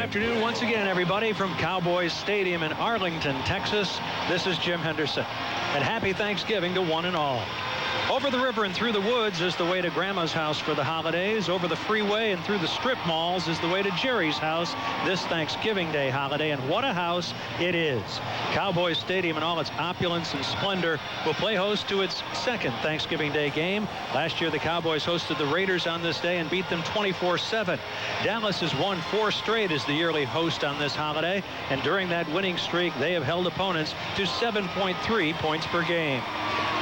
afternoon once again, everybody, from Cowboys Stadium in Arlington, Texas. This is Jim Henderson. And happy Thanksgiving to one and all. Over the river and through the woods is the way to Grandma's house for the holidays. Over the freeway and through the strip malls is the way to Jerry's house this Thanksgiving Day holiday. And what a house it is. Cowboys Stadium in all its opulence and splendor will play host to its second Thanksgiving Day game. Last year, the Cowboys hosted the Raiders on this day and beat them 24-7. Dallas has won 4 straight as the yearly host on this holiday. And during that winning streak, they have held opponents to 7.3 points per game.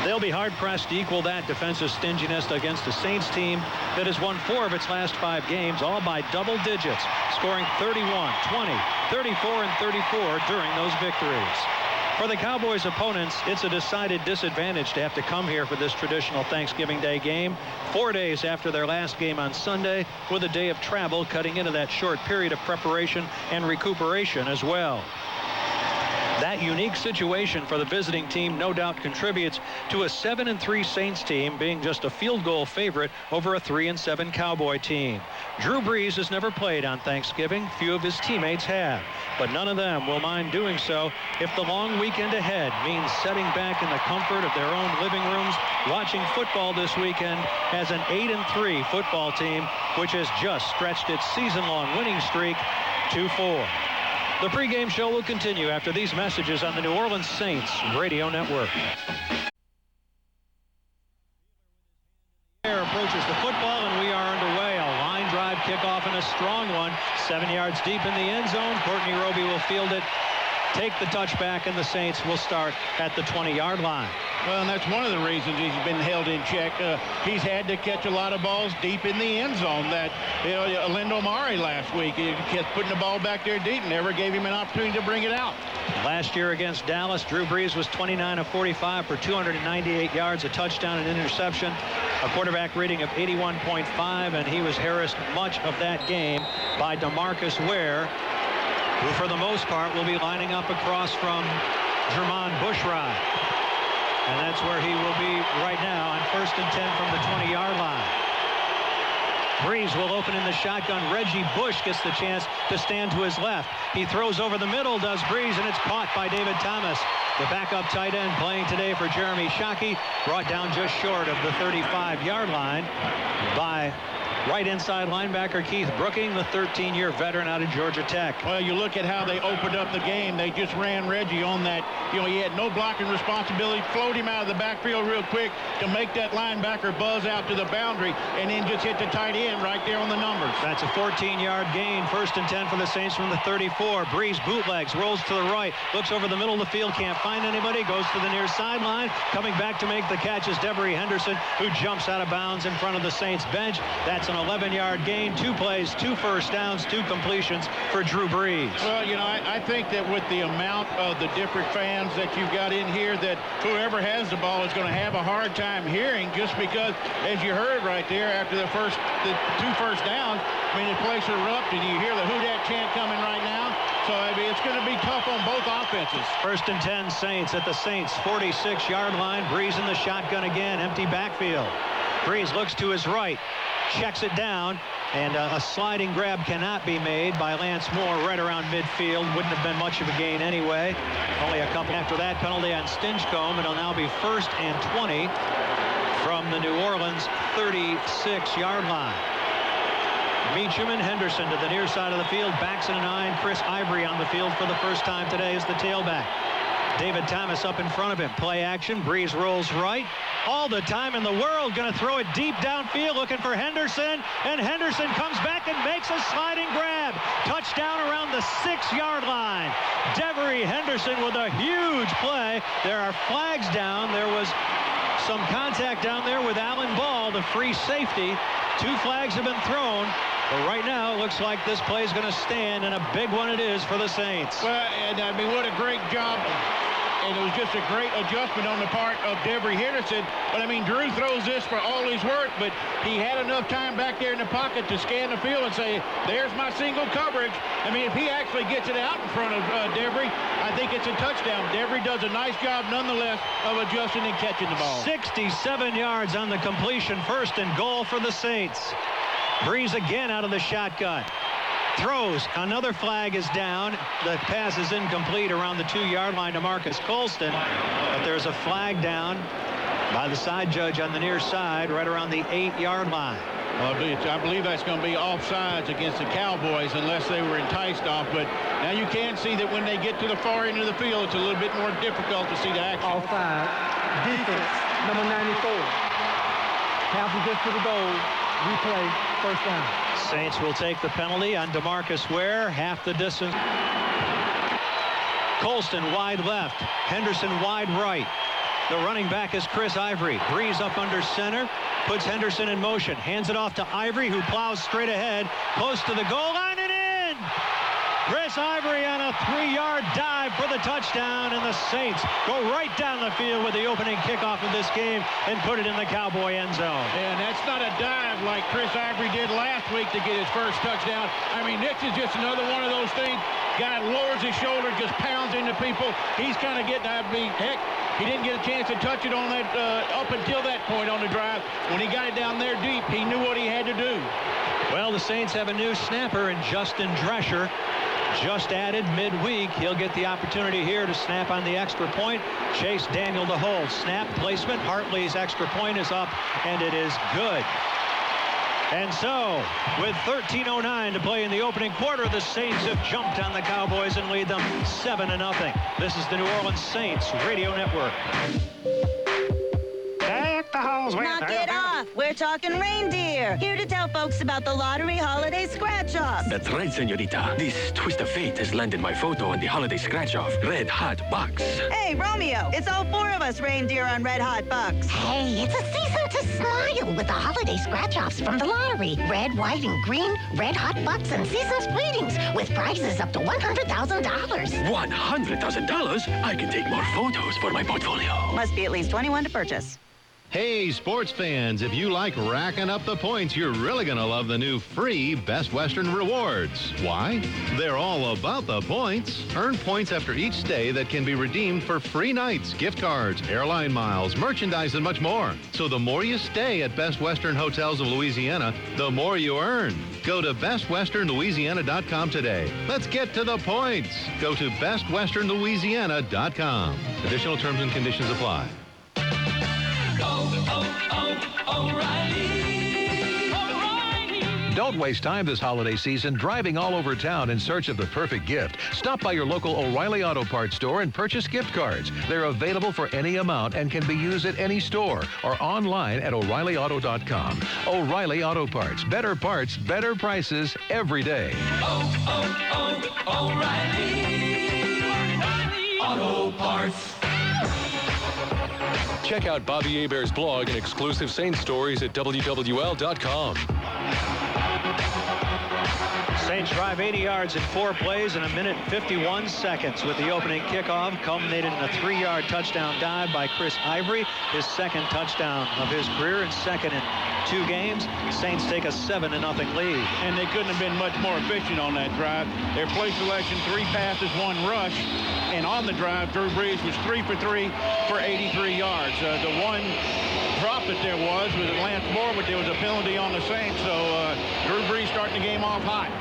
They'll be hard-pressed to equal that defensive stinginess against a Saints team that has won 4 of its last 5 games, all by double digits, scoring 31, 20, 34, and 34 during those victories. For the Cowboys' opponents, it's a decided disadvantage to have to come here for this traditional Thanksgiving Day game 4 days after their last game on Sunday, with a day of travel cutting into that short period of preparation and recuperation as well. That unique situation for the visiting team no doubt contributes to a 7-3 Saints team being just a field goal favorite over a 3-7 Cowboy team. Drew Brees has never played on Thanksgiving. Few of his teammates have, but none of them will mind doing so if the long weekend ahead means setting back in the comfort of their own living rooms, watching football this weekend as an 8-3 football team, which has just stretched its season-long winning streak to 4. The pregame show will continue after these messages on the New Orleans Saints Radio Network. Approaches the football, and we are underway. A line drive kickoff and a strong one. 7 yards deep in the end zone. Courtney Roby will field it, take the touchback, and the Saints will start at the 20-yard line. Well, and that's one of the reasons he's been held in check. He's had to catch a lot of balls deep in the end zone. That Lindo Mari last week, he kept putting the ball back there deep and never gave him an opportunity to bring it out. Last year against Dallas, Drew Brees was 29 of 45 for 298 yards, a touchdown and interception, a quarterback rating of 81.5, and he was harassed much of that game by DeMarcus Ware, who for the most part will be lining up across from Jermon Bushrod. And that's where he will be right now on 1st and 10 from the 20-yard line. Brees will open in the shotgun. Reggie Bush gets the chance to stand to his left. He throws over the middle, does Brees, and it's caught by David Thomas. The backup tight end playing today for Jeremy Shockey, brought down just short of the 35-yard line by right inside linebacker Keith Brooking, the 13-year veteran out of Georgia Tech. Well, you look at how they opened up the game. They just ran Reggie on that. He had no blocking responsibility, float him out of the backfield real quick to make that linebacker buzz out to the boundary, and then just hit the tight end right there on the numbers. That's a 14-yard gain. 1st and 10 for the Saints from the 34. Brees bootlegs, rolls to the right, looks over the middle of the field, can't find anybody, goes to the near sideline. Coming back to make the catch is Devery Henderson, who jumps out of bounds in front of the Saints bench. That's an 11-yard gain, 2 plays, 2 first downs, 2 completions for Drew Brees. Well, I think that with the amount of the different fans that you've got in here, that whoever has the ball is going to have a hard time hearing, just because, as you heard right there, after the 2 first downs, the place erupted. You hear the Who Dat chant coming right now. So, it's going to be tough on both offenses. 1st and 10 Saints at the Saints 46-yard line. Brees in the shotgun again, empty backfield. Brees looks to his right, checks it down, and a sliding grab cannot be made by Lance Moore right around midfield. Wouldn't have been much of a gain anyway. Only a couple after that penalty on Stinchcomb. It'll now be 1st and 20 from the New Orleans 36-yard line. Meacham and Henderson to the near side of the field. Backs in a 9. Chris Ivory on the field for the first time today as the tailback. David Thomas up in front of him. Play action. Brees rolls right. All the time in the world. Going to throw it deep downfield, looking for Henderson. And Henderson comes back and makes a sliding grab. Touchdown around the 6-yard line. Devery Henderson with a huge play. There are flags down. There was some contact down there with Alan Ball, the free safety. 2 flags have been thrown. But right now, it looks like this play is going to stand, and a big one it is for the Saints. Well, and what a great job. And it was just a great adjustment on the part of Devery Henderson. But, Drew throws this for all he's worth, but he had enough time back there in the pocket to scan the field and say, there's my single coverage. If he actually gets it out in front of Devery, I think it's a touchdown. Devery does a nice job, nonetheless, of adjusting and catching the ball. 67 yards on the completion. 1st and goal for the Saints. Brees again out of the shotgun. Throws. Another flag is down. The pass is incomplete around the 2-yard line to Marcus Colston. But there's a flag down by the side judge on the near side right around the 8-yard line. Well, I believe that's going to be offsides against the Cowboys unless they were enticed off. But now you can see that when they get to the far end of the field, it's a little bit more difficult to see the action. Offside. Defense, number 94. Half the distance to the goal. Replay, first down. Saints will take the penalty on DeMarcus Ware. Half the distance. Colston wide left. Henderson wide right. The running back is Chris Ivory. Breeze up under center. Puts Henderson in motion. Hands it off to Ivory, who plows straight ahead. Close to the goal line and in! Chris Ivory on a 3-yard dive for the touchdown, and the Saints go right down the field with the opening kickoff of this game and put it in the Cowboy end zone. And that's not a dive like Chris Ivory did last week to get his first touchdown. I mean, this is just another one of those things. Guy lowers his shoulder, just pounds into people. He's kind of getting out of beat. Heck, he didn't get a chance to touch it on that up until that point on the drive. When he got it down there deep, he knew what he had to do. Well, the Saints have a new snapper in Justin Drescher. Just added midweek. He'll get the opportunity here to snap on the extra point. Chase Daniel to hold. Snap placement. Hartley's extra point is up, and it is good. And so, with 13:09 to play in the opening quarter, the Saints have jumped on the Cowboys and lead them 7-0. This is the New Orleans Saints Radio Network. Knock it off. We're talking reindeer. Here to tell folks about the lottery holiday scratch-off. That's right, senorita. This twist of fate has landed my photo on the holiday scratch-off Red Hot Box. Hey, Romeo, it's all 4 of us reindeer on Red Hot Bucks. Hey, it's a season to smile with the holiday scratch-offs from the lottery. Red, white, and green, Red Hot Bucks and season's greetings with prizes up to $100,000. $100,000? I can take more photos for my portfolio. Must be at least 21 to purchase. Hey, sports fans, if you like racking up the points, you're really going to love the new free Best Western Rewards. Why? They're all about the points. Earn points after each stay that can be redeemed for free nights, gift cards, airline miles, merchandise, and much more. So the more you stay at Best Western Hotels of Louisiana, the more you earn. Go to bestwesternlouisiana.com today. Let's get to the points. Go to bestwesternlouisiana.com. Additional terms and conditions apply. O'Reilly. Don't waste time this holiday season driving all over town in search of the perfect gift. Stop by your local O'Reilly Auto Parts store and purchase gift cards. They're available for any amount and can be used at any store or online at O'ReillyAuto.com. O'Reilly Auto Parts. Better parts, better prices every day. O'Reilly Auto Parts. Check out Bobby Hebert's blog and exclusive Saints stories at WWL.com. Saints drive 80 yards in 4 plays in 1:51 with the opening kickoff, culminated in a 3-yard touchdown dive by Chris Ivory, his second touchdown of his career and second in 2 games. Saints take a 7-0 lead. And they couldn't have been much more efficient on that drive. Their play selection, 3 passes, 1 rush. And on the drive, Drew Brees was 3 for 3 for 83 yards. The one drop that there was Lance Moore, but there was a penalty on the Saints. So Drew Brees starting the game off hot.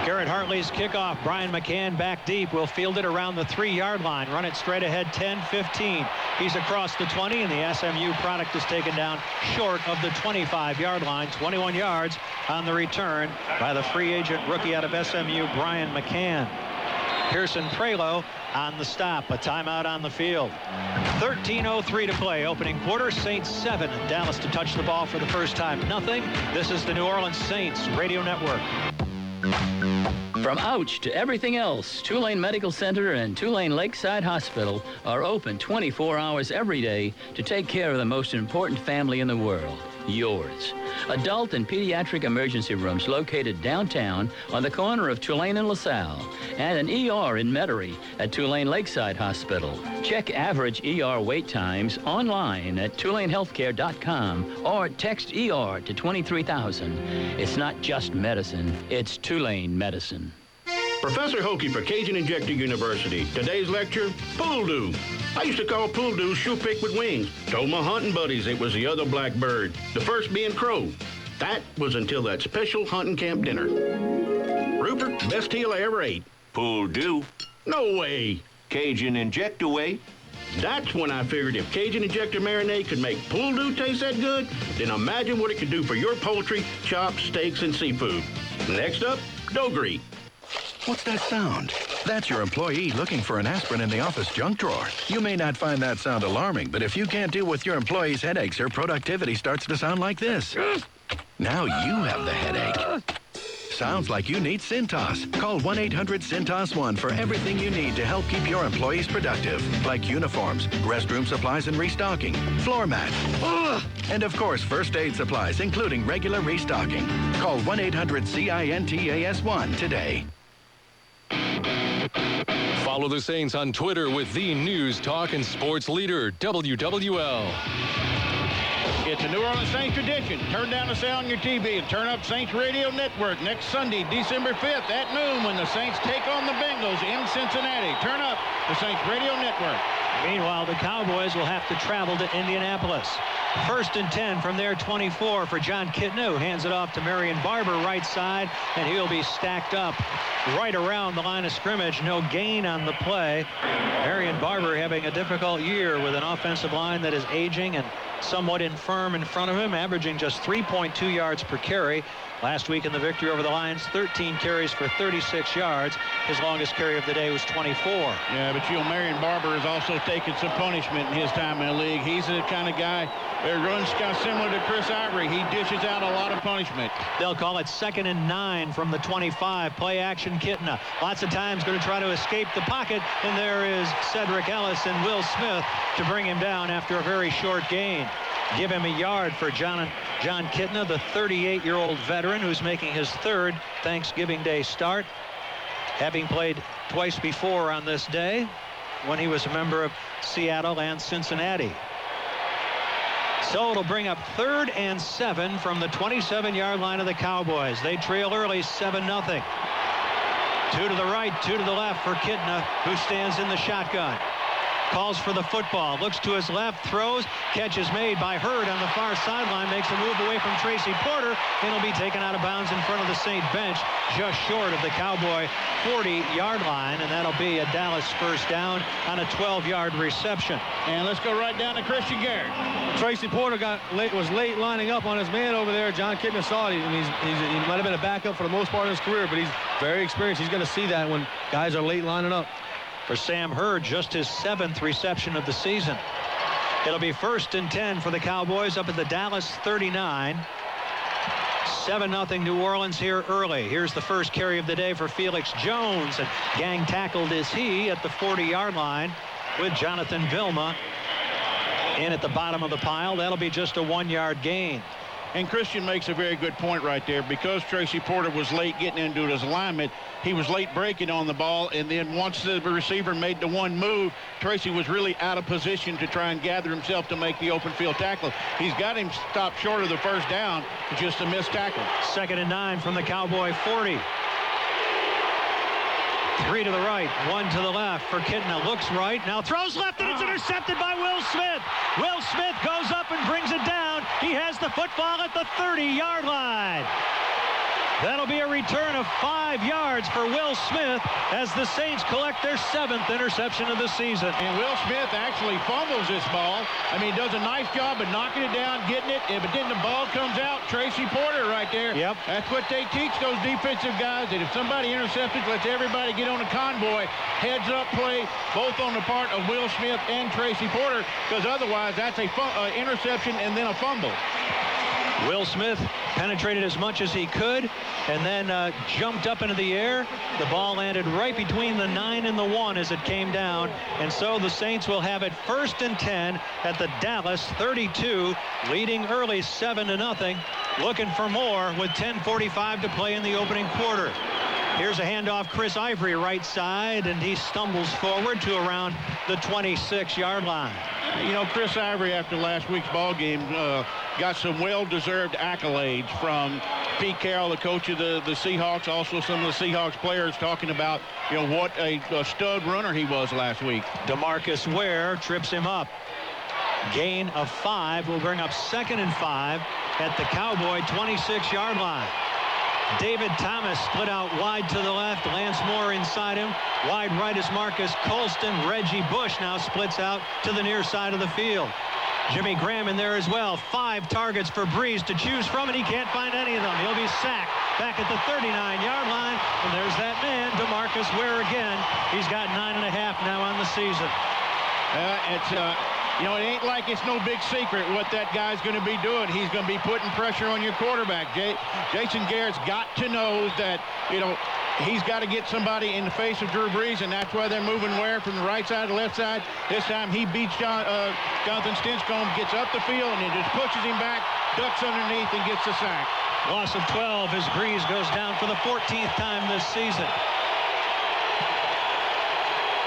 Garrett Hartley's kickoff. Brian McCann back deep. Will field it around the 3-yard line. Run it straight ahead, 10-15. He's across the 20, and the SMU product is taken down short of the 25-yard line. 21 yards on the return by the free agent rookie out of SMU, Brian McCann. Pearson Prelo on the stop. A timeout on the field. 13:03 to play. Opening quarter. Saints 7. Dallas to touch the ball for the first time. Nothing. This is the New Orleans Saints Radio Network. From ouch to everything else, Tulane Medical Center and Tulane Lakeside Hospital are open 24 hours every day to take care of the most important family in the world, yours. Adult and pediatric emergency rooms located downtown on the corner of Tulane and LaSalle, and an ER in Metairie at Tulane Lakeside Hospital. Check average ER wait times online at TulaneHealthcare.com or text ER to 23,000. It's not just medicine, it's Tulane medicine. Professor Hokie for Cajun Injector University. Today's lecture, pool dew. I used to call pool dew shoe pick with wings. Told my hunting buddies it was the other black bird, the first being crow. That was until that special hunting camp dinner. Rupert, best heel I ever ate. Pool do. No way. Cajun inject away. That's when I figured if Cajun Injector Marinade could make pool do taste that good, then imagine what it could do for your poultry, chops, steaks, and seafood. Next up, Dogri. What's that sound? That's your employee looking for an aspirin in the office junk drawer. You may not find that sound alarming, but if you can't deal with your employee's headaches, her productivity starts to sound like this. Now you have the headache. Sounds like you need Cintas. Call 1-800-CINTAS-1 for everything you need to help keep your employees productive, like uniforms, restroom supplies and restocking, floor mats, and of course, first aid supplies, including regular restocking. Call 1-800-CINTAS-1 today. Follow the Saints on Twitter with the news, talk, and sports leader, WWL. It's a New Orleans Saints tradition. Turn down the sound on your TV and turn up Saints Radio Network next Sunday, December 5th at noon when the Saints take on the Bengals in Cincinnati. Turn up the Saints Radio Network. Meanwhile, the Cowboys will have to travel to Indianapolis. 1st and 10 from their 24 for John Kitna, who hands it off to Marion Barber right side, and he'll be stacked up right around the line of scrimmage. No gain on the play. Marion Barber having a difficult year with an offensive line that is aging and somewhat infirm in front of him, averaging just 3.2 yards per carry. Last week in the victory over the Lions, 13 carries for 36 yards. His longest carry of the day was 24. Yeah, but Marion Barber has also taken some punishment in his time in the league. He's the kind of guy that runs kind of similar to Chris Ivory. He dishes out a lot of punishment. They'll call it 2nd and 9 from the 25. Play action Kitna. Lots of times going to try to escape the pocket, and there is Cedric Ellis and Will Smith to bring him down after a very short gain. Give him a yard for John Kitna, the 38-year-old veteran who's making his 3rd Thanksgiving Day start, having played twice before on this day when he was a member of Seattle and Cincinnati. So it'll bring up 3rd and 7 from the 27-yard line of the Cowboys. They trail early 7-0. 2 to the right, 2 to the left for Kitna, who stands in the shotgun. Calls for the football, looks to his left, throws, catch is made by Hurd on the far sideline, makes a move away from Tracy Porter, and will be taken out of bounds in front of the Saint bench, just short of the Cowboy 40-yard line, and that'll be a Dallas first down on a 12-yard reception. And let's go right down to Christian Garrett. Tracy Porter was late lining up on his man over there. John Kitna saw it, and he might have been a backup for the most part of his career, but he's very experienced. He's going to see that when guys are late lining up. For Sam Hurd, just his 7th reception of the season. It'll be 1st and 10 for the Cowboys up at the Dallas 39. 7-0 New Orleans here early. Here's the first carry of the day for Felix Jones, and gang tackled is he at the 40-yard line with Jonathan Vilma in at the bottom of the pile. That'll be just a 1-yard gain. And Christian makes a very good point right there. Because Tracy Porter was late getting into his alignment, he was late breaking on the ball, and then once the receiver made the one move, Tracy was really out of position to try and gather himself to make the open field tackle. He's got him stopped short of the first down, just a missed tackle. 2nd and 9 from the Cowboy 40. 3 to the right, 1 to the left for Kitna. Looks right, now throws left, and it's intercepted by Will Smith. Will Smith goes up and brings it down. He has the football at the 30-yard line. That'll be a return of 5 yards for Will Smith as the Saints collect their 7th interception of the season. And Will Smith actually fumbles this ball. I mean, does a nice job of knocking it down, getting it, but then the ball comes out. Tracy Porter right there. Yep. That's what they teach those defensive guys, that if somebody intercepts it, lets everybody get on a convoy. Heads up play, both on the part of Will Smith and Tracy Porter, because otherwise that's a interception and then a fumble. Will Smith penetrated as much as he could and then jumped up into the air. The ball landed right between the 9 and the 1 as it came down. And so the Saints will have it 1st and 10 at the Dallas 32, leading early 7-0. Looking for more with 10:45 to play in the opening quarter. Here's a handoff, Chris Ivory right side, and he stumbles forward to around the 26-yard line. You know, Chris Ivory, after last week's ball game, got some well-deserved accolades from Pete Carroll, the coach of the Seahawks, also some of the Seahawks players talking about, you know, what a stud runner he was last week. DeMarcus Ware trips him up. Gain of 5 will bring up 2nd and 5 at the Cowboy 26-yard line. David Thomas split out wide to the left. Lance Moore inside him. Wide right is Marcus Colston. Reggie Bush now splits out to the near side of the field. Jimmy Graham in there as well. 5 targets for Breeze to choose from, and he can't find any of them. He'll be sacked back at the 39-yard line. And there's that man, DeMarcus Ware again. He's got 9.5 now on the season. You know, it ain't like it's no big secret what that guy's going to be doing. He's going to be putting pressure on your quarterback. Jason Garrett's got to know that, you know, he's got to get somebody in the face of Drew Brees, and that's why they're moving Ware from the right side to the left side. This time he beats Jonathan Stinchcomb, gets up the field, and he just pushes him back, ducks underneath, and gets the sack. Loss of 12 as Brees goes down for the 14th time this season.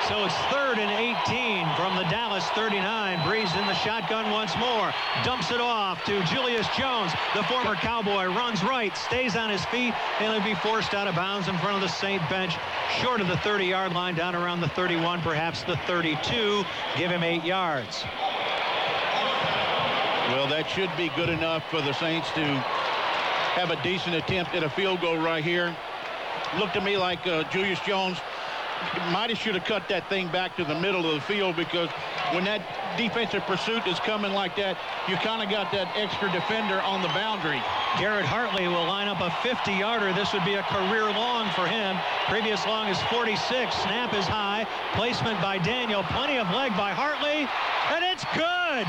So it's 3rd and 18 from the Dallas 39. Breeze in the shotgun once more. Dumps it off to Julius Jones. The former Cowboy runs right, stays on his feet, and he'll be forced out of bounds in front of the Saint bench. Short of the 30-yard line, down around the 31, perhaps the 32. Give him 8 yards. Well, that should be good enough for the Saints to have a decent attempt at a field goal right here. Looked to me like Julius Jones might have should have cut that thing back to the middle of the field, because when that defensive pursuit is coming like that, you kind of got that extra defender on the boundary. Garrett Hartley will line up a 50-yarder. This would be a career long for him. Previous long is 46. Snap is high. Placement by Daniel. Plenty of leg by Hartley. And it's good.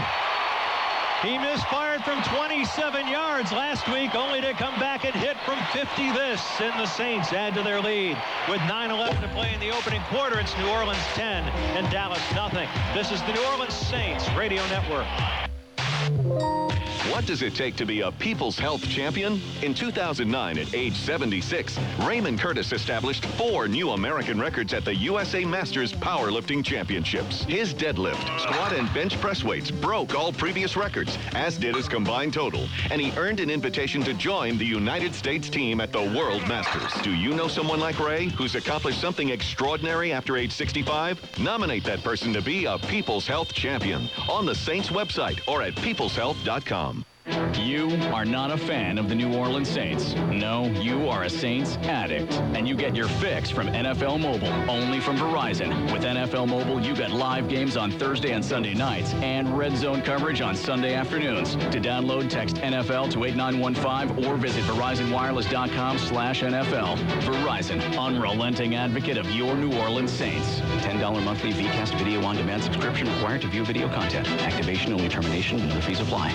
He misfired from 27 yards last week, only to come back and hit from 50 this. And the Saints add to their lead. With 9:11 to play in the opening quarter, it's New Orleans 10 and Dallas nothing. This is the New Orleans Saints Radio Network. What does it take to be a People's Health champion? In 2009, at age 76, Raymond Curtis established 4 new American records at the USA Masters Powerlifting Championships. His deadlift, squat, and bench press weights broke all previous records, as did his combined total, and he earned an invitation to join the United States team at the World Masters. Do you know someone like Ray who's accomplished something extraordinary after age 65? Nominate that person to be a People's Health champion on the Saints website or at peopleshealth.com. You are not a fan of the New Orleans Saints. No, you are a Saints addict. And you get your fix from NFL Mobile, only from Verizon. With NFL Mobile, you get live games on Thursday and Sunday nights and red zone coverage on Sunday afternoons. To download, text NFL to 8915 or visit VerizonWireless.com/NFL. Verizon, unrelenting advocate of your New Orleans Saints. $10 monthly VCast video on demand subscription required to view video content. Activation only, termination and other fees apply.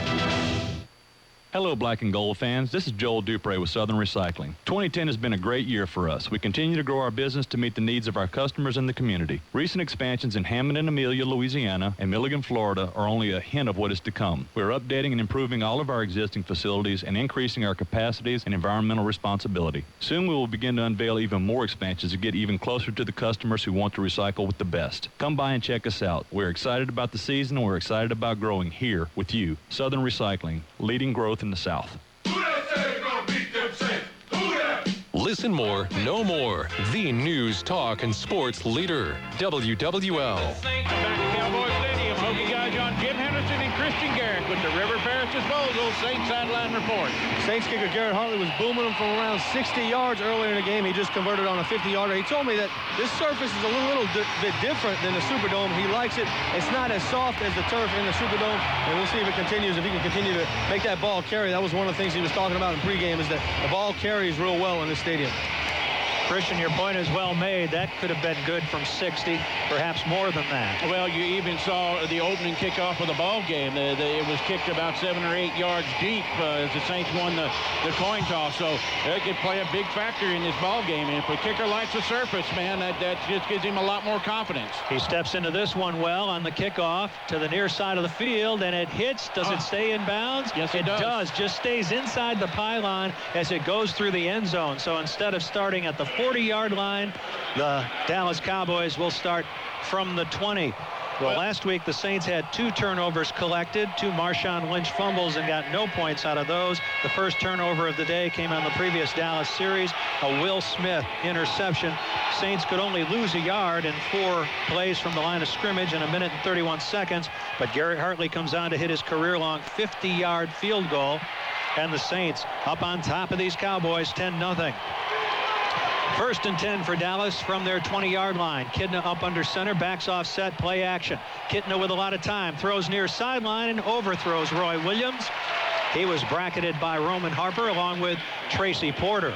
Hello, Black and Gold fans. This is Joel Dupre with Southern Recycling. 2010 has been a great year for us. We continue to grow our business to meet the needs of our customers and the community. Recent expansions in Hammond and Amelia, Louisiana, and Milligan, Florida are only a hint of what is to come. We're updating and improving all of our existing facilities and increasing our capacities and environmental responsibility. Soon we will begin to unveil even more expansions to get even closer to the customers who want to recycle with the best. Come by and check us out. We're excited about the season, and we're excited about growing here with you. Southern Recycling, leading growth in the South. Listen more, know more. The news, talk, and sports leader. WWL. Back to Cowboys Stadium. Hokie Gajan, Jim Henderson, and Christian Garrett with the River Parish Disposal Saints sideline report. Saints kicker Garrett Hartley was booming him from around 60 yards earlier in the game. He just converted on a 50-yarder. He told me that this surface is a little bit different than the Superdome. He likes it. It's not as soft as the turf in the Superdome, and we'll see if it continues, if he can continue to make that ball carry. That was one of the things he was talking about in pregame, is that the ball carries real well in this stadium. Christian, your point is well made. That could have been good from 60, perhaps more than that. Well, you even saw the opening kickoff of the ball game. It was kicked about 7 or 8 yards deep as the Saints won the coin toss. So it could play a big factor in this ball game. And if a kicker likes the surface, man, that just gives him a lot more confidence. He steps into this one well on the kickoff to the near side of the field, and it hits. Does it stay in bounds? Yes, it does. Just stays inside the pylon as it goes through the end zone. So instead of starting at the 40-yard line, the Dallas Cowboys will start from the 20. Well, last week the Saints had 2 turnovers collected, 2 Marshawn Lynch fumbles, and got no points out of those. The first turnover of the day came on the previous Dallas series, a Will Smith interception. Saints could only lose a yard in 4 plays from the line of scrimmage in 1 minute and 31 seconds, but Garrett Hartley comes on to hit his career-long 50-yard field goal. And the Saints up on top of these Cowboys, 10-0. 1st and 10 for Dallas from their 20-yard line. Kidna up under center, backs off set, play action. Kitna with a lot of time, throws near sideline and overthrows Roy Williams. He was bracketed by Roman Harper along with Tracy Porter.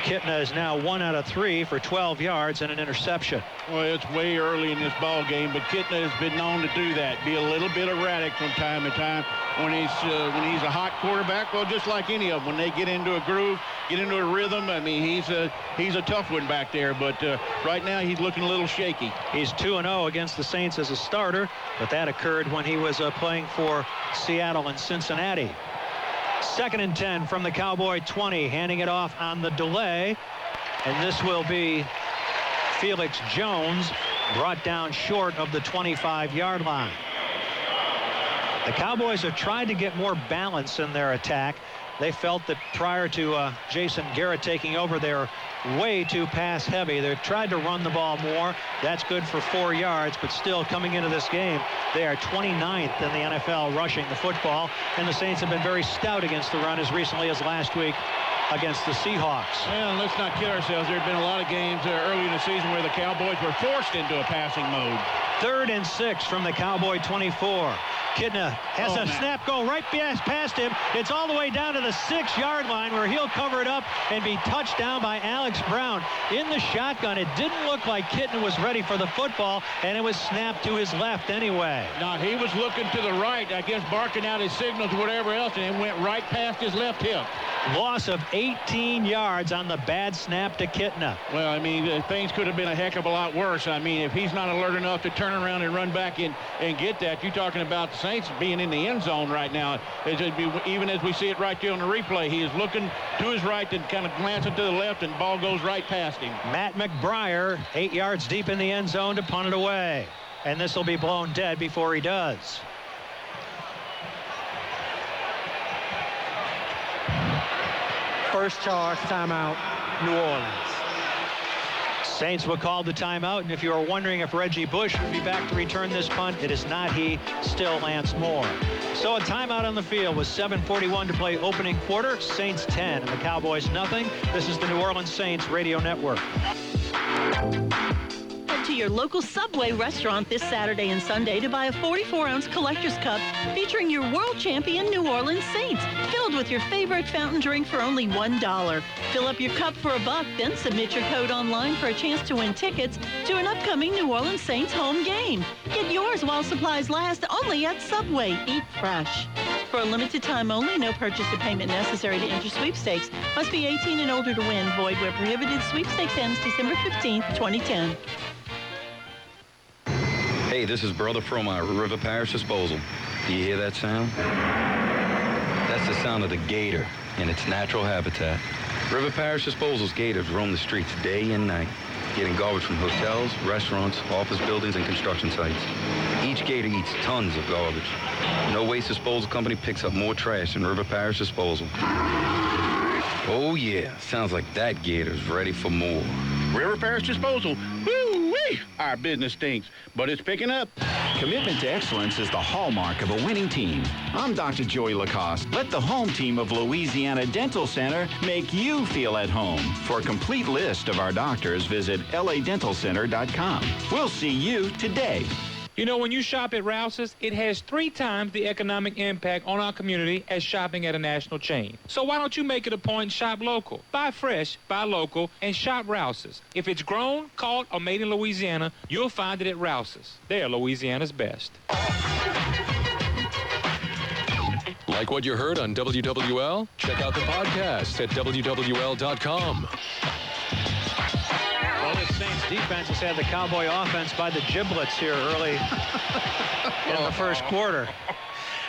Kitna is now 1 out of 3 for 12 yards and an interception. Well, it's way early in this ball game, but Kitna has been known to do that, be a little bit erratic from time to time when he's a hot quarterback. Well, just like any of them, when they get into a groove, get into a rhythm. I mean, he's a tough one back there, but right now he's looking a little shaky. He's 2-0 against the Saints as a starter, but that occurred when he was playing for Seattle and Cincinnati. 2nd and 10 from the Cowboy 20, handing it off on the delay, and this will be Felix Jones, brought down short of the 25-yard line. The Cowboys have tried to get more balance in their attack. They felt that prior to Jason Garrett taking over, they were way too pass heavy. They tried to run the ball more. That's good for 4 yards, but still coming into this game, they are 29th in the NFL rushing the football, and the Saints have been very stout against the run as recently as last week against the Seahawks. Well, let's not kid ourselves. There have been a lot of games early in the season where the Cowboys were forced into a passing mode. 3rd and 6 from the Cowboy 24. Kidna has a snap go right past him. It's all the way down to the 6-yard line where he'll cover it up and be touched down by Alex Brown. In the shotgun, it didn't look like Kidna was ready for the football, and it was snapped to his left anyway. No, he was looking to the right, I guess barking out his signals or whatever else, and it went right past his left hip. Loss of 18 yards on the bad snap to Kitna. Well, I mean, things could have been a heck of a lot worse. I mean, if he's not alert enough to turn around and run back and get that, you're talking about the Saints being in the end zone right now. Even as we see it right there on the replay, he is looking to his right and kind of glancing to the left, and the ball goes right past him. Matt McBriar, 8 yards deep in the end zone to punt it away. And this will be blown dead before he does. First charge, timeout, New Orleans. Saints will call the timeout, and if you are wondering if Reggie Bush will be back to return this punt, it is not he, still Lance Moore. So a timeout on the field with 7:41 to play opening quarter. Saints 10 and the Cowboys nothing. This is the New Orleans Saints Radio Network. Head to your local Subway restaurant this Saturday and Sunday to buy a 44-ounce collector's cup featuring your world champion New Orleans Saints, filled with your favorite fountain drink for only $1. Fill up your cup for $1, then submit your code online for a chance to win tickets to an upcoming New Orleans Saints home game. Get yours while supplies last, only at Subway. Eat fresh. For a limited time only, no purchase or payment necessary to enter sweepstakes. Must be 18 and older to win. Void where prohibited. Sweepstakes ends December 15th, 2010. Hey, this is Brother Fromeyer, River Parish Disposal. Do you hear that sound? That's the sound of the gator in its natural habitat. River Parish Disposal's gators roam the streets day and night, getting garbage from hotels, restaurants, office buildings, and construction sites. Each gator eats tons of garbage. No waste disposal company picks up more trash than River Parish Disposal. Oh yeah, sounds like that gator's ready for more. River Parish Disposal. Woo-wee! Our business stinks, but it's picking up. Commitment to excellence is the hallmark of a winning team. I'm Dr. Joey Lacoste. Let the home team of Louisiana Dental Center make you feel at home. For a complete list of our doctors, visit ladentalcenter.com. We'll see you today. You know, when you shop at Rouse's, it has 3 times the economic impact on our community as shopping at a national chain. So why don't you make it a point and shop local? Buy fresh, buy local, and shop Rouse's. If it's grown, caught, or made in Louisiana, you'll find it at Rouse's. They're Louisiana's best. Like what you heard on WWL? Check out the podcast at WWL.com. Well, the Saints defense has had the Cowboy offense by the giblets here early in the first quarter.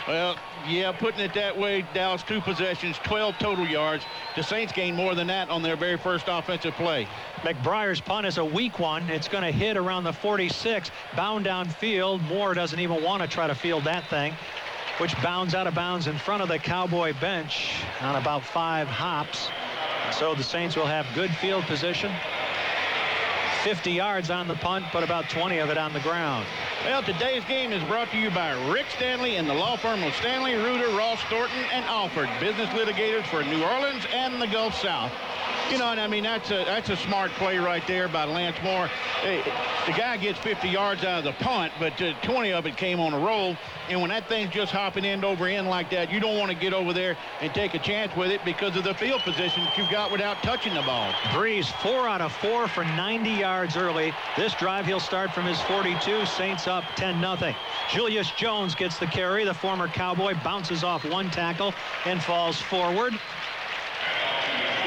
Well, yeah, putting it that way, Dallas 2 possessions, 12 total yards. The Saints gained more than that on their very first offensive play. McBriar's punt is a weak one. It's going to hit around the 46, bound downfield. Moore doesn't even want to try to field that thing, which bounds out of bounds in front of the Cowboy bench on about 5 hops. So the Saints will have good field position. 50 yards on the punt, but about 20 of it on the ground. Well, today's game is brought to you by Rick Stanley and the law firm of Stanley, Reuter, Ross, Thornton, and Alford, business litigators for New Orleans and the Gulf South. You know, and I mean, that's a smart play right there by Lance Moore. Hey, the guy gets 50 yards out of the punt, but 20 of it came on a roll. And when that thing's just hopping end over end like that, you don't want to get over there and take a chance with it because of the field position that you've got without touching the ball. Breeze 4 out of 4 for 90 yards early. This drive he'll start from his 42. Saints up 10-0. Julius Jones gets the carry. The former Cowboy bounces off one tackle and falls forward.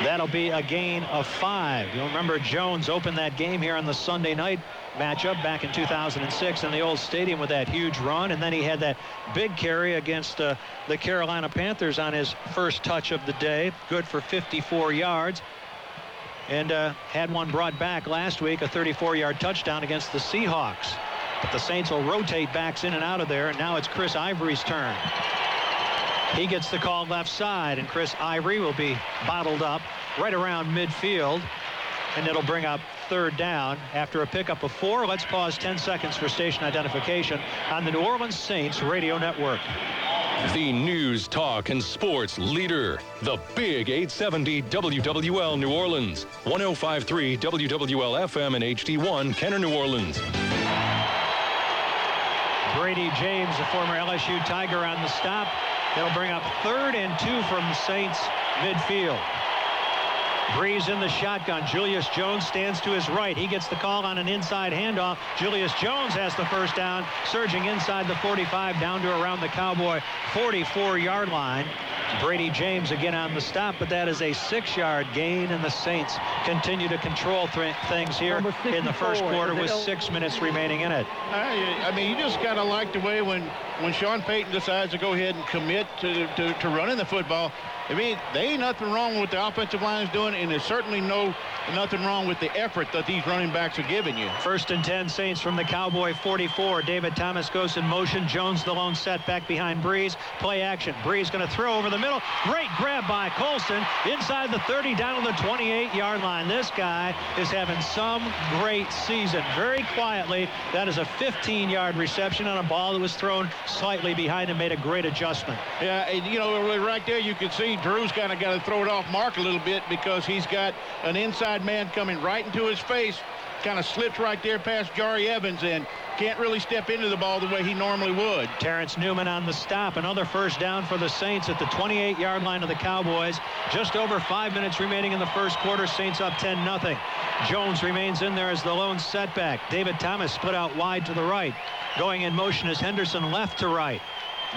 That'll be a gain of 5. You'll remember Jones opened that game here on the Sunday night matchup back in 2006 in the old stadium with that huge run, and then he had that big carry against the Carolina Panthers on his first touch of the day, good for 54 yards, and had one brought back last week, a 34-yard touchdown against the Seahawks. But the Saints will rotate backs in and out of there, and now it's Chris Ivory's turn. He gets the call left side, and Chris Ivory will be bottled up right around midfield, and it'll bring up 3rd down after a pickup of 4. Let's pause 10 seconds for station identification on the New Orleans Saints radio network. The news, talk, and sports leader, the Big 870 WWL New Orleans, 105.3 WWL FM and HD1 Kenner, New Orleans. Brady James, the former LSU Tiger, on the stop. They'll bring up 3rd and 2 from the Saints midfield. Breeze in the shotgun. Julius Jones stands to his right. He gets the call on an inside handoff. Julius Jones has the first down, surging inside the 45 down to around the Cowboy 44-yard line. Brady James again on the stop, but that is a 6-yard gain, and the Saints continue to control things here in the first quarter with 6 minutes remaining in it. I mean, you just got to like the way when Sean Payton decides to go ahead and commit to running the football. I mean, there ain't nothing wrong with what the offensive line is doing, and there's certainly nothing wrong with the effort that these running backs are giving you. 1st and 10, Saints from the Cowboy 44. David Thomas goes in motion. Jones the lone setback behind Breeze. Play action. Breeze going to throw over the middle. Great grab by Colston inside the 30 down to the 28-yard line. This guy is having some great season. Very quietly, that is a 15-yard reception on a ball that was thrown slightly behind and made a great adjustment. Yeah, and, you know, right there you can see Drew's kind of got to throw it off mark a little bit because he's got an inside man coming right into his face, kind of slips right there past Jari Evans and can't really step into the ball the way he normally would. Terrence Newman on the stop. Another first down for the Saints at the 28-yard line of the Cowboys. Just over 5 minutes remaining in the first quarter. Saints up 10-0. Jones remains in there as the lone setback. David Thomas split out wide to the right. Going in motion is Henderson left to right.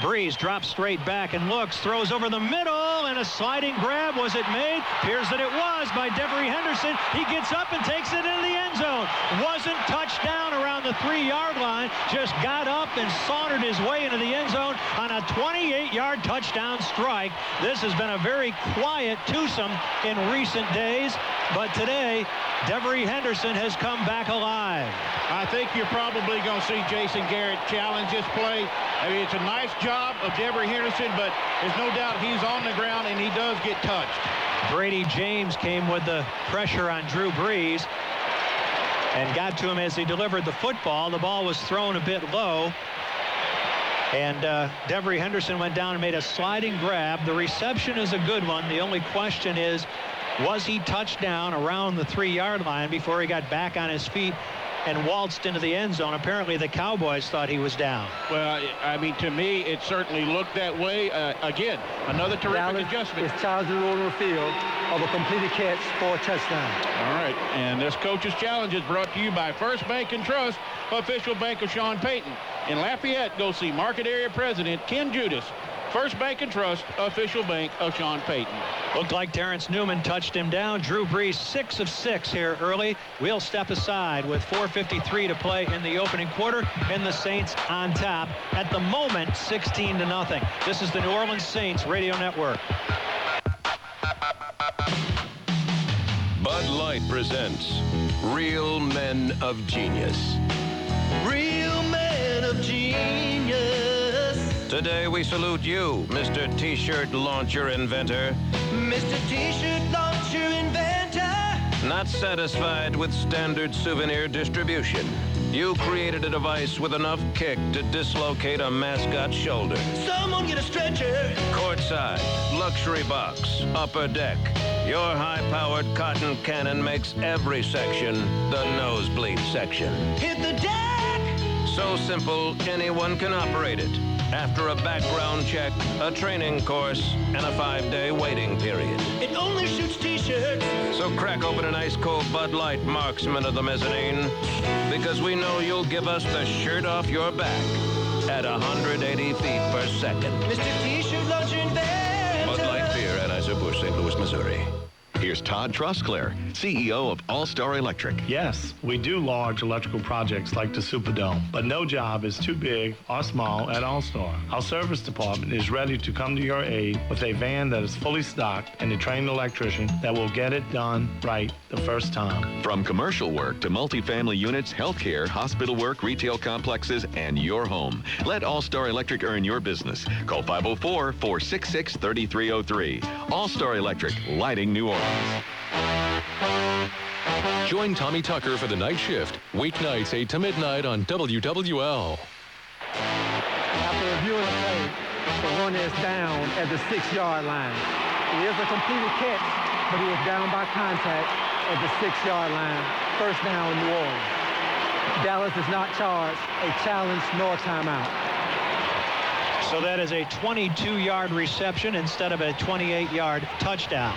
Breeze drops straight back and looks, throws over the middle, and a sliding grab. Was it made? Appears that it was by Devery Henderson. He gets up and takes it into the end zone. Wasn't touched down around the 3-yard line, just got up and sauntered his way into the end zone on a 28-yard touchdown strike. This has been a very quiet twosome in recent days, but today, Devery Henderson has come back alive. I think you're probably going to see Jason Garrett challenge this play. I mean, it's a nice job of Devery Henderson, but there's no doubt he's on the ground and he does get touched. Brady James came with the pressure on Drew Brees and got to him as he delivered the football. The ball was thrown a bit low, and Devery Henderson went down and made a sliding grab. The reception is a good one. The only question is, was he touched down around the 3-yard line before he got back on his feet and waltzed into the end zone? Apparently the Cowboys thought he was down. Well, I mean, to me, it certainly looked that way. Again, another terrific adjustment. It's charged the roll on the field of a completed catch for a touchdown. All right, and this coach's challenge is brought to you by First Bank and Trust, official bank of Sean Payton. In Lafayette, go see Market Area President Ken Judas. First Bank and Trust, official bank of Sean Payton. Looked like Terrence Newman touched him down. Drew Brees 6 of 6 here early. We'll step aside with 4:53 to play in the opening quarter, and the Saints on top at the moment 16-0. This is the New Orleans Saints radio network. Bud Light presents Real Men of Genius. Real Men of Genius. Today we salute you, Mr. T-shirt launcher inventor. Mr. T-shirt launcher inventor. Not satisfied with standard souvenir distribution. You created a device with enough kick to dislocate a mascot's shoulder. Someone get a stretcher. Courtside, luxury box, upper deck. Your high-powered cotton cannon makes every section the nosebleed section. Hit the deck. So simple, anyone can operate it. After a background check, a training course, and a 5-day waiting period. It only shoots T-shirts. So crack open an ice-cold Bud Light, marksman of the mezzanine, because we know you'll give us the shirt off your back at 180 feet per second. Mr. T-shirt launcher inventor. Bud Light beer, Anheuser-Busch, St. Louis, Missouri. Here's Todd Trusclair, CEO of All-Star Electric. Yes, we do large electrical projects like the Superdome, but no job is too big or small at All-Star. Our service department is ready to come to your aid with a van that is fully stocked and a trained electrician that will get it done right the first time. From commercial work to multifamily units, healthcare, hospital work, retail complexes, and your home. Let All-Star Electric earn your business. Call 504-466-3303. All-Star Electric, lighting New Orleans. Join Tommy Tucker for the night shift, weeknights 8 to midnight on WWL. After reviewing the play, the runner is down at the 6-yard line. It is a completed catch, but he was down by contact at the 6-yard line. First down, New Orleans. Dallas is not charged a challenge nor timeout. So that is a 22-yard reception instead of a 28-yard touchdown.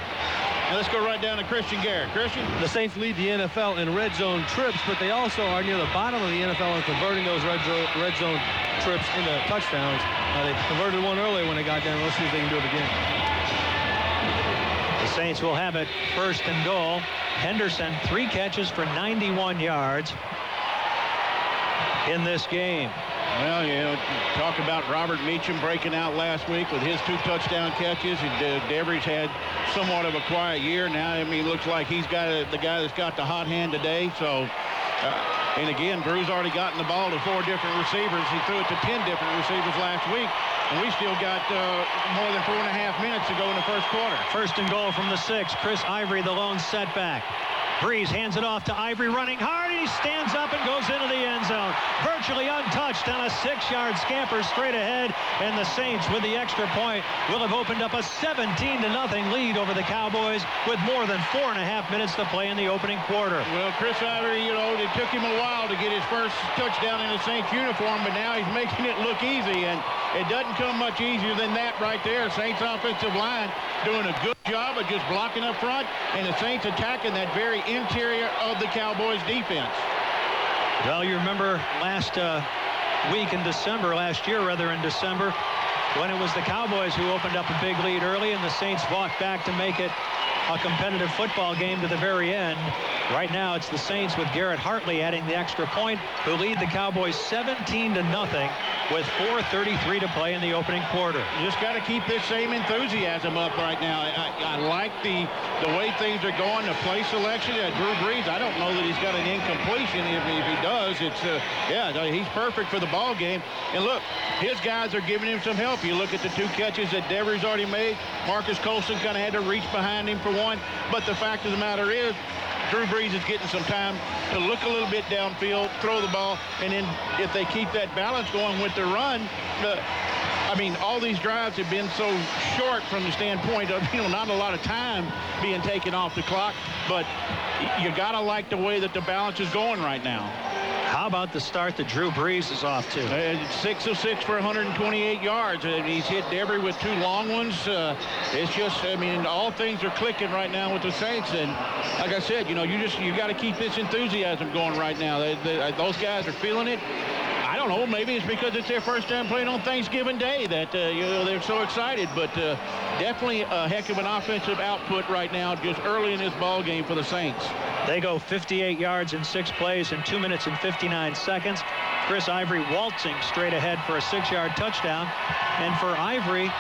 Now let's go right down to Christian Garrett. Christian? The Saints lead the NFL in red zone trips, but they also are near the bottom of the NFL in converting those red zone trips into touchdowns. They converted one earlier when they got down. Let's see if they can do it again. The Saints will have it first and goal. Henderson, 3 catches for 91 yards in this game. Well, you know, talk about Robert Meacham breaking out last week with his 2 touchdown catches. Devry's had somewhat of a quiet year. Now, I mean, looks like he's got the guy that's got the hot hand today. So, and again, Drew's already gotten the ball to 4 different receivers. He threw it to 10 different receivers last week. And we still got more than 4.5 minutes to go in the first quarter. First and goal from the 6. Chris Ivory, the lone setback. Breeze hands it off to Ivory, running hard. He stands up and goes into the end zone. Virtually untouched on a 6-yard scamper straight ahead. And the Saints, with the extra point, will have opened up a 17-0 lead over the Cowboys with more than 4.5 minutes to play in the opening quarter. Well, Chris Ivory, you know, it took him a while to get his first touchdown in a Saints uniform, but now he's making it look easy. And it doesn't come much easier than that right there. Saints offensive line doing a good job of just blocking up front, and the Saints attacking that very interior of the Cowboys defense. Well, you remember last week in December, last year rather in December, when it was the Cowboys who opened up a big lead early and the Saints fought back to make it a competitive football game to the very end. Right now it's the Saints with Garrett Hartley adding the extra point, who lead the Cowboys 17-0 with 4:33 to play in the opening quarter. You just got to keep this same enthusiasm up right now. I like the way things are going, the play selection. Drew Brees, I don't know that he's got an incompletion. If he does, it's he's perfect for the ball game. And look, his guys are giving him some help. You look at the 2 catches that Devry's already made. Marcus Colson kind of had to reach behind him for one. But the fact of the matter is, Drew Brees is getting some time to look a little bit downfield, throw the ball, and then if they keep that balance going with the run, I mean, all these drives have been so short from the standpoint of, you know, not a lot of time being taken off the clock, but you got to like the way that the balance is going right now. How about the start that Drew Brees is off to? 6 of 6 for 128 yards. And he's hit Devry with 2 long ones. It's just, I mean, all things are clicking right now with the Saints. And like I said, you know, you got to keep this enthusiasm going right now. Those guys are feeling it. I don't know, maybe it's because it's their first time playing on Thanksgiving Day that you know, they're so excited, but definitely a heck of an offensive output right now just early in this ball game for the Saints. They go 58 yards in 6 plays in 2 minutes and 59 seconds. Chris Ivory waltzing straight ahead for a 6-yard touchdown. And for Ivory,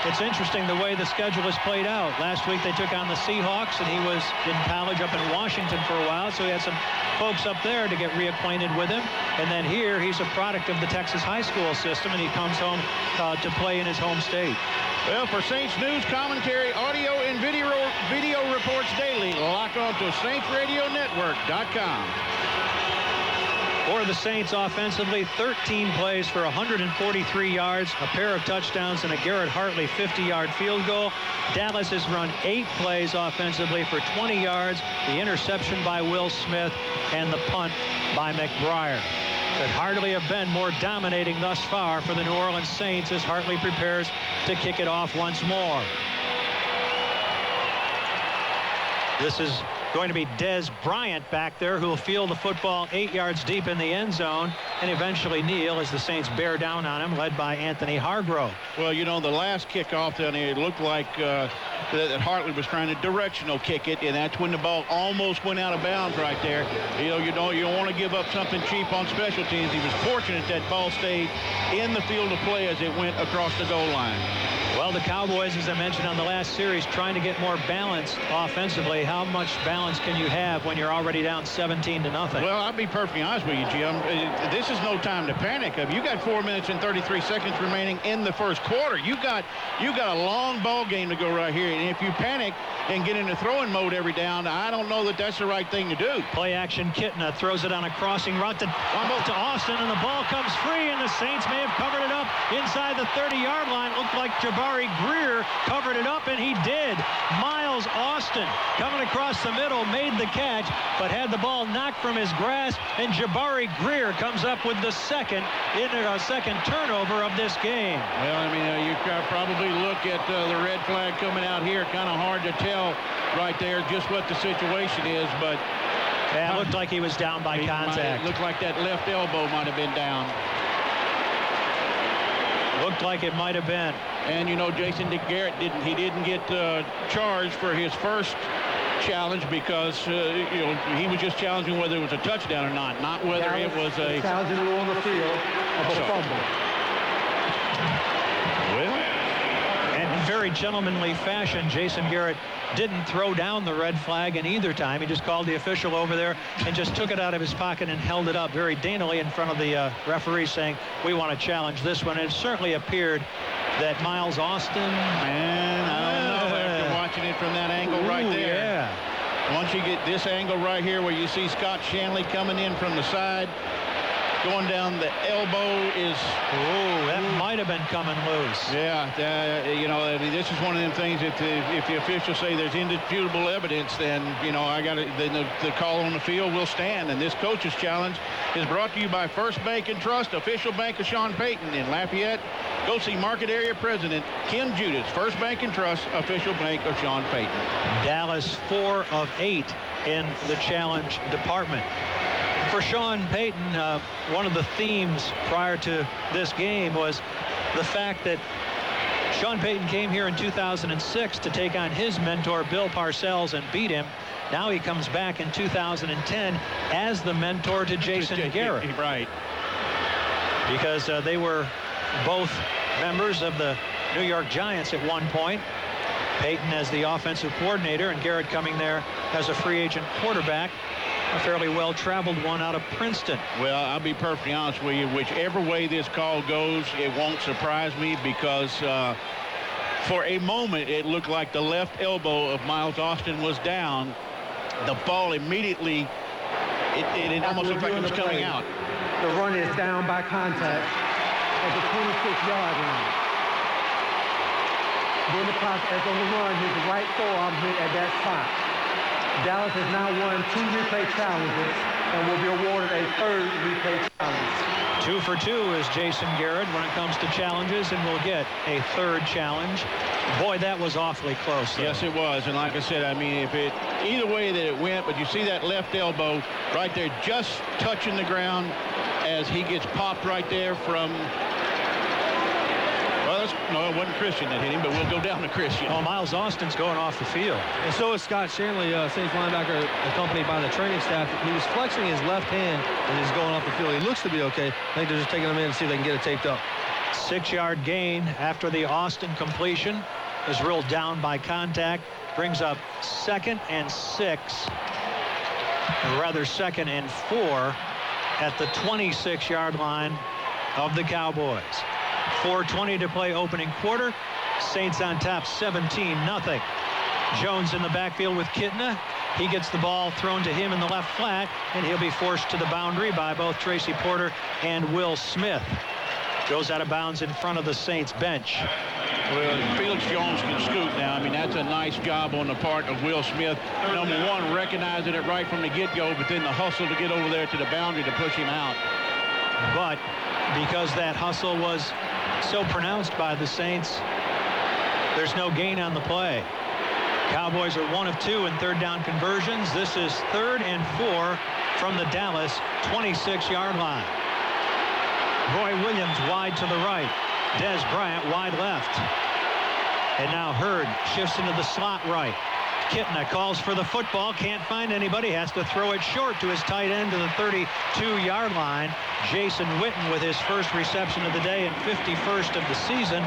it's interesting the way the schedule is played out. Last week they took on the Seahawks, and he was in college up in Washington for a while, so he had some folks up there to get reacquainted with him. And then here, he's a product of the Texas high school system, and he comes home to play in his home state. Well, for Saints news, commentary, audio, and video reports daily, lock on to SaintsRadioNetwork.com. For the Saints offensively, 13 plays for 143 yards, a pair of touchdowns, and a Garrett Hartley 50-yard field goal. Dallas has run 8 plays offensively for 20 yards, the interception by Will Smith, and the punt by McBriar. Could hardly have been more dominating thus far for the New Orleans Saints as Hartley prepares to kick it off once more. This is going to be Dez Bryant back there, who will field the football 8 yards deep in the end zone and eventually kneel as the Saints bear down on him, led by Anthony Hargrove. Well, you know, the last kickoff down there, it looked like that Hartley was trying to directional kick it, and that's when the ball almost went out of bounds right there. You don't want to give up something cheap on special teams. He was fortunate that ball stayed in the field of play as it went across the goal line. Well, the Cowboys, as I mentioned on the last series, trying to get more balance offensively. How much balance can you have when you're already down 17-0? Well, I'll be perfectly honest with you, Jim. This is no time to panic. You got 4 minutes and 33 seconds remaining in the first quarter. You got a long ball game to go right here. And if you panic and get into throwing mode every down, I don't know that that's the right thing to do. Play action. Kitna throws it on a crossing route to Austin, and the ball comes free, and the Saints may have covered it up inside the 30-yard line. Looked like Jabari Greer covered it up, and he did. Miles Austin coming across the middle, made the catch, but had the ball knocked from his grasp, and Jabari Greer comes up with the second turnover of this game. Well, I mean, you probably look at the red flag coming out here. Kind of hard to tell right there just what the situation is, but yeah, it looked like he was down by contact. It looked like that left elbow might have been down. Looked like it might have been. And, you know, Jason Garrett didn't get charged for his first challenge because, he was just challenging whether it was a touchdown or not whether it was a... Challenging rule on the field of a fumble. Well, and in very gentlemanly fashion, Jason Garrett didn't throw down the red flag in either time. He just called the official over there and just took it out of his pocket and held it up very daintily in front of the referee, saying, we want to challenge this one. And it certainly appeared that Miles Austin... Man, I don't know after watching it from that angle right there. Yeah. Once you get this angle right here where you see Scott Shanley coming in from the side, going down the elbow is... Oh, that might have been coming loose. Yeah, I mean, this is one of them things that if the officials say there's indisputable evidence, then, the call on the field will stand. And this coach's challenge is brought to you by First Bank and Trust, official bank of Sean Payton in Lafayette. Go see Market Area President Kim Judas, First Bank and Trust, official bank of Sean Payton. Dallas 4 of 8 in the challenge department. For Sean Payton, one of the themes prior to this game was the fact that Sean Payton came here in 2006 to take on his mentor, Bill Parcells, and beat him. Now he comes back in 2010 as the mentor to Jason Garrett. Right. Because they were both members of the New York Giants at one point. Payton as the offensive coordinator and Garrett coming there as a free agent quarterback. A fairly well-traveled one out of Princeton. Well, I'll be perfectly honest with you. Whichever way this call goes, it won't surprise me because for a moment it looked like the left elbow of Miles Austin was down. The ball immediately, it almost looked like it was coming out. The run is down by contact at the 26-yard line. During the process of the run, his right forearm hit at that spot. Dallas has now won 2 replay challenges and will be awarded a 3rd replay challenge. 2 for 2 is Jason Garrett when it comes to challenges, and will get a 3rd challenge. Boy, that was awfully close, though. Yes, it was. And like I said, I mean, either way that it went, but you see that left elbow right there just touching the ground as he gets popped right there from... No, it wasn't Christian that hit him, but we'll go down to Christian. Oh, Miles Austin's going off the field. And so is Scott Shanley, Saints linebacker, accompanied by the training staff. He was flexing his left hand and he's going off the field. He looks to be okay. I think they're just taking him in to see if they can get it taped up. 6-yard gain after the Austin completion is ruled down by contact. Brings up 2nd and 6, or rather 2nd and 4 at the 26-yard line of the Cowboys. 4:20 to play opening quarter. Saints on top 17-0. Jones in the backfield with Kitna. He gets the ball thrown to him in the left flat, and he'll be forced to the boundary by both Tracy Porter and Will Smith. Goes out of bounds in front of the Saints bench. Well, Felix Jones can scoop now. I mean, that's a nice job on the part of Will Smith. Number one, recognizing it right from the get-go, but then the hustle to get over there to the boundary to push him out. But because that hustle was so pronounced by the Saints, there's no gain on the play. Cowboys are 1 of 2 in third down conversions. This is 3rd and 4 from the Dallas 26-yard line. Roy Williams wide to the right. Des Bryant wide left. And now Hurd shifts into the slot right. Kitna calls for the football, can't find anybody, has to throw it short to his tight end to the 32-yard line. Jason Witten with his first reception of the day and 51st of the season.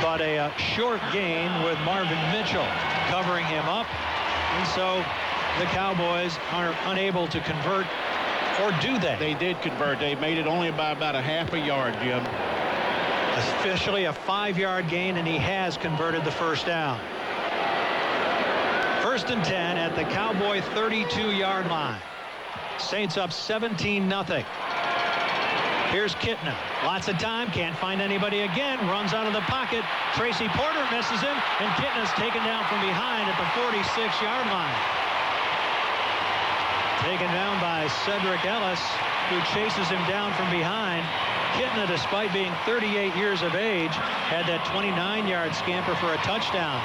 But a short gain with Marvin Mitchell covering him up. And so the Cowboys are unable to convert, or do they? They did convert. They made it only by about a half a yard, Jim. Officially a 5-yard gain, and he has converted the first down. 1st and 10 at the Cowboy 32-yard line. Saints up 17-0. Here's Kitna. Lots of time. Can't find anybody again. Runs out of the pocket. Tracy Porter misses him, and Kitna's taken down from behind at the 46-yard line. Taken down by Cedric Ellis, who chases him down from behind. Kitna, despite being 38 years of age, had that 29-yard scamper for a touchdown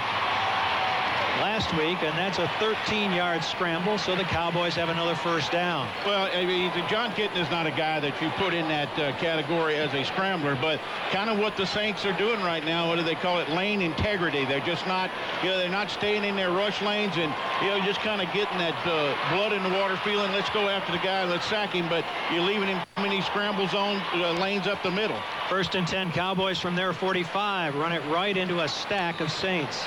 last week, and that's a 13-yard scramble, so the Cowboys have another first down. Well, I mean, John Kitna is not a guy that you put in that category as a scrambler, but kind of what the Saints are doing right now, what do they call it, lane integrity. They're just not, they're not staying in their rush lanes and, just kind of getting that blood in the water feeling, let's go after the guy, let's sack him, but you're leaving him in these scramble zone lanes up the middle. 1st and 10, Cowboys from their 45, run it right into a stack of Saints.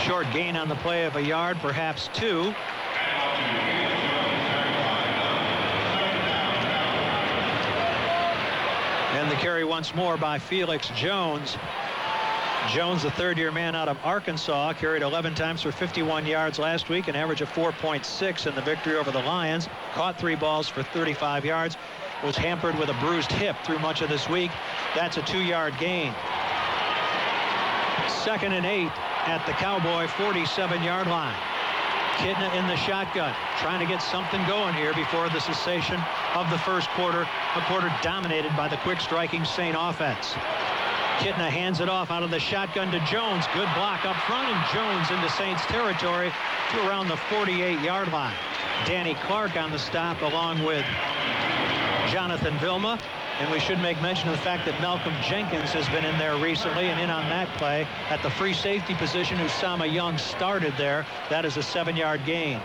Short gain on the play of a yard, perhaps 2. And the carry once more by Felix Jones. Jones, the third-year man out of Arkansas, carried 11 times for 51 yards last week, an average of 4.6 in the victory over the Lions. Caught 3 balls for 35 yards. Was hampered with a bruised hip through much of this week. That's a 2-yard gain. 2nd and 8 at the Cowboy 47-yard line. Kitna in the shotgun, trying to get something going here before the cessation of the first quarter, a quarter dominated by the quick striking Saint offense. Kitna hands it off out of the shotgun to Jones. Good block up front, and Jones into Saints territory to around the 48-yard line. Danny Clark on the stop along with Jonathan Vilma. And we should make mention of the fact that Malcolm Jenkins has been in there recently, and in on that play at the free safety position. Usama Young started there. That is a 7-yard gain.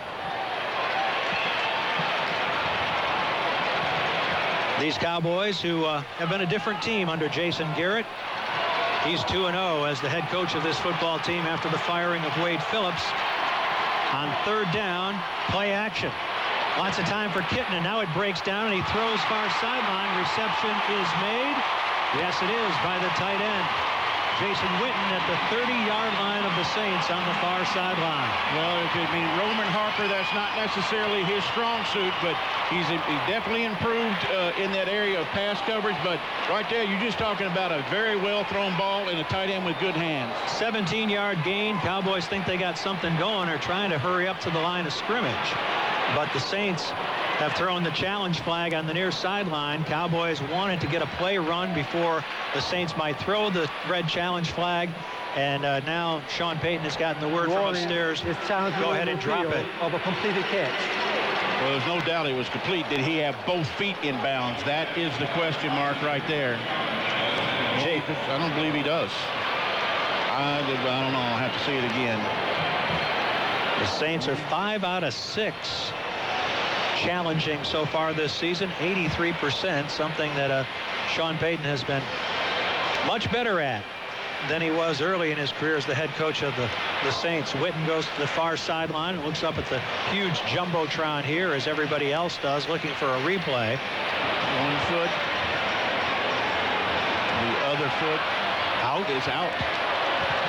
These Cowboys, who have been a different team under Jason Garrett. He's 2-0 as the head coach of this football team after the firing of Wade Phillips. On 3rd down, play action. Lots of time for Kitna. Now it breaks down, and he throws far sideline. Reception is made. Yes, it is, by the tight end. Jason Witten at the 30-yard line of the Saints on the far sideline. Well, I mean, Roman Harper, that's not necessarily his strong suit, but he's definitely improved in that area of pass coverage. But right there, you're just talking about a very well-thrown ball and a tight end with good hands. 17-yard gain. Cowboys think they got something going. They're trying to hurry up to the line of scrimmage. But the Saints have thrown the challenge flag on the near sideline. Cowboys wanted to get a play run before the Saints might throw the red challenge flag. And now Sean Payton has gotten the word from upstairs. Go ahead and drop it. Of a completed catch. Well, there's no doubt it was complete. Did he have both feet in bounds? That is the question mark right there. I don't believe he does. I don't know. I'll have to see it again. The Saints are 5 out of 6 challenging so far this season, 83%, something that Sean Payton has been much better at than he was early in his career as the head coach of the Saints. Witten goes to the far sideline and looks up at the huge jumbotron here, as everybody else does, looking for a replay. One foot. The other foot out is out.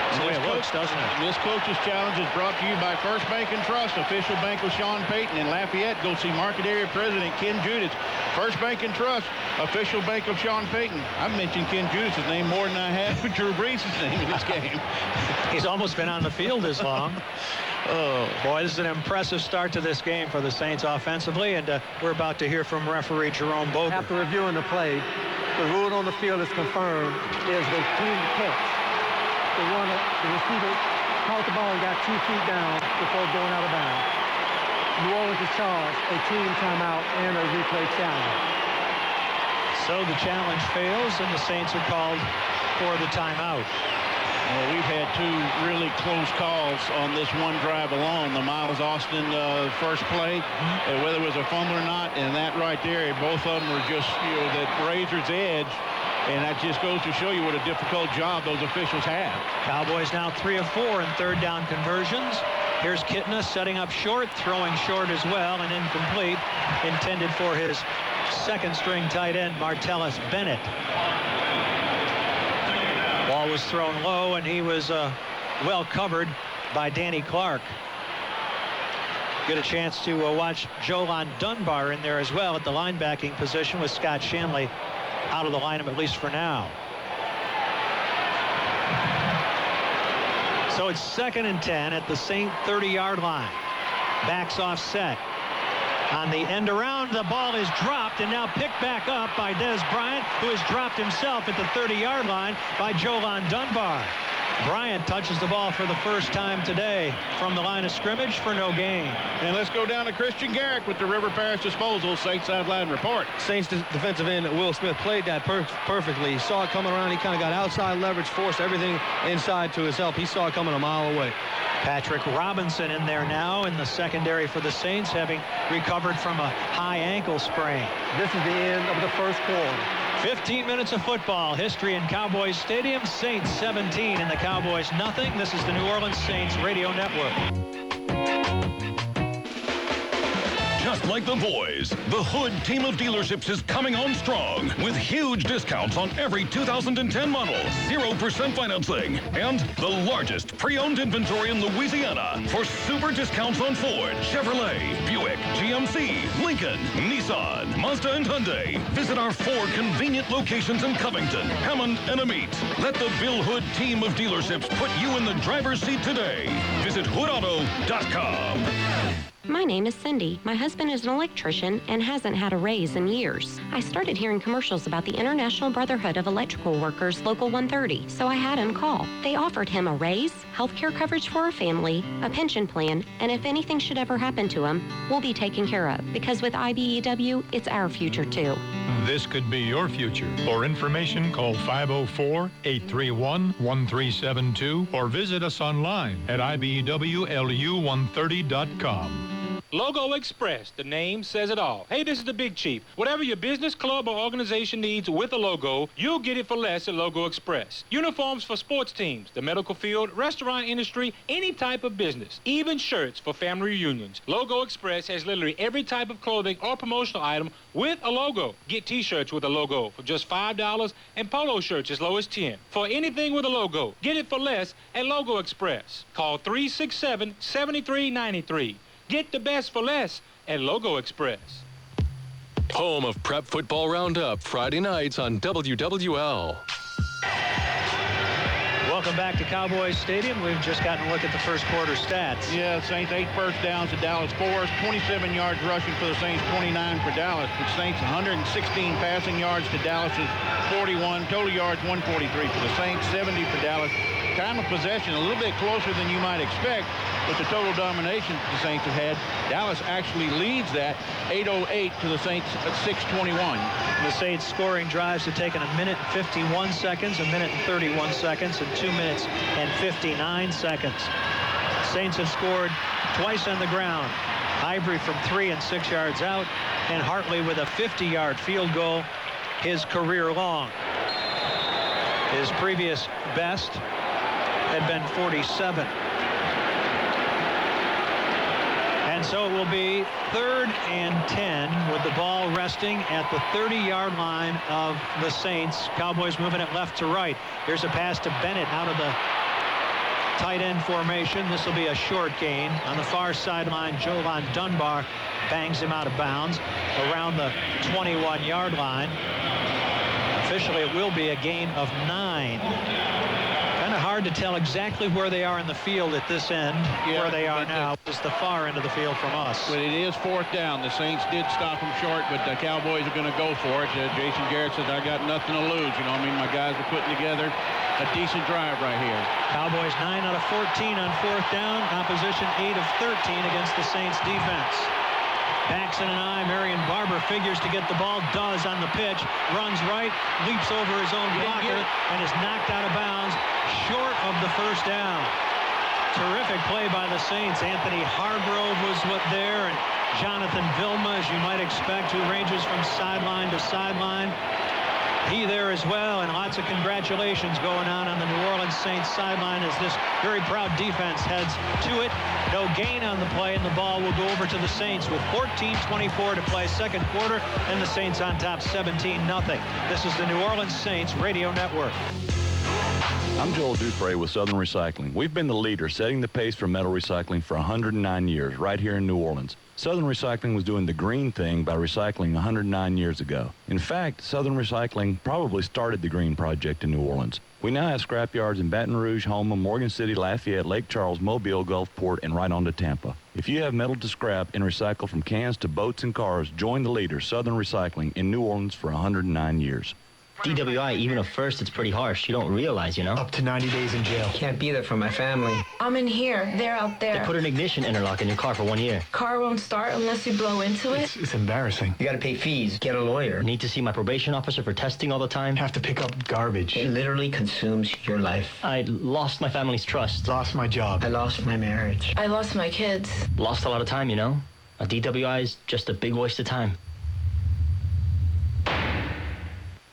That's the way it looks, doesn't it? This coach's challenge is brought to you by First Bank and Trust, official bank with Sean Payton. In Lafayette, go see Market Area President Ken Judas. First Bank and Trust, official bank of Sean Payton. I've mentioned Ken Judas' name more than I have Drew Brees' name in this game. He's almost been on the field as long. Oh, boy, this is an impressive start to this game for the Saints offensively, and we're about to hear from referee Jerome Boger. After reviewing the play, the rule on the field is confirmed is the clean catch. The receiver caught the ball and got 2 feet down before going out of bounds. New Orleans is charged a team timeout and a replay challenge. So the challenge fails, and the Saints are called for the timeout. Well, we've had 2 really close calls on this one drive alone. The Miles Austin first play, whether it was a fumble or not, and that right there, both of them were just, that razor's edge. And that just goes to show you what a difficult job those officials have. Cowboys now 3 of 4 in third down conversions. Here's Kitna setting up short, throwing short as well, and incomplete, intended for his second-string tight end, Martellus Bennett. Ball was thrown low, and he was well covered by Danny Clark. Get a chance to watch Jolan Dunbar in there as well at the linebacking position with Scott Shanley out of the lineup, at least for now. So it's 2nd and 10 at the Saint 30-yard line. Backs off set. On the end around, the ball is dropped and now picked back up by Des Bryant, who has dropped himself at the 30-yard line by Jolan Dunbar. Bryant touches the ball for the first time today from the line of scrimmage for no gain. And let's go down to Christian Garrick with the River Parish Disposal Saints Sideline Report. Saints defensive end Will Smith played that perfectly. He saw it coming around. He kind of got outside leverage, forced everything inside to his help. He saw it coming a mile away. Patrick Robinson in there now in the secondary for the Saints, having recovered from a high ankle sprain. This is the end of the first quarter. 15 minutes of football. History in Cowboys Stadium. Saints 17 and the Cowboys nothing. This is the New Orleans Saints Radio Network. Just like the boys, the Hood team of dealerships is coming on strong with huge discounts on every 2010 model, 0% financing, and the largest pre-owned inventory in Louisiana for super discounts on Ford, Chevrolet, Buick, GMC, Lincoln, Nissan, Mazda, and Hyundai. Visit our 4 convenient locations in Covington, Hammond, and Amite. Let the Bill Hood team of dealerships put you in the driver's seat today. Visit hoodauto.com. My name is Cindy. My husband is an electrician and hasn't had a raise in years. I started hearing commercials about the International Brotherhood of Electrical Workers Local 130, so I had him call. They offered him a raise, health care coverage for a family, a pension plan, and if anything should ever happen to him, we'll be taken care of, because with IBEW, it's our future too. This could be your future. For information, call 504-831-1372 or visit us online at IBEWLU130.com. Logo Express, the name says it all. Hey, this is the Big Chief. Whatever your business, club, or organization needs with a logo, you'll get it for less at Logo Express. Uniforms for sports teams, the medical field, restaurant industry, any type of business, even shirts for family reunions. Logo Express has literally every type of clothing or promotional item with a logo. Get t-shirts with a logo for just $5 and polo shirts as low as $10. For anything with a logo, get it for less at Logo Express. Call 367-7393. Get the best for less at Logo Express. Home of Prep Football Roundup, Friday nights on WWL. Welcome back to Cowboys Stadium. We've just gotten a look at the first quarter stats. Yeah, Saints 8 first downs to Dallas 4, 27 yards rushing for the Saints, 29 for Dallas. The Saints 116 passing yards to Dallas's 41, total yards 143 for the Saints, 70 for Dallas. Time of possession a little bit closer than you might expect with the total domination the Saints have had. Dallas actually leads that 8:08 to the Saints at 6:21. The Saints scoring drives have taken 1 minute and 51 seconds, 1 minute and 31 seconds, and 2 minutes and 59 seconds. Saints have scored twice on the ground. Ivory from 3 and 6 yards out, and Hartley with a 50-yard field goal, his career long. His previous best had been 47. And so it will be 3rd and 10 with the ball resting at the 30-yard line of the Saints. Cowboys moving it left to right. Here's a pass to Bennett out of the tight end formation. This will be a short gain. On the far sideline, Jovan Dunbar bangs him out of bounds around the 21-yard line. Officially, it will be a gain of 9. Kind of hard to tell exactly where they are in the field at this end. Where they are now is the far end of the field from us. But it is 4th down. The Saints did stop them short, but the Cowboys are going to go for it. Jason Garrett says, I got nothing to lose. You know, I mean, my guys are putting together a decent drive right here. Cowboys 9 out of 14 on 4th down. Opposition 8 of 13 against the Saints defense. Backs in an eye. Marion Barber figures to get the ball. Does on the pitch. Runs right. Leaps over his own blocker and is knocked out of bounds short of the 1st down. Terrific play by the Saints. Anthony Hargrove was there, and Jonathan Vilma, as you might expect, who ranges from sideline to sideline. He there as well, and lots of congratulations going on the New Orleans Saints sideline as this very proud defense heads to it. No gain on the play, and the ball will go over to the Saints with 14:24 to play second quarter, and the Saints on top 17-0. This is the New Orleans Saints Radio Network. I'm Joel Dupre with Southern Recycling. We've been the leader setting the pace for metal recycling for 109 years right here in New Orleans. Southern Recycling was doing the green thing by recycling 109 years ago. In fact, Southern Recycling probably started the green project in New Orleans. We now have scrap yards in Baton Rouge, Houma, Morgan City, Lafayette, Lake Charles, Mobile, Gulfport, and right on to Tampa. If you have metal to scrap and recycle from cans to boats and cars, join the leader, Southern Recycling, in New Orleans for 109 years. DWI, even at first, it's pretty harsh. You don't realize, you know? Up to 90 days in jail. Can't be there for my family. I'm in here. They're out there. They put an ignition interlock in your car for 1 year. Car won't start unless you blow into it. It's embarrassing. You gotta pay fees, get a lawyer. Need to see my probation officer for testing all the time. Have to pick up garbage. It literally consumes your life. I lost my family's trust. Lost my job. I lost my marriage. I lost my kids. Lost a lot of time, you know? A DWI is just a big waste of time.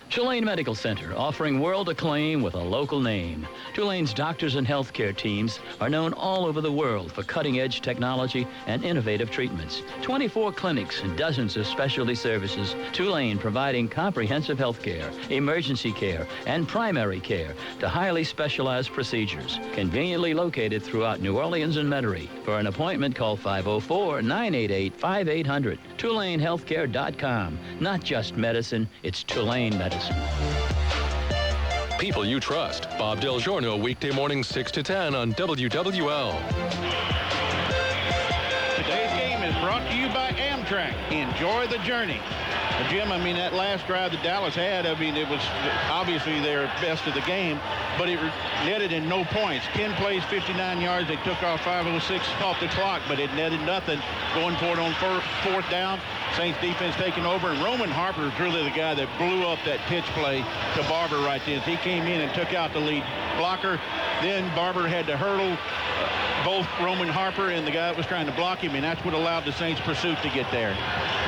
Tulane Medical Center, offering world acclaim with a local name. Tulane's doctors and healthcare teams are known all over the world for cutting-edge technology and innovative treatments. 24 clinics and dozens of specialty services. Tulane providing comprehensive healthcare, emergency care, and primary care to highly specialized procedures. Conveniently located throughout New Orleans and Metairie. For an appointment, call 504-988-5800. TulaneHealthcare.com. Not just medicine, it's Tulane medicine. People you trust. Bob Del Giorno, weekday mornings 6 to 10 on WWL. Today's game is brought to you by Amtrak. Enjoy the journey. Jim, I mean, that last drive that Dallas had, I mean, it was obviously their best of the game, but it netted in no points. 10 plays, 59 yards. They took off 5:06 off the clock, but it netted nothing. Going for it on 4th down. Saints defense taking over, and Roman Harper is really the guy that blew up that pitch play to Barber right then. He came in and took out the lead blocker. Then Barber had to hurdle both Roman Harper and the guy that was trying to block him, and that's what allowed the Saints' pursuit to get there.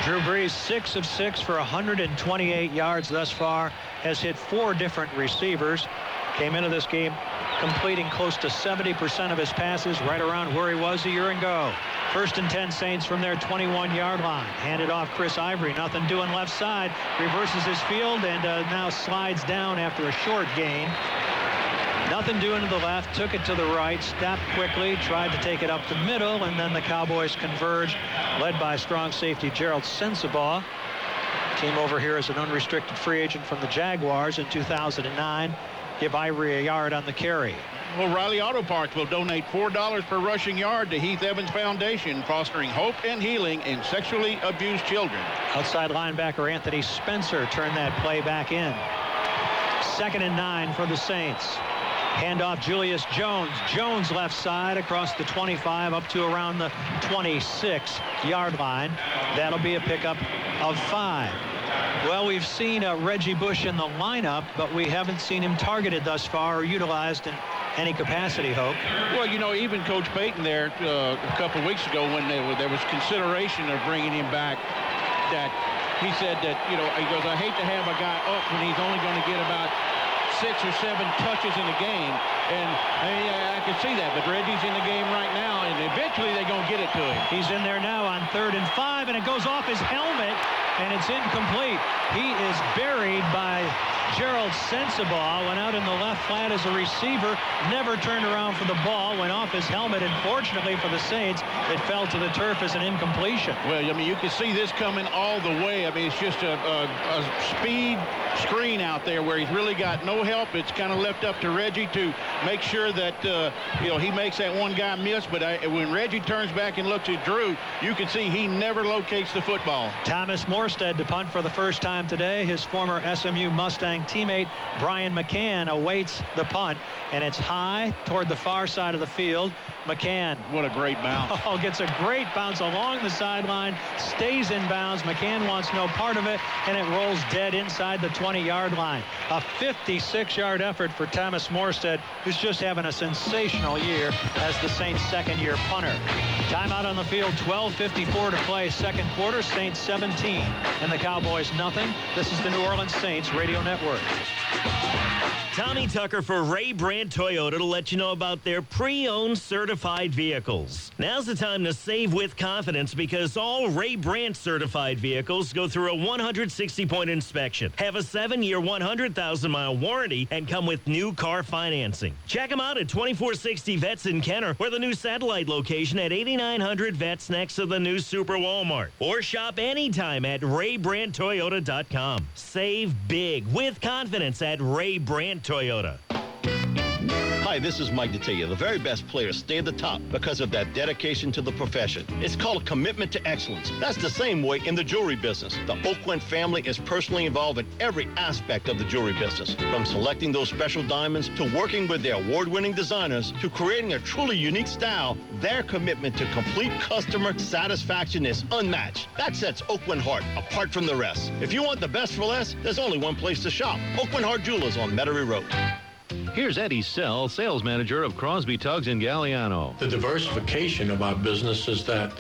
Drew Brees, 6 of 6 for 128 yards thus far, has hit 4 different receivers. Came into this game completing close to 70% of his passes, right around where he was a year ago. 1st and 10 Saints from their 21-yard line. Handed off Chris Ivory. Nothing doing left side. Reverses his field and now slides down after a short gain. Nothing doing to the left. Took it to the right. Stopped quickly. Tried to take it up the middle. And then the Cowboys converged, led by strong safety Gerald Sensabaugh. Came over here as an unrestricted free agent from the Jaguars in 2009. Give Ivory a yard on the carry. Well, Riley Auto Parts will donate $4 per rushing yard to Heath Evans Foundation, fostering hope and healing in sexually abused children. Outside linebacker Anthony Spencer turned that play back in. 2nd and 9 for the Saints. Handoff Julius Jones. Jones left side across the 25 up to around the 26-yard line. That'll be a pickup of 5. Well, we've seen Reggie Bush in the lineup, but we haven't seen him targeted thus far or utilized in any capacity, Hope. Well, you know, even Coach Payton there a couple of weeks ago when there was consideration of bringing him back, that he said that, you know, he goes, I hate to have a guy up when he's only going to get about 6 or 7 touches in a game. And I can see that, but Reggie's in the game right now, and eventually they're going to get it to him. He's in there now on 3rd and 5, and it goes off his helmet, and it's incomplete. He is buried by Gerald Sensabaugh went out in the left flat as a receiver, never turned around for the ball, went off his helmet, and fortunately for the Saints, it fell to the turf as an incompletion. Well, I mean, you can see this coming all the way. I mean, it's just a speed screen out there where he's really got no help. It's kind of left up to Reggie to make sure that, he makes that one guy miss. But when Reggie turns back and looks at Drew, you can see he never locates the football. Thomas Morstead to punt for the first time today. His former SMU Mustang teammate Brian McCann awaits the punt, and it's high toward the far side of the field. McCann. What a great bounce. Oh, gets a great bounce along the sideline, stays in bounds. McCann wants no part of it, and it rolls dead inside the 20-yard line. A 56-yard effort for Thomas Morstead, who's just having a sensational year as the Saints' second-year punter. Timeout on the field, 12:54 to play, second quarter. Saints 17 and the Cowboys nothing. This is the New Orleans Saints Radio Network. Tommy Tucker for Ray Brandt Toyota to let you know about their pre-owned certified vehicles. Now's the time to save with confidence because all Ray Brandt certified vehicles go through a 160-point inspection, have a 7-year, 100,000-mile warranty, and come with new car financing. Check them out at 2460 Vets in Kenner or the new satellite location at 8900 Vets next to the new Super Walmart. Or shop anytime at RayBrandtToyota.com. Save big with confidence at Ray Brandt Toyota. Hi, this is Mike to tell you the very best players stay at the top because of that dedication to the profession. It's called a commitment to excellence. That's the same way in the jewelry business. The Oakland family is personally involved in every aspect of the jewelry business, from selecting those special diamonds to working with their award-winning designers to creating a truly unique style. Their commitment to complete customer satisfaction is unmatched. That sets Oakland Heart apart from the rest. If you want the best for less, there's only one place to shop. Oakland Heart Jewelers on Metairie Road. Here's Eddie Sell, sales manager of Crosby Tugs in Galliano. The diversification of our business is that,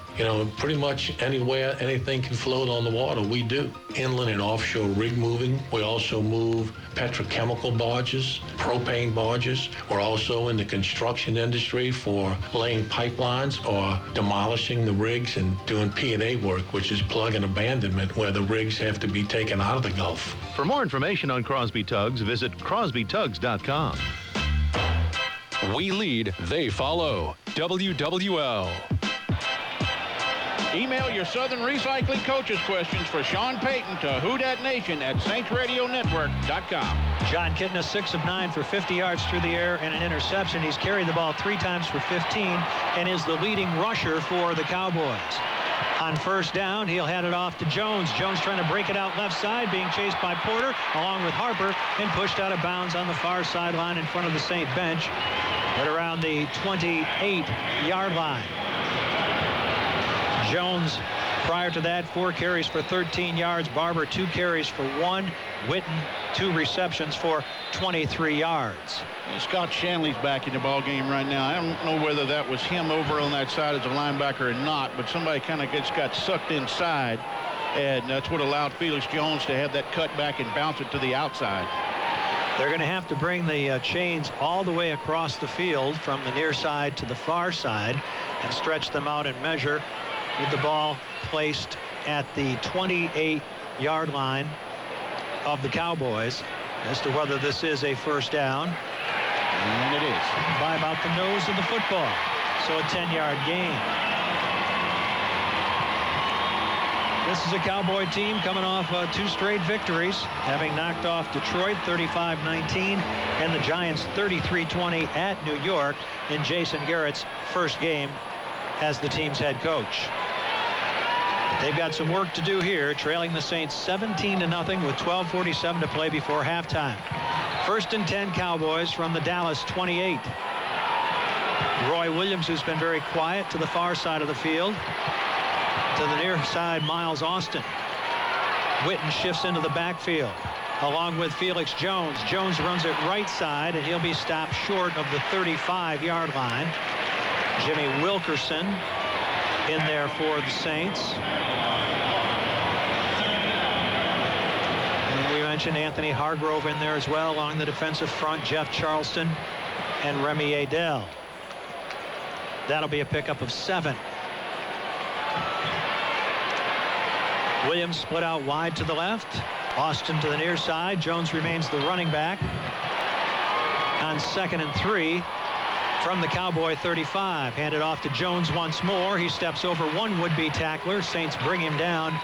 pretty much anywhere anything can float on the water, we do. Inland and offshore rig moving. We also move petrochemical barges, propane barges. We're also in the construction industry for laying pipelines or demolishing the rigs and doing P&A work, which is plug and abandonment, where the rigs have to be taken out of the Gulf. For more information on Crosby Tugs, visit crosbytugs.com. We lead, they follow. WWL. Email your Southern Recycling Coaches questions for Sean Payton to WhoDatNation@SaintsRadioNetwork.com. John Kidna, 6 of 9 for 50 yards through the air and an interception. He's carried the ball 3 times for 15 and is the leading rusher for the Cowboys. On first down, he'll hand it off to Jones. Jones trying to break it out left side, being chased by Porter along with Harper and pushed out of bounds on the far sideline in front of the Saint bench at around the 28-yard line. Jones, prior to that, 4 carries for 13 yards. Barber, 2 carries for 1. Witten, 2 receptions for 23 yards. Scott Shanley's back in the ball game right now. I don't know whether that was him over on that side as a linebacker or not, but somebody kind of got sucked inside, and that's what allowed Felix Jones to have that cut back and bounce it to the outside. They're going to have to bring the chains all the way across the field from the near side to the far side and stretch them out and measure, with the ball placed at the 28-yard line of the Cowboys as to whether this is a first down. And it is. By about the nose of the football. So a 10-yard gain. This is a Cowboy team coming off 2 straight victories, having knocked off Detroit 35-19 and the Giants 33-20 at New York in Jason Garrett's first game as the team's head coach. They've got some work to do here, trailing the Saints 17-0 with 12:47 to play before halftime. First and 10 Cowboys from the Dallas 28. Roy Williams, who's been very quiet, to the far side of the field. To the near side, Miles Austin. Witten shifts into the backfield along with Felix Jones. Jones runs it right side, and he'll be stopped short of the 35-yard line. Jimmy Wilkerson in there for the Saints. And we mentioned Anthony Hargrove in there as well along the defensive front, Jeff Charleston and Remy Adel. That'll be a pickup of 7. Williams split out wide to the left. Austin to the near side. Jones remains the running back. On 2nd and 3 from the Cowboy 35. Handed off to Jones once more. He steps over one would-be tackler. Saints bring him down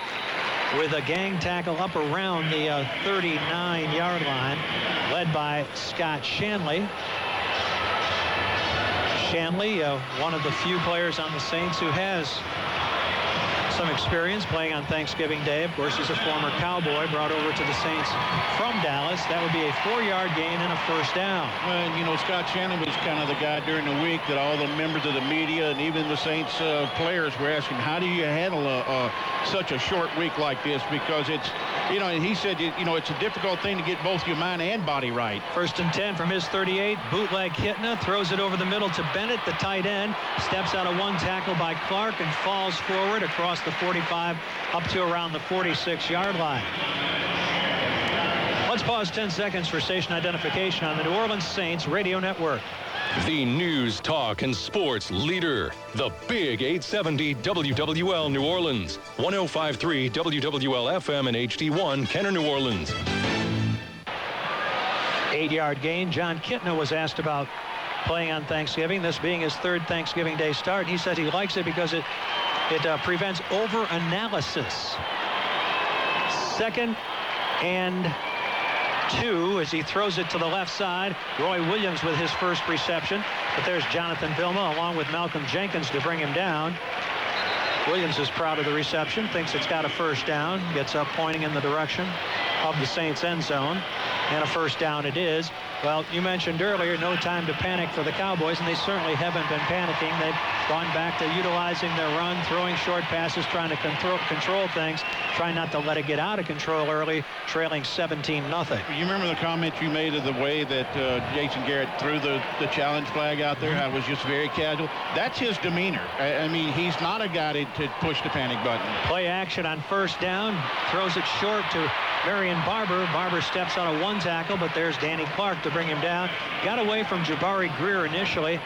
with a gang tackle up around the 39-yard line, led by Scott Shanley. Shanley, one of the few players on the Saints who has some experience playing on Thanksgiving Day. Of course, he's a former Cowboy brought over to the Saints from Dallas. That would be a 4-yard gain and a first down. Well, you know, Scott Shannon was kind of the guy during the week that all the members of the media and even the Saints players were asking, how do you handle such a short week like this? Because it's, you know, and he said, you know, it's a difficult thing to get both your mind and body right. 1st and 10 from his 38. Bootleg Hitna throws it over the middle to Bennett, the tight end. Steps out of one tackle by Clark and falls forward across the 45 up to around the 46-yard line. Let's pause 10 seconds for station identification on the New Orleans Saints Radio Network. The news, talk, and sports leader. The Big 870 WWL New Orleans. 105.3 WWL FM and HD1 Kenner, New Orleans. 8-yard gain. John Kitna was asked about playing on Thanksgiving, this being his 3rd Thanksgiving Day start. He said he likes it because it prevents over-analysis. 2nd and 2 as he throws it to the left side. Roy Williams with his first reception. But there's Jonathan Vilma along with Malcolm Jenkins to bring him down. Williams is proud of the reception, thinks it's got a first down, gets up pointing in the direction of the Saints end zone. And a first down it is. Well, you mentioned earlier, no time to panic for the Cowboys, and they certainly haven't been panicking. They've gone back to utilizing their run, throwing short passes, trying to control things, trying not to let it get out of control early, trailing 17-0. You remember the comment you made of the way that Jason Garrett threw the challenge flag out there? How it was just very casual. That's his demeanor. I mean, he's not a guy to push the panic button. Play action on first down, throws it short to Marion Barber. Barber steps out of one tackle, but there's Danny Clark to bring him down. Got away from Jabari Greer initially,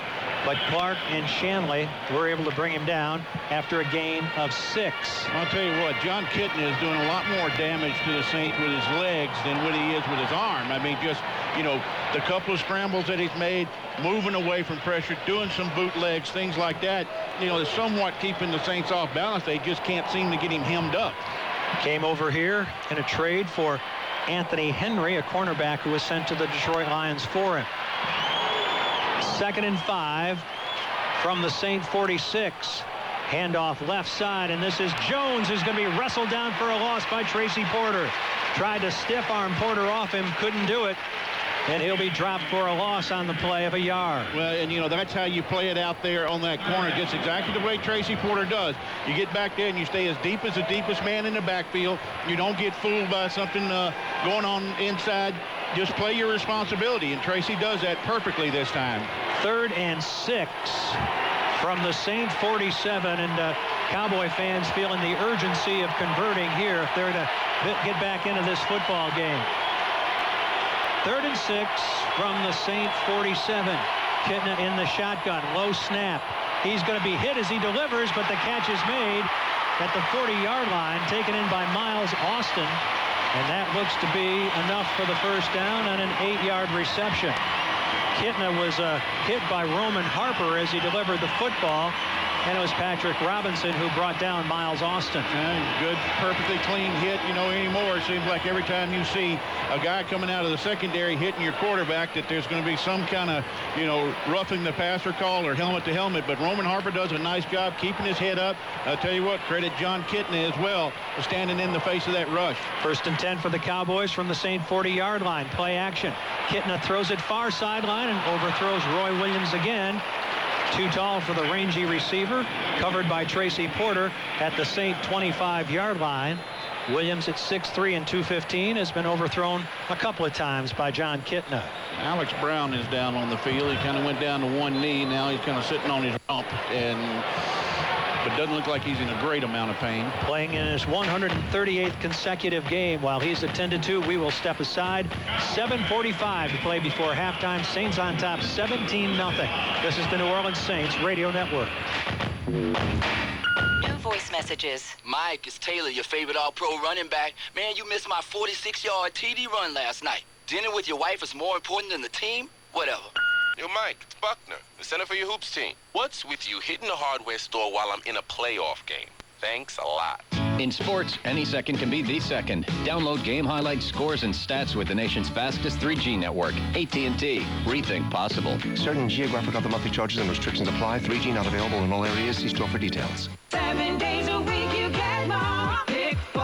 but Clark and Shanley were able to bring him down after a gain of 6. I'll tell you what, John Kitna is doing a lot more damage to the Saints with his legs than what he is with his arm. I mean, just, you know, the couple of scrambles that he's made, moving away from pressure, doing some bootlegs, things like that, you know, is somewhat keeping the Saints off balance. They just can't seem to get him hemmed up. Came over here in a trade for Anthony Henry, a cornerback who was sent to the Detroit Lions for him. 2nd and 5 from the Saint 46. Handoff left side, and this is Jones, who's going to be wrestled down for a loss by Tracy Porter. Tried to stiff arm Porter off him, couldn't do it. And he'll be dropped for a loss on the play of a yard. Well, and, you know, that's how you play it out there on that corner, just exactly the way Tracy Porter does. You get back there and you stay as deep as the deepest man in the backfield. You don't get fooled by something going on inside. Just play your responsibility, and Tracy does that perfectly this time. 3rd and 6 from the Saint 47, and Cowboy fans feeling the urgency of converting here if they're to get back into this football game. 3rd and 6 from the Saint 47. Kitna in the shotgun, low snap. He's going to be hit as he delivers, but the catch is made at the 40-yard line, taken in by Miles Austin. And that looks to be enough for the first down on an 8-yard reception. Kitna was hit by Roman Harper as he delivered the football. And it was Patrick Robinson who brought down Miles Austin. Good, perfectly clean hit. You know, anymore, it seems like every time you see a guy coming out of the secondary hitting your quarterback that there's going to be some kind of, you know, roughing the passer call or helmet to helmet. But Roman Harper does a nice job keeping his head up. I'll tell you what, credit John Kitna as well for standing in the face of that rush. 1st and 10 for the Cowboys from the Saint 40-yard line. Play action. Kitna throws it far sideline and overthrows Roy Williams again. Too tall for the rangy receiver, covered by Tracy Porter at the Saint 25-yard line. Williams at 6'3" and 215 has been overthrown a couple of times by John Kitna. Alex Brown is down on the field. He kind of went down to one knee. Now he's kind of sitting on his rump, but doesn't look like he's in a great amount of pain. Playing in his 138th consecutive game. While he's attended to, we will step aside. 7:45 to play before halftime. Saints on top 17-0. This is the New Orleans Saints Radio Network. New voicemail. messages. Mike, it's Taylor, your favorite all-pro running back. Man, you missed my 46-yard TD run last night. Dinner with your wife is more important than the team? Whatever. Yo, Mike, it's Buckner, the center for your hoops team. What's with you hitting the hardware store while I'm in a playoff game? Thanks a lot. In sports, any second can be the second. Download game highlights, scores, and stats with the nation's fastest 3G network. AT&T. Rethink possible. Certain geographic other monthly charges and restrictions apply. 3G not available in all areas. See store for details. 7 days a week you get more. Pick 4.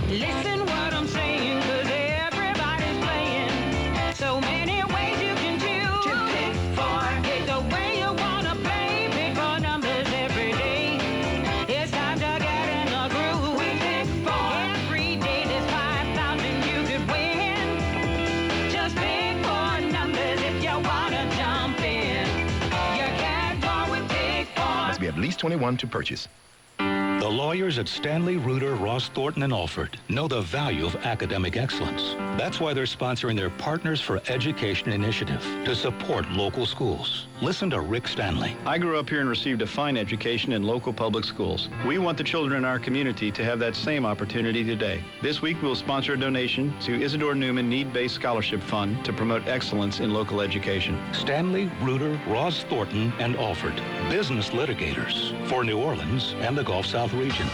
Listen what I'm saying, 'cause everybody's playing. So many ways you can choose to pick 4. Pick the way you want to play. Pick 4 numbers every day. It's time to get in the groove. We pick 4. Every day there's 5,000 you could win. Just pick 4 numbers if you want to jump in. You get more with pick 4. Must be at least 21 to purchase. The lawyers at Stanley, Reuter, Ross, Thornton, and Alford know the value of academic excellence. That's why they're sponsoring their Partners for Education initiative to support local schools. Listen to Rick Stanley. I grew up here and received a fine education in local public schools. We want the children in our community to have that same opportunity today. This week, we'll sponsor a donation to Isidore Newman Need-Based Scholarship Fund to promote excellence in local education. Stanley, Reuter, Ross, Thornton, and Alford. Business litigators for New Orleans and the Gulf South region.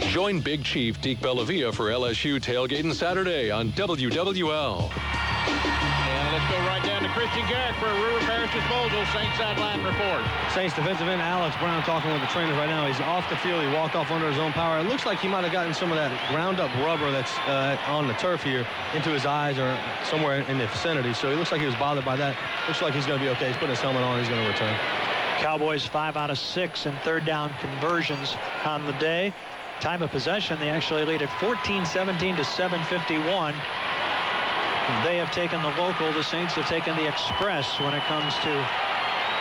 Join Big Chief Deke Bellavia for LSU tailgating Saturday on WWL. And let's go right down to Christian Garrick for a River Parish disposal. Saints sideline report. Saints defensive end Alex Brown talking with the trainers right now. He's off the field. He walked off under his own power. It looks like he might have gotten some of that ground-up rubber that's on the turf here into his eyes or somewhere in the vicinity. So he looks like he was bothered by that. Looks like he's going to be okay. He's putting his helmet on. He's going to return. Cowboys 5 out of 6 in third down conversions on the day. Time of possession, they actually lead at 14-17 to 7:51. They have taken the local. The Saints have taken the express when it comes to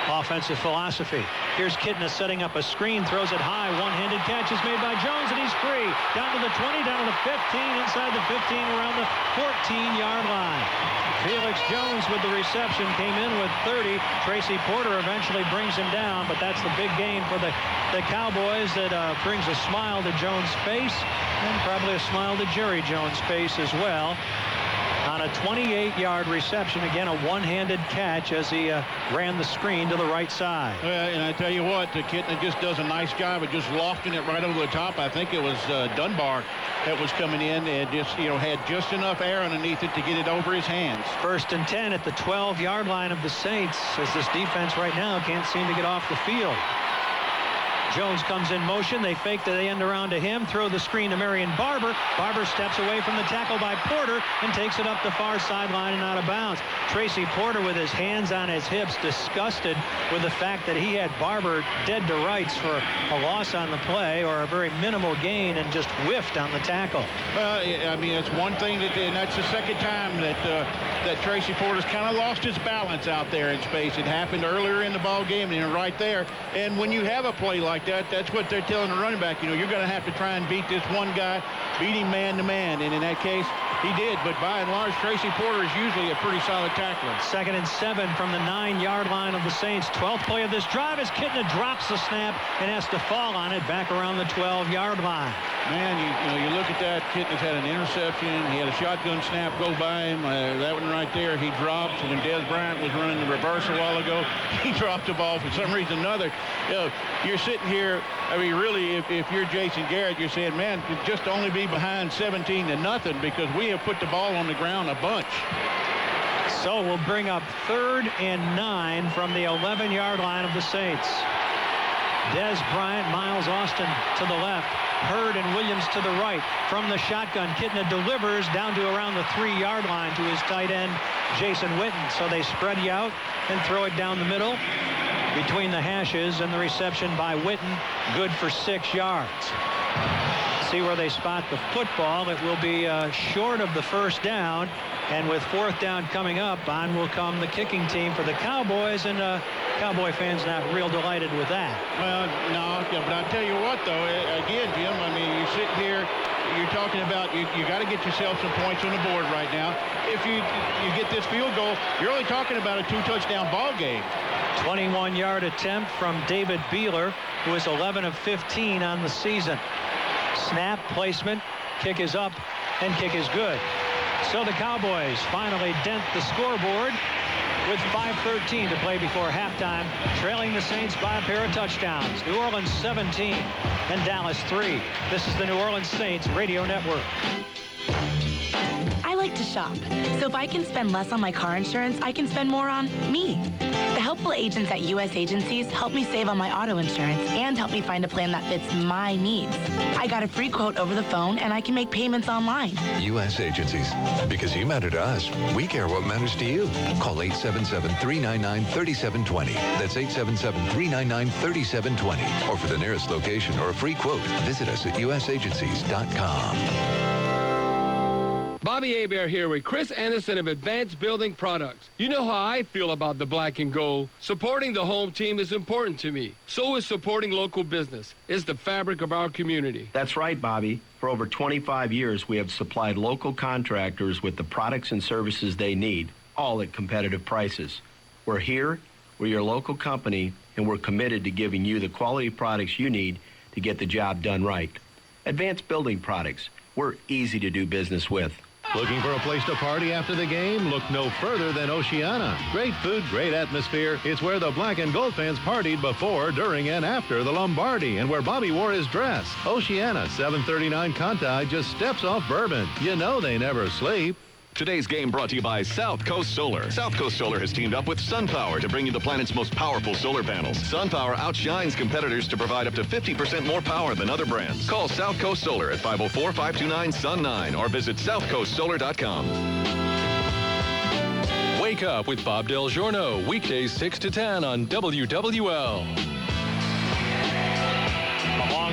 offensive philosophy. Here's Kitna setting up a screen, throws it high. One-handed catch is made by Jones, and he's free. Down to the 20, down to the 15, inside the 15, around the 14-yard line. Felix Jones with the reception came in with 30. Tracy Porter eventually brings him down, but that's the big gain for the Cowboys that brings a smile to Jones' face and probably a smile to Jerry Jones' face as well. On a 28-yard reception, again, a one-handed catch as he ran the screen to the right side. And I tell you what, Kitna just does a nice job of just lofting it right over the top. I think it was Dunbar that was coming in and just, had just enough air underneath it to get it over his hands. 1st and 10 at the 12-yard line of the Saints as this defense right now can't seem to get off the field. Jones comes in motion. They fake the end around to him. Throw the screen to Marion Barber. Barber steps away from the tackle by Porter and takes it up the far sideline and out of bounds. Tracy Porter with his hands on his hips, disgusted with the fact that he had Barber dead to rights for a loss on the play or a very minimal gain and just whiffed on the tackle. Well, I mean, it's one thing, and that's the second time that Tracy Porter's kind of lost his balance out there in space. It happened earlier in the ball game, right there. And when you have a play like that, that's what they're telling the running back. You're going to have to try and beat this one guy, beat him man-to-man. And in that case, he did. But by and large, Tracy Porter is usually a pretty solid tackler. 2nd and 7 from the 9-yard line of the Saints. 12th play of this drive as Kitna drops the snap and has to fall on it back around the 12-yard line. Man, you look at that. Kitna's had an interception. He had a shotgun snap go by him. That one right there, he dropped. When Des Bryant was running the reverse a while ago, he dropped the ball for some reason or another. You're sitting here, I mean, really, if you're Jason Garrett, you're saying, man, just only be behind 17-0 because we have put the ball on the ground a bunch. So we'll bring up 3rd and 9 from the 11-yard line of the Saints. Des Bryant, Miles Austin to the left. Hurd and Williams to the right. From the shotgun, Kitna delivers down to around the 3-yard line to his tight end, Jason Witten. So they spread you out and throw it down the middle between the hashes, and the reception by Witten, good for 6 yards. See where they spot the football. It will be short of the 1st down, and with 4th down coming up, on will come the kicking team for the Cowboys, and Cowboy fans not real delighted with that. Well, no, but I'll tell you what, though, again, Jim, I mean, you're sitting here, you're talking about you got to get yourself some points on the board right now. If you get this field goal, you're only talking about a 2-touchdown ball game. 21-yard attempt from David Beeler, who is 11 of 15 on the season. Snap, placement, kick is up, and kick is good. So the Cowboys finally dent the scoreboard with 5:13 to play before halftime, trailing the Saints by a pair of touchdowns. New Orleans 17 and Dallas 3. This is the New Orleans Saints Radio Network. I like to shop, so if I can spend less on my car insurance, I can spend more on me. The helpful agents at U.S. agencies help me save on my auto insurance and help me find a plan that fits my needs. I got a free quote over the phone, and I can make payments online. U.S. agencies. Because you matter to us, we care what matters to you. Call 877-399-3720. That's 877-399-3720. Or for the nearest location or a free quote, visit us at usagencies.com. Bobby Hebert here with Chris Anderson of Advanced Building Products. You know how I feel about the black and gold. Supporting the home team is important to me. So is supporting local business. It's the fabric of our community. That's right, Bobby. For over 25 years, we have supplied local contractors with the products and services they need, all at competitive prices. We're here, we're your local company, and we're committed to giving you the quality products you need to get the job done right. Advanced Building Products. We're easy to do business with. Looking for a place to party after the game? Look no further than Oceana. Great food, great atmosphere. It's where the black and gold fans partied before, during, and after the Lombardi, and where Bobby wore his dress. Oceana, 739 Conti, just steps off Bourbon. You know they never sleep. Today's game brought to you by South Coast Solar. South Coast Solar has teamed up with SunPower to bring you the planet's most powerful solar panels. SunPower outshines competitors to provide up to 50% more power than other brands. Call South Coast Solar at 504-529-SUN9 or visit southcoastsolar.com. Wake up with Bob Del Giorno, weekdays 6 to 10 on WWL.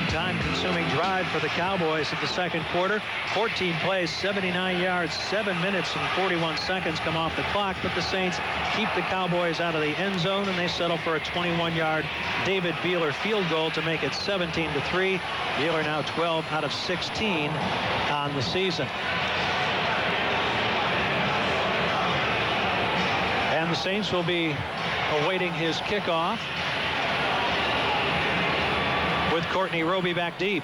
Time-consuming drive for the Cowboys in the second quarter. 14 plays, 79 yards, 7 minutes and 41 seconds come off the clock, but the Saints keep the Cowboys out of the end zone, and they settle for a 21-yard David Beeler field goal to make it 17-3. Beeler now 12 out of 16 on the season. And the Saints will be awaiting his kickoff, with Courtney Roby back deep.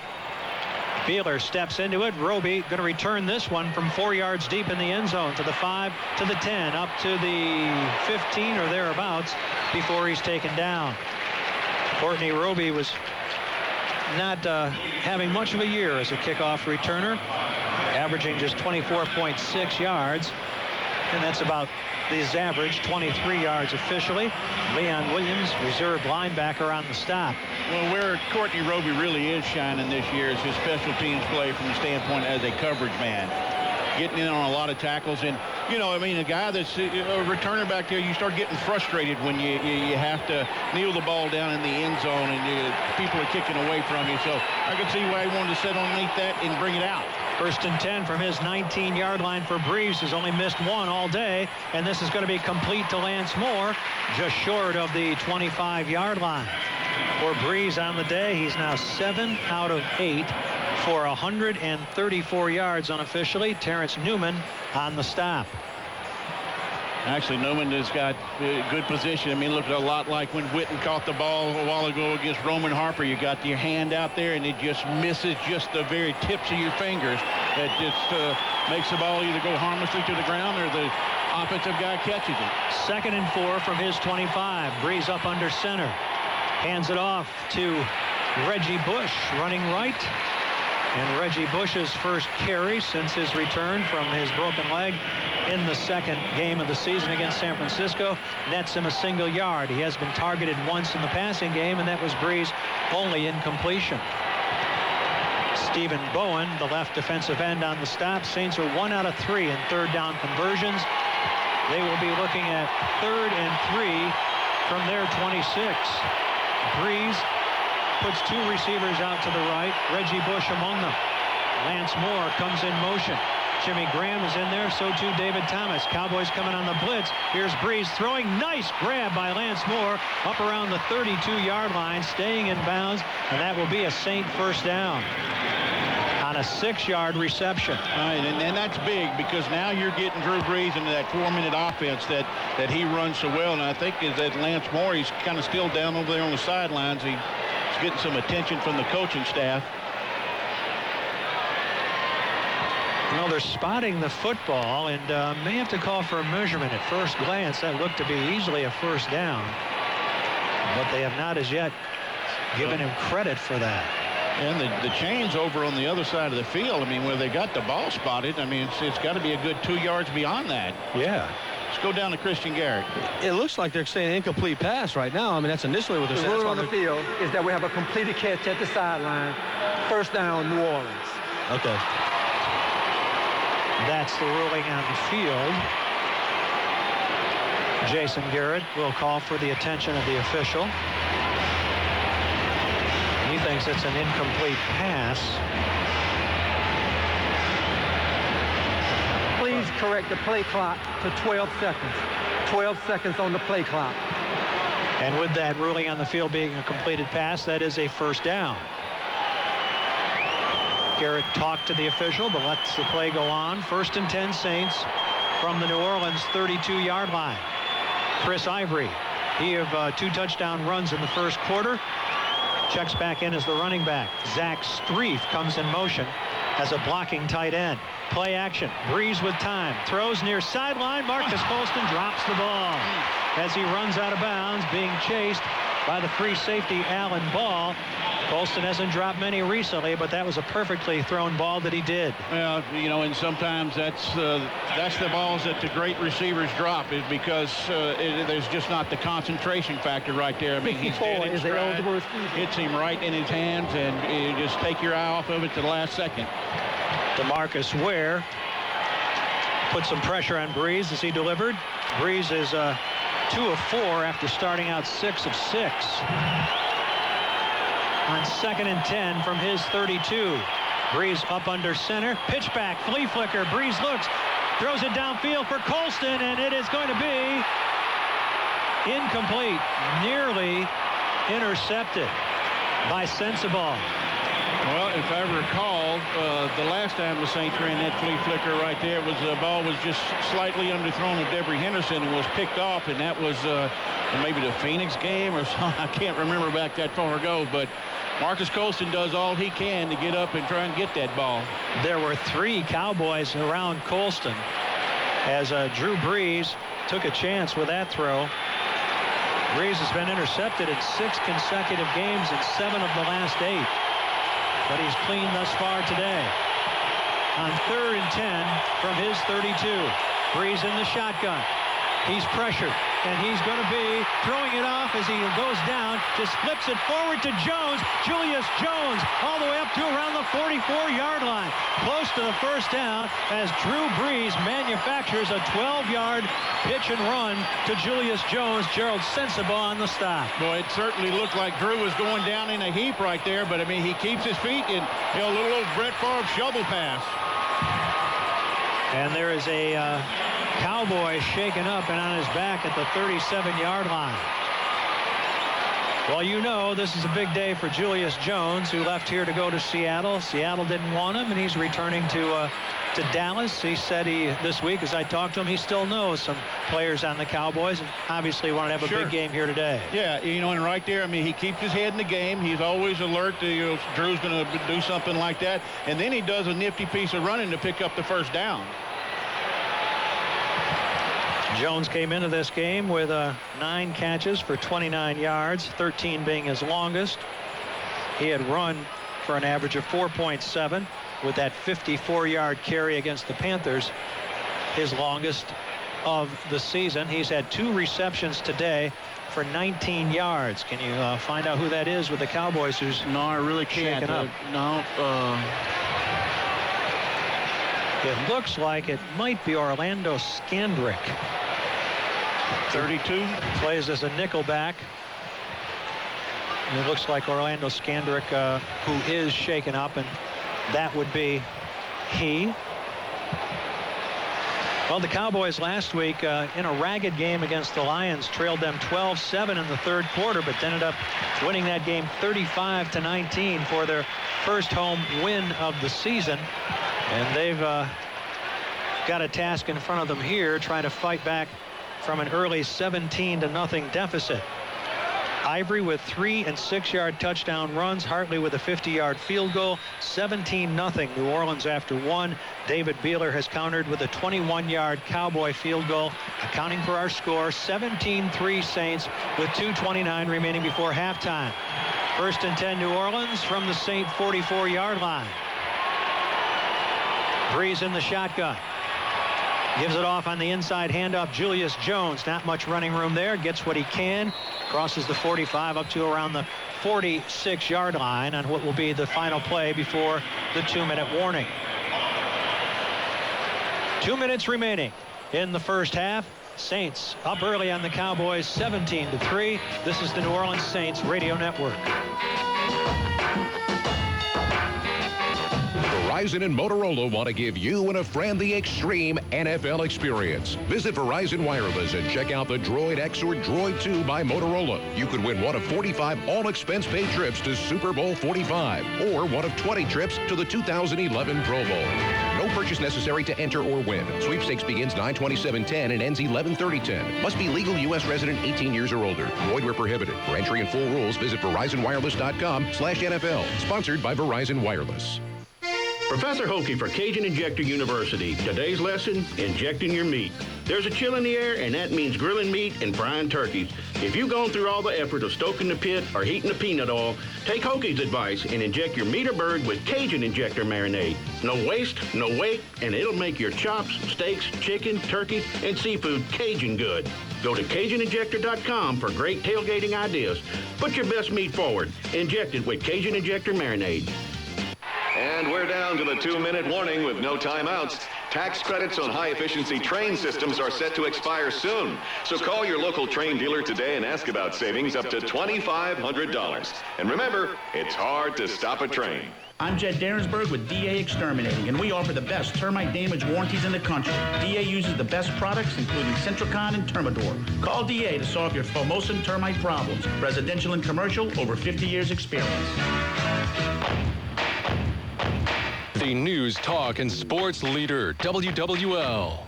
Beeler steps into it. Roby going to return this one from 4 yards deep in the end zone to the 5, to the 10, up to the 15 or thereabouts before he's taken down. Courtney Roby was not having much of a year as a kickoff returner, averaging just 24.6 yards, and that's about his average, 23 yards officially. Leon Williams, reserve linebacker, on the stop. Well, where Courtney Roby really is shining this year is his special teams play from the standpoint as a coverage man. Getting in on a lot of tackles. And, you know, I mean, a guy that's a returner back there, you start getting frustrated when you have to kneel the ball down in the end zone and people are kicking away from you. So I could see why he wanted to sit underneath that and bring it out. First and 10 from his 19-yard line for Breeze, who's only missed one all day, and this is going to be complete to Lance Moore, just short of the 25-yard line. For Breeze on the day, he's now 7 out of 8 for 134 yards unofficially. Terrence Newman on the stop. Actually, Newman has got good position. I mean, look a lot like when Witten caught the ball a while ago against Roman Harper. You got your hand out there, and it just misses just the very tips of your fingers. It just makes the ball either go harmlessly to the ground or the offensive guy catches it. 2nd and 4 from his 25. Breeze up under center. Hands it off to Reggie Bush, running right. And Reggie Bush's first carry since his return from his broken leg in the second game of the season against San Francisco nets him a single yard. He has been targeted once in the passing game, and that was Bree's only incompletion. Stephen Bowen, the left defensive end, on the stop. Saints are 1 out of 3 in third down conversions. They will be looking at 3rd and 3 from their 26. Breeze puts 2 receivers out to the right. Reggie Bush among them. Lance Moore comes in motion. Jimmy Graham is in there, so too David Thomas. Cowboys coming on the blitz. Here's Breeze throwing. Nice grab by Lance Moore up around the 32-yard line, staying in bounds, and that will be a Saint first down. on a 6-yard reception. All right, and that's big because now you're getting Drew Brees into that 4-minute offense that he runs so well. And I think is that Lance Moore, he's kind of still down over there on the sidelines. He's getting some attention from the coaching staff. Well, they're spotting the football and may have to call for a measurement. At first glance, that looked to be easily a first down. But they have not as yet given him credit for that. And the chains over on the other side of the field, I mean, where they got the ball spotted, I mean, it's got to be a good 2 yards beyond that. Yeah. Let's go down to Christian Garrett. It looks like they're saying incomplete pass right now. I mean, that's initially what they're saying. The rule on the field is that we have a completed catch at the sideline. First down, New Orleans. Okay. That's the ruling on the field. Jason Garrett will call for the attention of the official. He thinks it's an incomplete pass. Please correct the play clock to 12 seconds. 12 seconds on the play clock. And with that ruling on the field being a completed pass, that is a first down. Garrett talked to the official, but lets the play go on. 1st and 10 Saints from the New Orleans 32-yard line. Chris Ivory, he of 2 touchdown runs in the first quarter. Checks back in as the running back. Zach Streif comes in motion as a blocking tight end. Play action. Brees with time. Throws near sideline. Marcus Colston drops the ball as he runs out of bounds, being chased by the free safety Alan Ball. Colston hasn't dropped many recently, but that was a perfectly thrown ball that he did. Well, you know, and sometimes that's the balls that the great receivers drop, is because there's just not the concentration factor right there. I mean, he's dead in stride, hits him right in his hands, and you just take your eye off of it to the last second. DeMarcus Ware put some pressure on Brees as he delivered. Brees is 2 of 4 after starting out 6 of 6. On 2nd and 10 from his 32. Brees up under center. Pitch back. Flea flicker. Brees looks. Throws it downfield for Colston, and it is going to be incomplete. Nearly intercepted by Sensabaugh. Well, if I recall, the last time the Saints ran that flea flicker right there, the ball was just slightly underthrown of Devery Henderson and was picked off, and that was maybe the Phoenix game or something. I can't remember back that far ago, but Marcus Colston does all he can to get up and try and get that ball. There were 3 Cowboys around Colston as Drew Brees took a chance with that throw. Brees has been intercepted in 6 consecutive games in 7 of the last 8. But he's clean thus far today. On 3rd and 10 from his 32. Brees in the shotgun. He's pressured, and he's going to be throwing it off as he goes down. Just flips it forward to Jones. Julius Jones all the way up to around the 44-yard line. Close to the first down as Drew Brees manufactures a 12-yard pitch and run to Julius Jones. Gerald Sensabaugh on the stop. Boy, it certainly looked like Drew was going down in a heap right there, but I mean, he keeps his feet in, a little Brett Favre shovel pass. And there is a Cowboy shaken up and on his back at the 37-yard line. Well, you know, this is a big day for Julius Jones, who left here to go to Seattle. Seattle didn't want him, and he's returning to Dallas. He said this week, as I talked to him, he still knows some players on the Cowboys, and obviously wanted to have a big game here today. Yeah, and right there, I mean, he keeps his head in the game. He's always alert to, Drew's going to do something like that. And then he does a nifty piece of running to pick up the first down. Jones came into this game with 9 catches for 29 yards, 13 being his longest. He had run for an average of 4.7 with that 54-yard carry against the Panthers, his longest of the season. He's had 2 receptions today for 19 yards. Can you find out who that is with the Cowboys who's No, I really can't. Up? It looks like it might be Orlando Scandrick. 32. Plays as a nickelback. And it looks like Orlando Scandrick, who is shaken up, and that would be he. Well, the Cowboys last week in a ragged game against the Lions trailed them 12-7 in the third quarter, but ended up winning that game 35-19 for their first home win of the season. And they've got a task in front of them here, trying to fight back from an early 17-0 deficit. Ivory with 3- and 6-yard touchdown runs. Hartley with a 50-yard field goal. 17-0 New Orleans after one. David Beeler has countered with a 21-yard Cowboy field goal, accounting for our score. 17-3 Saints with 2:29 remaining before halftime. 1st and 10 New Orleans from the Saint 44-yard line. Breeze in the shotgun. Gives it off on the inside handoff. Julius Jones, not much running room there. Gets what he can. Crosses the 45 up to around the 46-yard line on what will be the final play before the 2-minute warning. 2 minutes remaining in the first half. Saints up early on the Cowboys, 17-3. This is the New Orleans Saints Radio Network. Verizon and Motorola want to give you and a friend the extreme NFL experience. Visit Verizon Wireless and check out the Droid X or Droid 2 by Motorola. You could win one of 45 all-expense-paid trips to Super Bowl 45 or one of 20 trips to the 2011 Pro Bowl. No purchase necessary to enter or win. Sweepstakes begins 9/27/10 and ends 11/30/10. Must be legal U.S. resident 18 years or older. Void where prohibited. For entry and full rules, visit VerizonWireless.com/NFL. Sponsored by Verizon Wireless. Professor Hokie for Cajun Injector University. Today's lesson, injecting your meat. There's a chill in the air, and that means grilling meat and frying turkeys. If you've gone through all the effort of stoking the pit or heating the peanut oil, take Hokie's advice and inject your meat or bird with Cajun Injector marinade. No waste, no wait, and it'll make your chops, steaks, chicken, turkey, and seafood Cajun good. Go to CajunInjector.com for great tailgating ideas. Put your best meat forward. Inject it with Cajun Injector marinade. And we're down to the 2-minute warning with no timeouts. Tax credits on high-efficiency train systems are set to expire soon. So call your local train dealer today and ask about savings up to $2,500. And remember, it's hard to stop a train. I'm Jed Darensburg with DA Exterminating, and we offer the best termite damage warranties in the country. DA uses the best products, including Centricon and Termador. Call DA to solve your Formosan termite problems. Residential and commercial, over 50 years experience. The news, talk, and sports leader, WWL.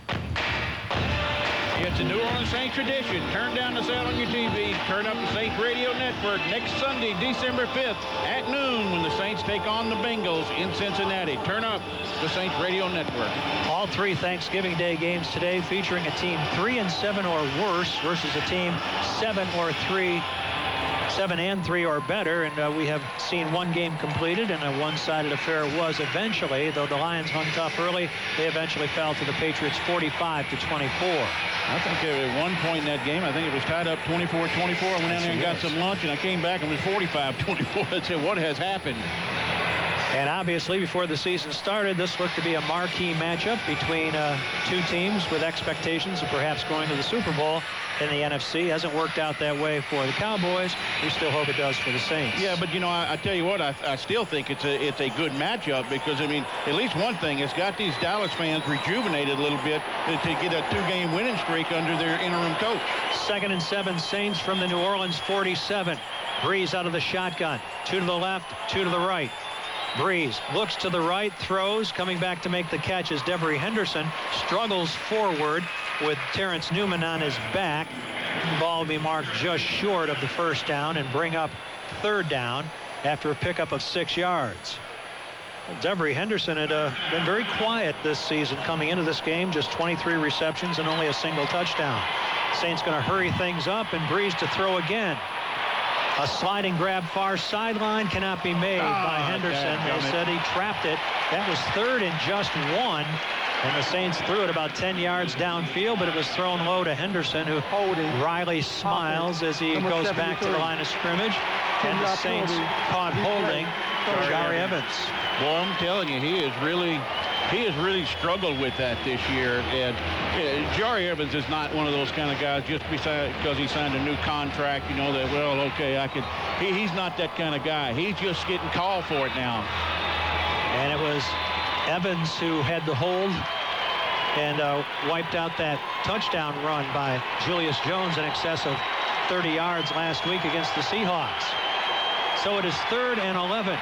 It's a New Orleans Saints tradition. Turn down the sound on your TV. Turn up the Saints Radio Network next Sunday, December 5th at noon when the Saints take on the Bengals in Cincinnati. Turn up the Saints Radio Network. All 3 Thanksgiving Day games today featuring a team 3-7 or worse versus a team 7-3 or better, and we have seen one game completed, and a one-sided affair it was eventually. Though the Lions hung tough early, they eventually fell to the Patriots 45-24. I think at one point in that game, I think it was tied up 24-24. I went down there and got some lunch, and I came back and it was 45-24. I said, what has happened? And obviously, before the season started, this looked to be a marquee matchup between 2 teams with expectations of perhaps going to the Super Bowl in the NFC. Hasn't worked out that way for the Cowboys. We still hope it does for the Saints. Yeah, but, you know, I tell you what, I still think it's a good matchup because, I mean, at least one thing, it's got these Dallas fans rejuvenated a little bit to get a 2-game winning streak under their interim coach. 2nd and 7 Saints from the New Orleans 47. Breeze out of the shotgun. 2 to the left, 2 to the right. Breeze looks to the right, throws, coming back to make the catch as Devery Henderson struggles forward with Terrence Newman on his back. The ball will be marked just short of the first down and bring up 3rd down after a pickup of 6 yards. Devery Henderson had been very quiet this season coming into this game, just 23 receptions and only a single touchdown. Saints going to hurry things up, and Breeze to throw again. A sliding grab far sideline cannot be made by Henderson. They said he trapped it. That was 3rd and just 1. And the Saints threw it about 10 yards downfield, but it was thrown low to Henderson, who Riley smiles as he goes back to the line of scrimmage. And the Saints caught holding Jari Evans. Well, I'm telling you, he has really struggled with that this year. And Jari Evans is not one of those kind of guys just because he signed a new contract, you know, that, well, okay, he's not that kind of guy. He's just getting called for it now. And it was Evans who had the hold and wiped out that touchdown run by Julius Jones in excess of 30 yards last week against the Seahawks. So it is 3rd and 11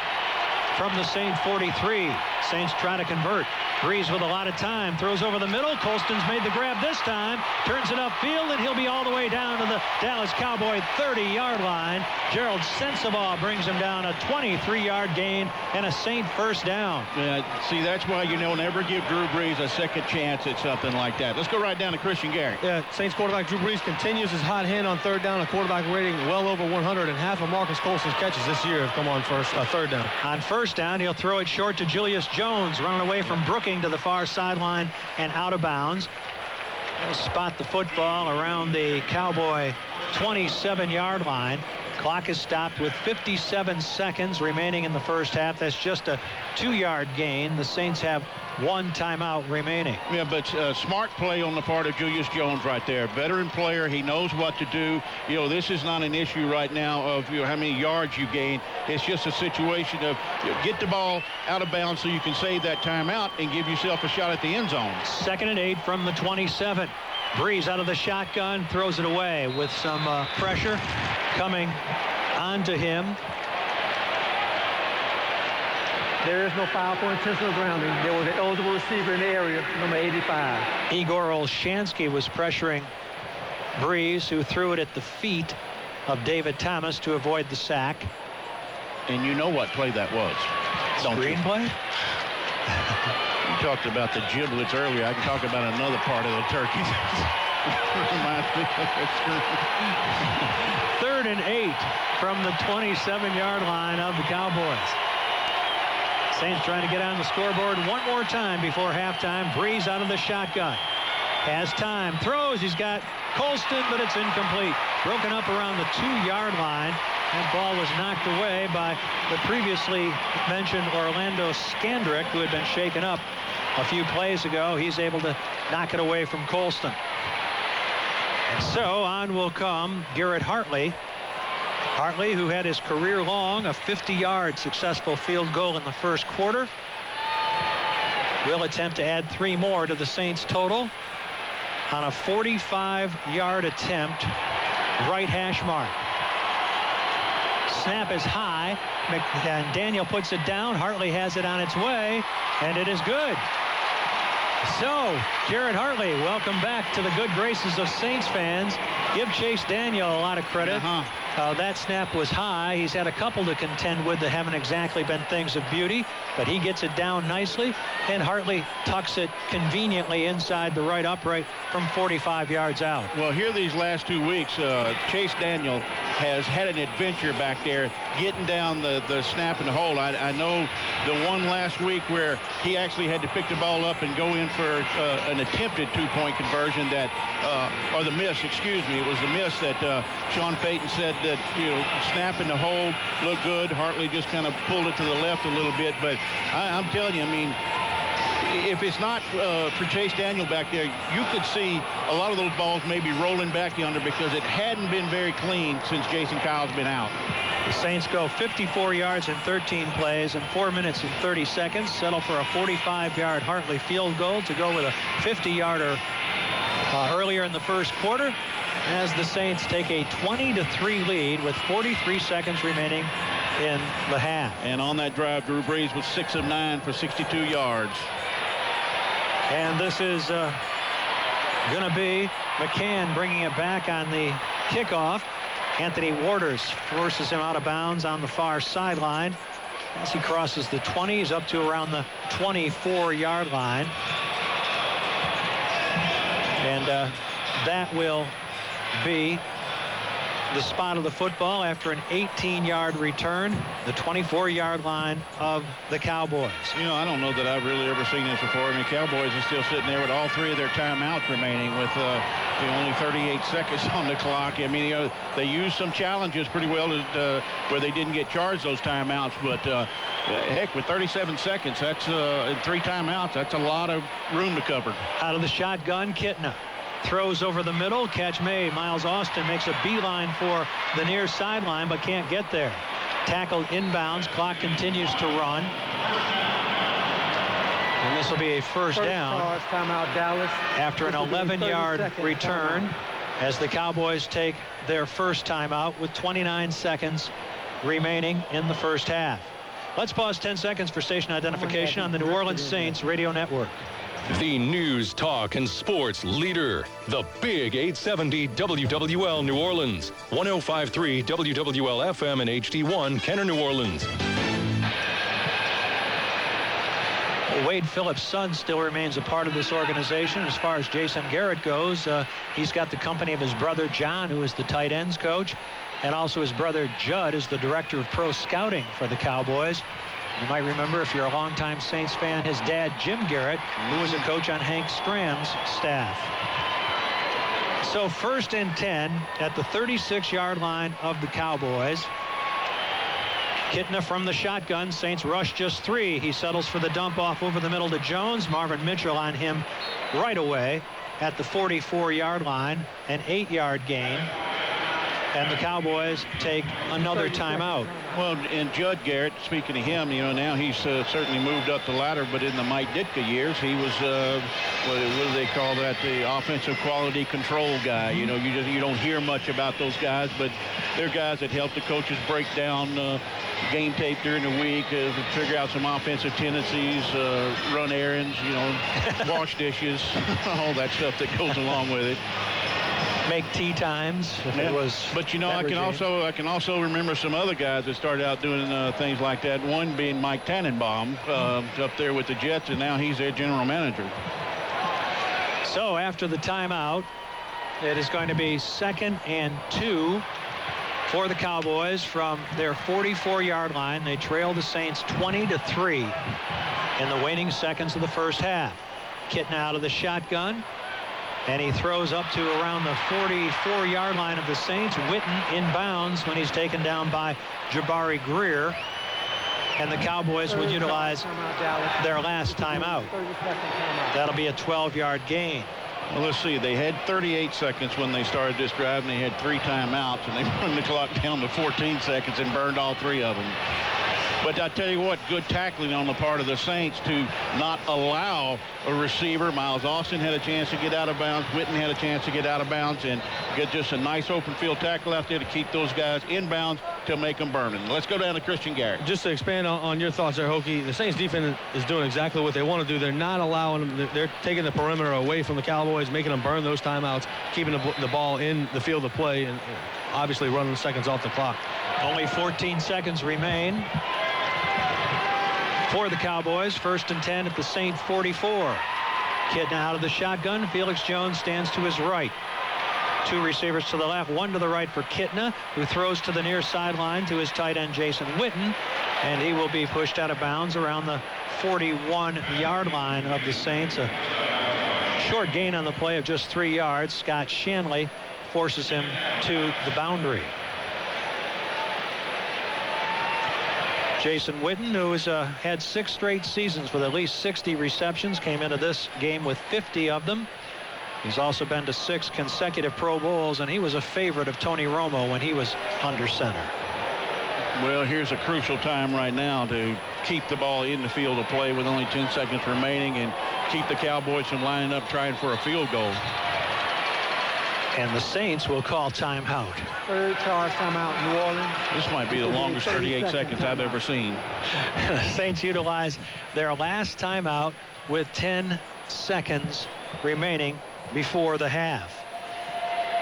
from the Saint 43. Saints try to convert. Breeze with a lot of time, throws over the middle. Colston's made the grab this time, turns it upfield, and he'll be all the way down to the Dallas Cowboy 30-yard line. Gerald Sensabaugh brings him down, a 23-yard gain and a Saint first down. Yeah, see, that's why you don't ever give Drew Brees a second chance at something like that. Let's go right down to Christian Garrett. Yeah, Saints quarterback Drew Brees continues his hot hand on 3rd down, a quarterback rating well over 100, and half of Marcus Colston's catches this year have come on 3rd down. On 1st down, he'll throw it short to Julius Jones, running away from Brooking to the far sideline and out of bounds. He'll spot the football around the Cowboy 27-yard line. Clock is stopped with 57 seconds remaining in the first half. That's just a 2-yard gain. The Saints have 1 timeout remaining. Yeah, but smart play on the part of Julius Jones right there. Veteran player. He knows what to do. This is not an issue right now of how many yards you gain. It's just a situation of get the ball out of bounds so you can save that timeout and give yourself a shot at the end zone. 2nd and 8 from the 27. Breeze out of the shotgun, throws it away with some pressure coming onto him. There is no foul for intentional grounding. There was an eligible receiver in the area, number 85. Igor Olshansky was pressuring Breeze, who threw it at the feet of David Thomas to avoid the sack. And you know what play that was, don't you? Screenplay? You talked about the giblets earlier. I can talk about another part of the turkey. 3rd and 8 from the 27-yard line of the Cowboys. Saints trying to get on the scoreboard one more time before halftime. Breeze out of the shotgun. Has time. Throws. He's got Colston, but it's incomplete. Broken up around the 2-yard line. That ball was knocked away by the previously mentioned Orlando Skandrick, who had been shaken up a few plays ago. He's able to knock it away from Colston. And so on will come Garrett Hartley. Hartley, who had his career long, a 50-yard successful field goal in the first quarter, will attempt to add 3 more to the Saints total on a 45-yard attempt, right hash mark. Snap is high, and Daniel puts it down. Hartley has it on its way, and it is good. So, Garrett Hartley, welcome back to the good graces of Saints fans. Give Chase Daniel a lot of credit. That snap was high. He's had a couple to contend with that haven't exactly been things of beauty, but he gets it down nicely, and Hartley tucks it conveniently inside the right upright from 45 yards out. Well, here these last 2 weeks, Chase Daniel has had an adventure back there getting down the snap and the hole. I know the one last week where he actually had to pick the ball up and go in for an attempted 2-point conversion that, or the miss, excuse me. It was the miss that Sean Payton said that, snap in the hole looked good. Hartley just kind of pulled it to the left a little bit. But I'm telling you, I mean, if it's not for Chase Daniel back there, you could see a lot of those balls maybe rolling back yonder because it hadn't been very clean since Jason Kyle's been out. The Saints go 54 yards in 13 plays and 4 minutes and 30 seconds. Settle for a 45-yard Hartley field goal to go with a 50-yarder earlier in the first quarter, as the Saints take a 20-3 lead with 43 seconds remaining in the half. And on that drive, Drew Brees was 6 of 9 for 62 yards. And this is going to be McCann bringing it back on the kickoff. Anthony Waters forces him out of bounds on the far sideline. As he crosses the 20, he's up to around the 24-yard line. And that will be the spot of the football after an 18-yard return, the 24-yard line of the Cowboys. I don't know that I've really ever seen this before. I mean, Cowboys are still sitting there with all 3 of their timeouts remaining with only 38 seconds on the clock. I mean, they used some challenges pretty well where they didn't get charged those timeouts. But, heck, with 37 seconds, that's 3 timeouts. That's a lot of room to cover. Out of the shotgun, Kitna throws over the middle. Catch made. Miles Austin makes a beeline for the near sideline, but can't get there. Tackled inbounds. Clock continues to run. And This will be a first down charge, timeout, Dallas. after an 11-yard return as the Cowboys take their first timeout with 29 seconds remaining in the first half. Let's pause 10 seconds for station identification on the New Orleans Saints radio network. The news, talk, and sports leader. The Big 870 WWL New Orleans. 105.3 WWL FM and HD1 Kenner, New Orleans. Wade Phillips' son still remains a part of this organization. As far as Jason Garrett goes, he's got the company of his brother John, who is the tight ends coach, and also his brother Judd is the director of pro scouting for the Cowboys. You might remember, if you're a longtime Saints fan, his dad Jim Garrett, who was a coach on Hank Strand's staff. So 1st and 10 at the 36-yard line of the Cowboys. Kitna from the shotgun. Saints rush just 3. He settles for the dump off over the middle to Jones. Marvin Mitchell on him right away at the 44-yard line. An 8-yard gain. And the Cowboys take another timeout. Well, and Judd Garrett, speaking of him, now he's certainly moved up the ladder, but in the Mike Ditka years, he was, what do they call that, the offensive quality control guy. You don't hear much about those guys, but they're guys that help the coaches break down game tape during the week, figure out some offensive tendencies, run errands, wash dishes, all that stuff that goes along with it. Make tea times if it was. But I can also remember some other guys that started out doing things like that. One being Mike Tannenbaum up there with the Jets, and now he's their general manager. So after the timeout, it is going to be 2nd and 2 for the Cowboys from their 44-yard line. They trail the Saints 20-3 in the waning seconds of the first half. Kitna out of the shotgun. And he throws up to around the 44-yard line of the Saints. Witten inbounds when he's taken down by Jabari Greer. And the Cowboys will utilize their last timeout. That'll be a 12-yard gain. Well, let's see. They had 38 seconds when they started this drive, and they had 3 timeouts, and they run the clock down to 14 seconds and burned all 3 of them. But I tell you what, good tackling on the part of the Saints to not allow a receiver. Miles Austin had a chance to get out of bounds. Witten had a chance to get out of bounds and get just a nice open field tackle out there to keep those guys in bounds to make them burning. Let's go down to Christian Garrett. Just to expand on your thoughts there, Hokie, the Saints defense is doing exactly what they want to do. They're not allowing them. They're taking the perimeter away from the Cowboys, making them burn those timeouts, keeping the ball in the field of play, and obviously running the seconds off the clock. Only 14 seconds remain for the Cowboys. 1st and 10 at the Saint 44. Kitna out of the shotgun. Felix Jones stands to his right. 2 receivers to the left, 1 to the right for Kitna, who throws to the near sideline to his tight end Jason Witten, and he will be pushed out of bounds around the 41-yard line of the Saints. A short gain on the play of just 3 yards. Scott Shanley forces him to the boundary. Jason Witten, who has had 6 straight seasons with at least 60 receptions, came into this game with 50 of them. He's also been to 6 consecutive Pro Bowls, and he was a favorite of Tony Romo when he was under center. Well, here's a crucial time right now to keep the ball in the field of play with only 10 seconds remaining and keep the Cowboys from lining up trying for a field goal. And the Saints will call timeout. 3rd charge timeout, New Orleans. This might be the longest 38 seconds I've ever seen. The Saints utilize their last timeout with 10 seconds remaining before the half.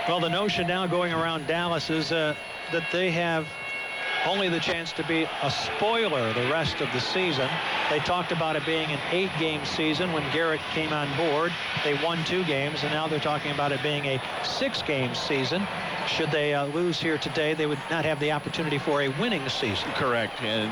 Well, the notion now going around Dallas is that they have only the chance to be a spoiler the rest of the season. They talked about it being an 8-game season when Garrett came on board. They won 2 games, and now they're talking about it being a 6-game season. Should they lose here today, they would not have the opportunity for a winning season. Correct. And,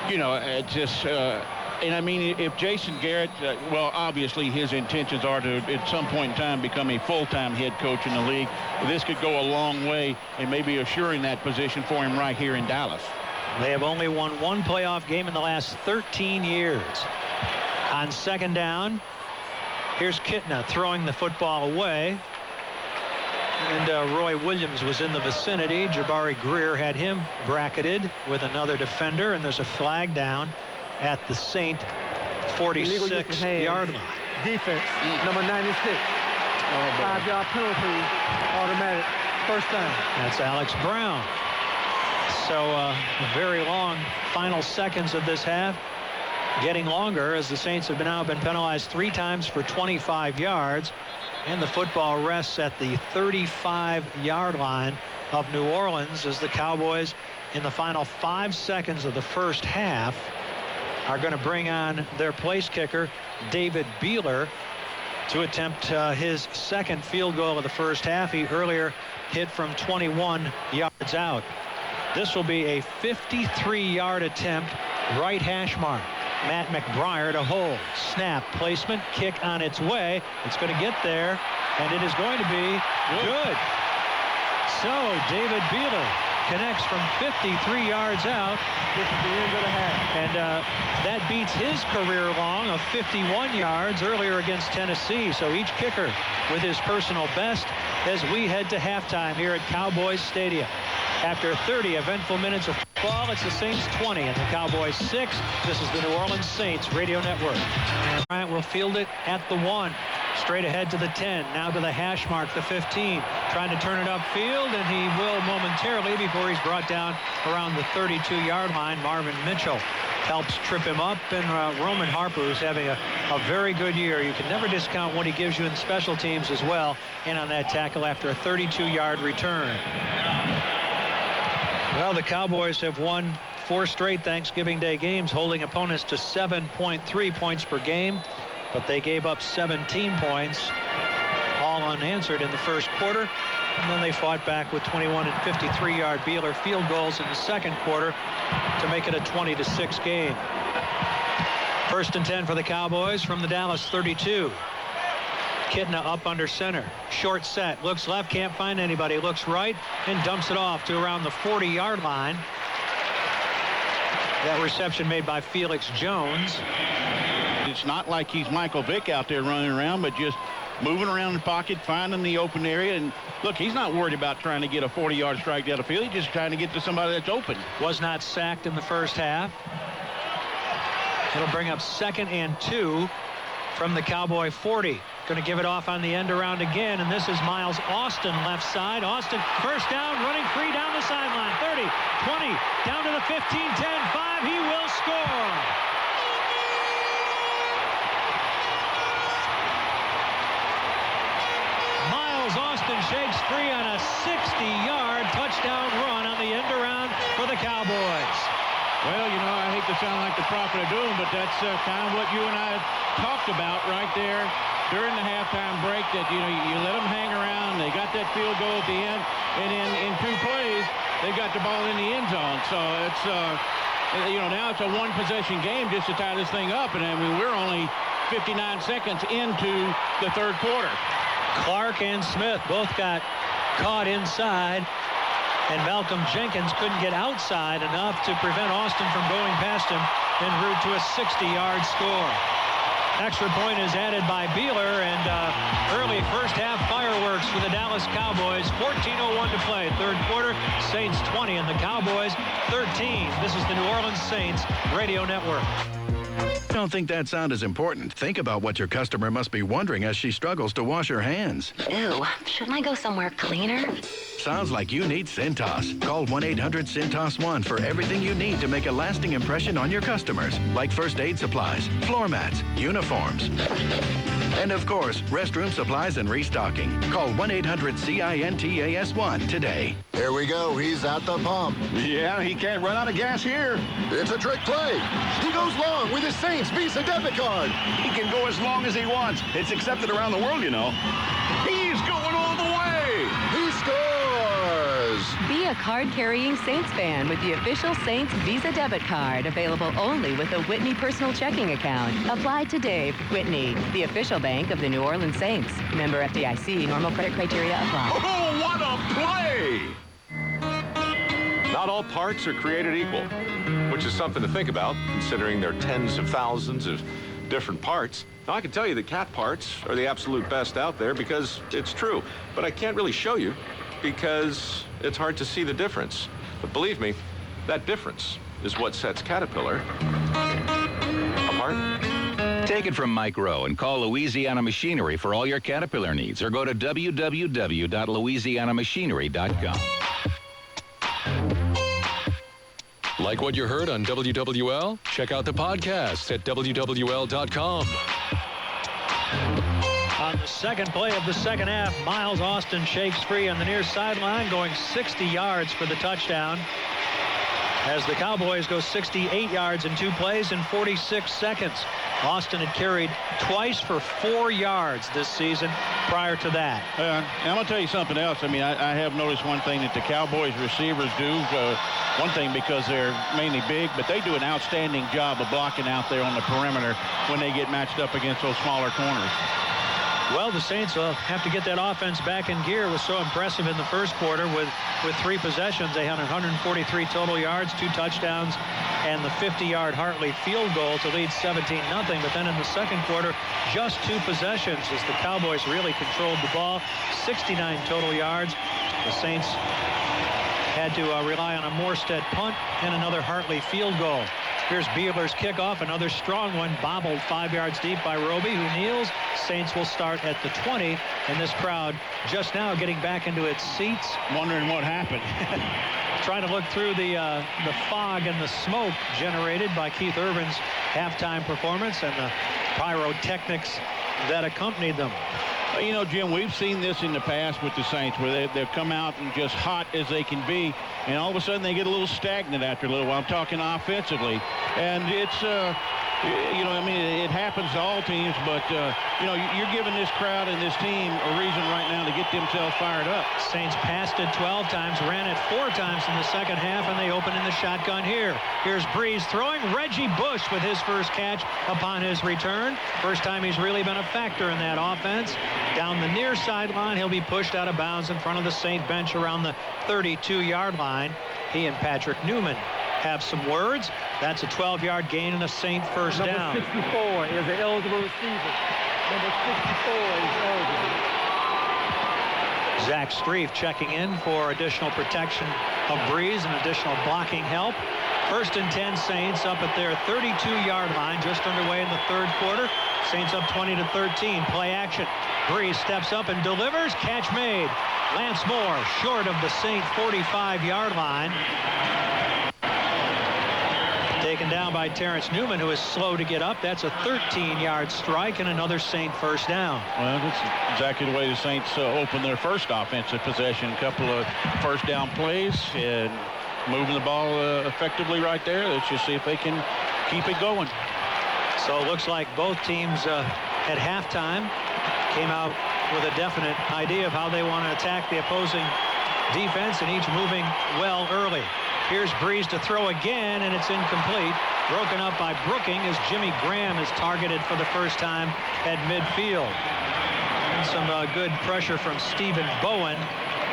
it's just... and I mean, if Jason Garrett, well, obviously his intentions are to, at some point in time, become a full-time head coach in the league. This could go a long way and maybe assuring that position for him right here in Dallas. They have only won 1 playoff game in the last 13 years. On 2nd down, here's Kitna throwing the football away. And Roy Williams was in the vicinity. Jabari Greer had him bracketed with another defender, and there's a flag down at the Saint 46-yard line. Defense, number 96. 5-yard penalty, automatic, first down. That's Alex Brown. So very long final seconds of this half. Getting longer as the Saints have now been penalized 3 times for 25 yards. And the football rests at the 35-yard line of New Orleans as the Cowboys, in the final 5 seconds of the first half, are going to bring on their place kicker, David Beeler, to attempt his second field goal of the first half. He earlier hit from 21 yards out. This will be a 53-yard attempt, right hash mark. Matt McBriar to hold. Snap, placement, kick on its way. It's going to get there, and it is going to be good. So David Beeler connects from 53 yards out. This is the end of the half. And that beats his career long of 51 yards earlier against Tennessee. So each kicker with his personal best as we head to halftime here at Cowboys Stadium. After 30 eventful minutes of football, it's the Saints 20 and the Cowboys 6. This is the New Orleans Saints Radio Network. Bryant will field it at the 1. Straight ahead to the 10. Now to the hash mark, the 15. Trying to turn it upfield, and he will momentarily before he's brought down around the 32-yard line. Marvin Mitchell helps trip him up, and Roman Harper, who's having a very good year. You can never discount what he gives you in special teams as well, in on that tackle after a 32-yard return. Well, the Cowboys have won 4 straight Thanksgiving Day games, holding opponents to 7.3 points per game, but they gave up 17 points, all unanswered in the first quarter, and then they fought back with 21 and 53-yard Beeler field goals in the second quarter to make it a 20-6 game. First and 10 for the Cowboys from the Dallas 32. Kitna up under center. Short set. Looks left. Can't find anybody. Looks right and dumps it off to around the 40-yard line. That reception made by Felix Jones. It's not like he's Michael Vick out there running around, but just moving around the pocket, finding the open area. And look, he's not worried about trying to get a 40-yard strike down the field. He's just trying to get to somebody that's open. Was not sacked in the first half. It'll bring up 2nd and 2 from the Cowboy 40. Going to give it off on the end around again, and this is Miles Austin left side. Austin first down, running free down the sideline. 30, 20, down to the 15, 10, 5. He will score. Miles Austin shakes free on a 60-yard touchdown run on the end around for the Cowboys. Well, you know, I hate to sound like the prophet of doom, but that's kind of what you and I talked about right there during the halftime break, that, you know, you let them hang around. They got that field goal at the end, and in 2 plays, they got the ball in the end zone. So it's, you know, now it's a 1-possession game just to tie this thing up, and I mean, we're only 59 seconds into the third quarter. Clark and Smith both got caught inside, and Malcolm Jenkins couldn't get outside enough to prevent Austin from going past him en route to a 60-yard score. Extra point is added by Beeler, and early first half fireworks for the Dallas Cowboys. 14:01 to play, third quarter. Saints 20 and the Cowboys 13. This is the New Orleans Saints Radio Network. Don't think that sound is important. Think about what your customer must be wondering as she struggles to wash her hands. Ew, shouldn't I go somewhere cleaner? Sounds like you need Cintas. Call 1-800-CINTAS-1 for everything you need to make a lasting impression on your customers, like first aid supplies, floor mats, uniforms, and of course, restroom supplies and restocking. Call 1-800-CINTAS-1 today. Here we go. He's at the pump. Yeah, he can't run out of gas here. It's a trick play. He goes long with his Saints Visa debit card. He can go as long as he wants. It's accepted around the world, you know. He's going all the way. He scores. Be a card-carrying Saints fan with the official Saints Visa debit card, available only with a Whitney personal checking account. Apply today. Whitney, the official bank of the New Orleans Saints. Member FDIC. Normal credit criteria apply. Oh, what a play! Not all parts are created equal, which is something to think about, considering there are tens of thousands of different parts. Now, I can tell you that cat parts are the absolute best out there because it's true, but I can't really show you because it's hard to see the difference. But believe me, that difference is what sets Caterpillar apart. Take it from Mike Rowe and call Louisiana Machinery for all your Caterpillar needs, or go to www.louisianamachinery.com. Like what you heard on WWL? Check out the podcast at WWL.com. On the second play of the second half, Miles Austin shakes free on the near sideline, going 60 yards for the touchdown, as the Cowboys go 68 yards in 2 plays in 46 seconds. Austin had carried twice for 4 yards this season prior to that. I'm going to tell you something else. I mean, I have noticed one thing that the Cowboys receivers do. One thing, because they're mainly big, but they do an outstanding job of blocking out there on the perimeter when they get matched up against those smaller corners. Well, the Saints will have to get that offense back in gear. It was so impressive in the first quarter with 3 possessions. They had 143 total yards, 2 touchdowns, and the 50-yard Hartley field goal to lead 17-0. But then in the second quarter, just 2 possessions as the Cowboys really controlled the ball. 69 total yards. The Saints had to rely on a Morstead punt and another Hartley field goal. Here's Beeler's kickoff, another strong one, bobbled 5 yards deep by Roby, who kneels. Saints will start at the 20, and this crowd just now getting back into its seats. Wondering what happened. Trying to look through the fog and the smoke generated by Keith Urban's halftime performance and the pyrotechnics that accompanied them. You know, Jim, we've seen this in the past with the Saints, where they've come out and just hot as they can be, and all of a sudden they get a little stagnant after a little while. I'm talking offensively, and it's you know, I mean, it happens to all teams, but you know, you're giving this crowd and this team a reason right now to get themselves fired up. Saints passed it 12 times, ran it 4 times in the second half, and they open in the shotgun here. Here's Breeze throwing. Reggie Bush with his first catch upon his return. First time he's really been a factor in that offense. Down the near sideline, he'll be pushed out of bounds in front of the Saint bench around the 32-yard line. He and Patrick Newman have some words. That's a 12-yard gain and a Saint first down. Number 64 is an eligible receiver. Number 64 is eligible. Zach Streif checking in for additional protection of Breeze and additional blocking help. First and 10 Saints up at their 32-yard line, just underway in the third quarter. Saints up 20-13. Play action. Breeze steps up and delivers. Catch made. Lance Moore short of the Saint 45-yard line. Taken down by Terrence Newman, who is slow to get up. That's a 13-yard strike and another Saint first down. Well, that's exactly the way the Saints opened their first offensive possession. A couple of first down plays and moving the ball effectively right there. Let's just see if they can keep it going. So it looks like both teams at halftime came out with a definite idea of how they want to attack the opposing defense, and each moving well early. Here's Breeze to throw again, and it's incomplete. Broken up by Brooking as Jimmy Graham is targeted for the first time at midfield. And some good pressure from Stephen Bowen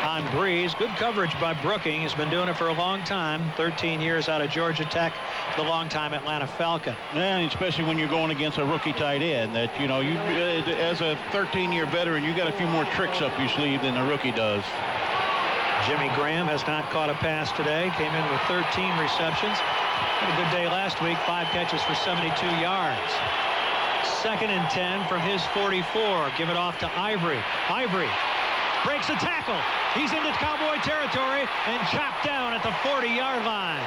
on Breeze. Good coverage by Brooking. He's been doing it for a long time. 13 years out of Georgia Tech, the longtime Atlanta Falcon. And especially when you're going against a rookie tight end, that, you know, you as a 13-year veteran, you got a few more tricks up your sleeve than the rookie does. Jimmy Graham has not caught a pass today. Came in with 13 receptions. Had a good day last week. 5 catches for 72 yards. Second and 10 from his 44. Give it off to Ivory. Ivory breaks a tackle. He's into Cowboy territory and chopped down at the 40-yard line.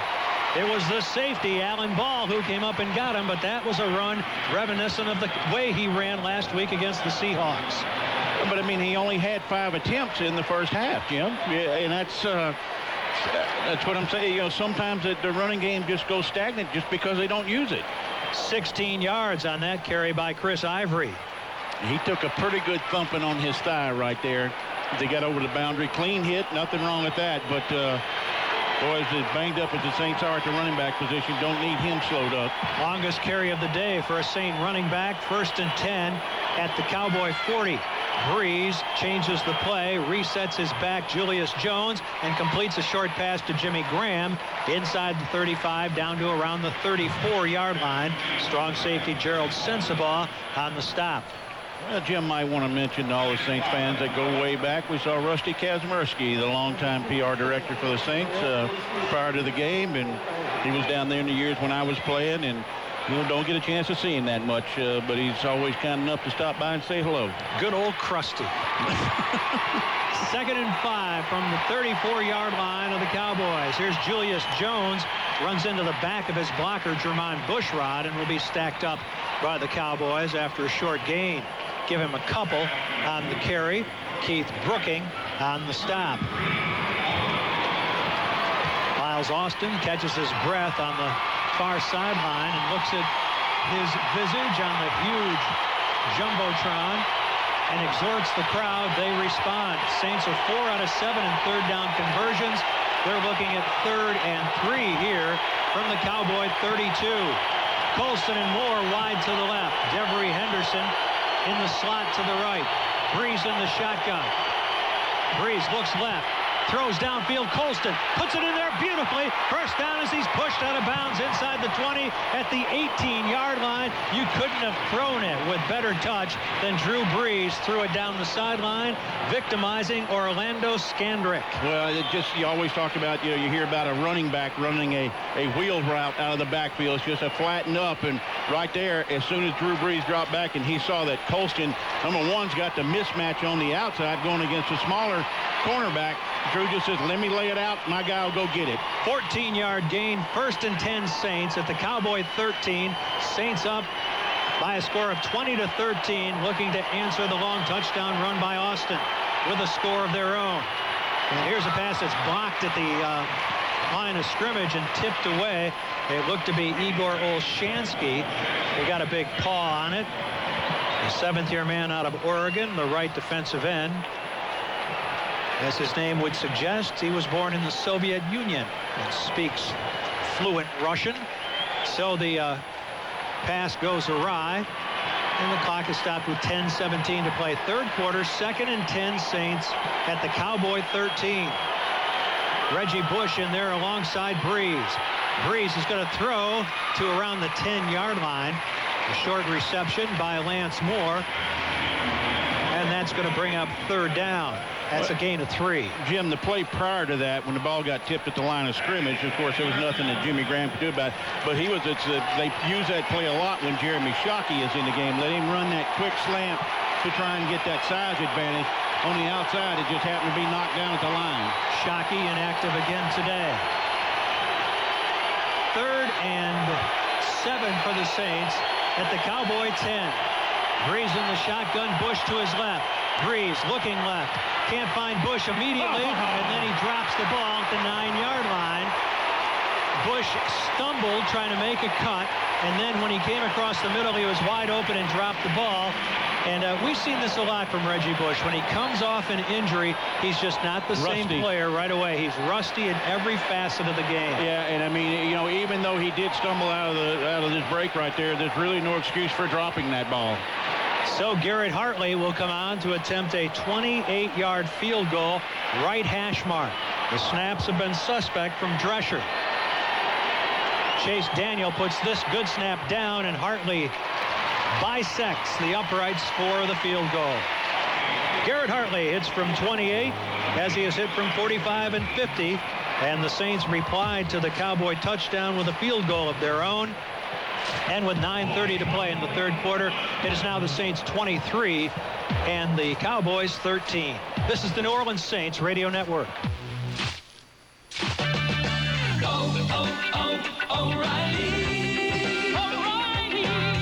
It was the safety, Alan Ball, who came up and got him, but that was a run reminiscent of the way he ran last week against the Seahawks. But, I mean, he only had 5 attempts in the first half, Jim. Yeah, and that's what I'm saying. You know, sometimes the running game just goes stagnant just because they don't use it. 16 yards on that carry by Chris Ivory. He took a pretty good thumping on his thigh right there. They got over the boundary. Clean hit. Nothing wrong with that. But, boys, as banged up as the Saints are at the running back position, don't need him slowed up. Longest carry of the day for a Saint running back. First and 10 at the Cowboy 40. Breeze changes the play, resets his back, Julius Jones, and completes a short pass to Jimmy Graham inside the 35 down to around the 34-yard line. Strong safety Gerald Sensabaugh on the stop. Well, Jim might want to mention to all the Saints fans that go way back. We saw Rusty Kazmierski, the longtime PR director for the Saints, prior to the game, and he was down there in the years when I was playing, and You don't get a chance to see him that much, but he's always kind enough to stop by and say hello. Good old Krusty. 2nd and 5 from the 34-yard line of the Cowboys. Here's Julius Jones. Runs into the back of his blocker, Jermon Bushrod, and will be stacked up by the Cowboys after a short gain. Give him a couple on the carry. Keith Brooking on the stop. Miles Austin catches his breath on the far sideline and looks at his visage on the huge jumbotron and exhorts the crowd. They respond. Saints are 4 out of 7 in third down conversions. They're looking at 3rd and 3 here from the Cowboy 32. Colston and Moore wide to the left. Devery Henderson in the slot to the right. Breeze in the shotgun. Breeze looks left. Throws downfield. Colston puts it in there beautifully. First down as he's pushed out of bounds inside the 20 at the 18-yard line. You couldn't have thrown it with better touch than Drew Brees threw it down the sideline, victimizing Orlando Scandrick. Well, you always talk about, you hear about a running back running a wheel route out of the backfield. It's just a flatten up, and right there, as soon as Drew Brees dropped back and he saw that Colston, number one's got the mismatch on the outside going against a smaller cornerback, Drew just says, let me lay it out. My guy will go get it. 14-yard gain. 1st and 10 Saints at the Cowboy 13. Saints up by a score of 20-13, looking to answer the long touchdown run by Austin with a score of their own. And here's a pass that's blocked at the line of scrimmage and tipped away. It looked to be Igor Olshansky. He got a big paw on it. The 7th-year man out of Oregon, the right defensive end. As his name would suggest, he was born in the Soviet Union and speaks fluent Russian. So the pass goes awry, and the clock is stopped with 10:17 to play. Third quarter, 2nd and 10 Saints at the Cowboy 13. Reggie Bush in there alongside Breeze. Breeze is going to throw to around the 10-yard line. A short reception by Lance Moore. And that's going to bring up 3rd down. That's a gain of 3. Jim, the play prior to that, when the ball got tipped at the line of scrimmage, of course, there was nothing that Jimmy Graham could do about it. But they use that play a lot when Jeremy Shockey is in the game. Let him run that quick slant to try and get that size advantage. On the outside, it just happened to be knocked down at the line. Shockey inactive again today. 3rd and 7 for the Saints at the Cowboy 10. Breeze in the shotgun, Bush to his left. Breeze looking left. Can't find Bush immediately, and then he drops the ball at the 9-yard line. Bush stumbled trying to make a cut, and then when he came across the middle, he was wide open and dropped the ball. And we've seen this a lot from Reggie Bush. When he comes off an injury, he's just not the same player right away. He's rusty in every facet of the game. Yeah, and I mean, even though he did stumble out of this break right there, there's really no excuse for dropping that ball. So Garrett Hartley will come on to attempt a 28-yard field goal, right hash mark. The snaps have been suspect from Drescher. Chase Daniel puts this good snap down, and Hartley bisects the uprights for the field goal. Garrett Hartley hits from 28 as he has hit from 45 and 50. And the Saints replied to the Cowboy touchdown with a field goal of their own. And with 9:30 to play in the third quarter, it is now the Saints 23 and the Cowboys 13. This is the New Orleans Saints Radio Network.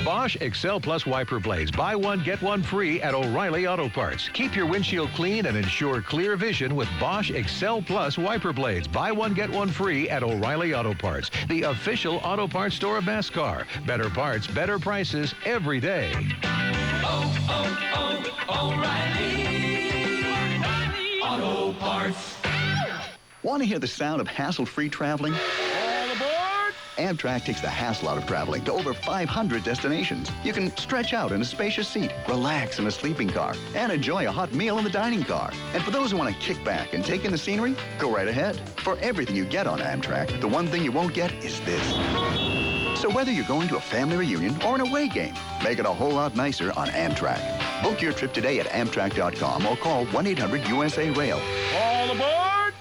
Bosch Excel Plus wiper blades. Buy one, get one free at O'Reilly Auto Parts. Keep your windshield clean and ensure clear vision with Bosch Excel Plus wiper blades. Buy one, get one free at O'Reilly Auto Parts, the official auto parts store of NASCAR. Better parts, better prices every day. O'Reilly Auto Parts. Want to hear the sound of hassle-free traveling? Amtrak takes the hassle out of traveling to over 500 destinations. You can stretch out in a spacious seat, relax in a sleeping car, and enjoy a hot meal in the dining car. And for those who want to kick back and take in the scenery, go right ahead. For everything you get on Amtrak, the one thing you won't get is this. So whether you're going to a family reunion or an away game, make it a whole lot nicer on Amtrak. Book your trip today at Amtrak.com or call 1-800-USA-RAIL. All aboard!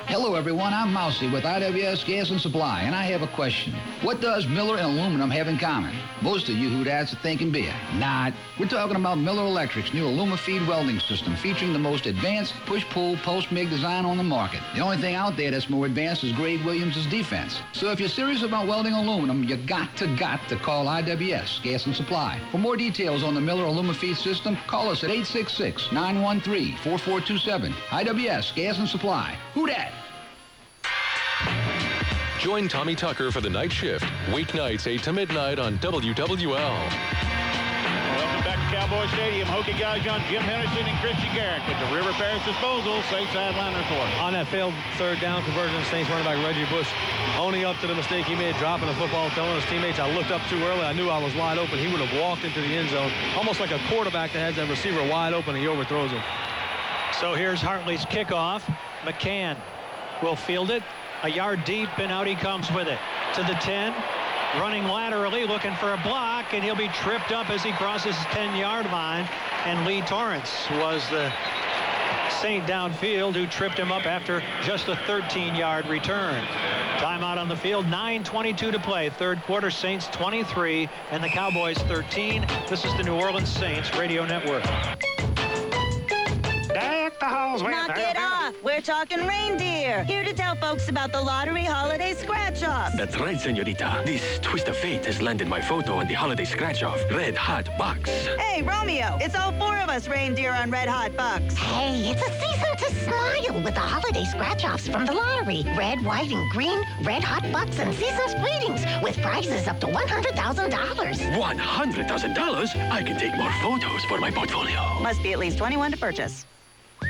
Hello, everyone. I'm Mousy with IWS Gas and Supply, and I have a question. What does Miller and aluminum have in common? Most of you Who-Dats are thinking beer. Not. We're talking about Miller Electric's new AlumaFeed welding system featuring the most advanced push-pull post-MIG design on the market. The only thing out there that's more advanced is Greg Williams' defense. So if you're serious about welding aluminum, you got to call IWS Gas and Supply. For more details on the Miller AlumaFeed system, call us at 866-913-4427. IWS Gas and Supply. Who-Dat? Join Tommy Tucker for the night shift, weeknights 8 to midnight on WWL. Welcome back to Cowboy Stadium. Hokie Gajan, Jim Henderson, and Christian Garrett with the River Parish disposal. Saints sideline report. On that failed third down conversion, Saints running back Reggie Bush owning up to the mistake he made, dropping the football, telling his teammates, I looked up too early. I knew I was wide open. He would have walked into the end zone, almost like a quarterback that has that receiver wide open, and he overthrows him. So here's Hartley's kickoff. McCann will field it. A yard deep, and out he comes with it. To the 10, running laterally, looking for a block, and he'll be tripped up as he crosses the 10-yard line. And Lee Torrance was the Saint downfield who tripped him up after just a 13-yard return. Timeout on the field, 9:22 to play. Third quarter, Saints 23 and the Cowboys 13. This is the New Orleans Saints Radio Network. Deck the halls with Knock it off. We're talking reindeer. Here to tell folks about the Lottery Holiday Scratch-Off. That's right, senorita. This twist of fate has landed my photo on the Holiday Scratch-Off Red Hot Box. Hey, Romeo, it's all 4 of us reindeer on Red Hot Bucks. Hey, it's a season to smile with the Holiday Scratch-Offs from the lottery. Red, white, and green, Red Hot Bucks and season's greetings with prizes up to $100,000. $100,000? I can take more photos for my portfolio. Must be at least 21 to purchase.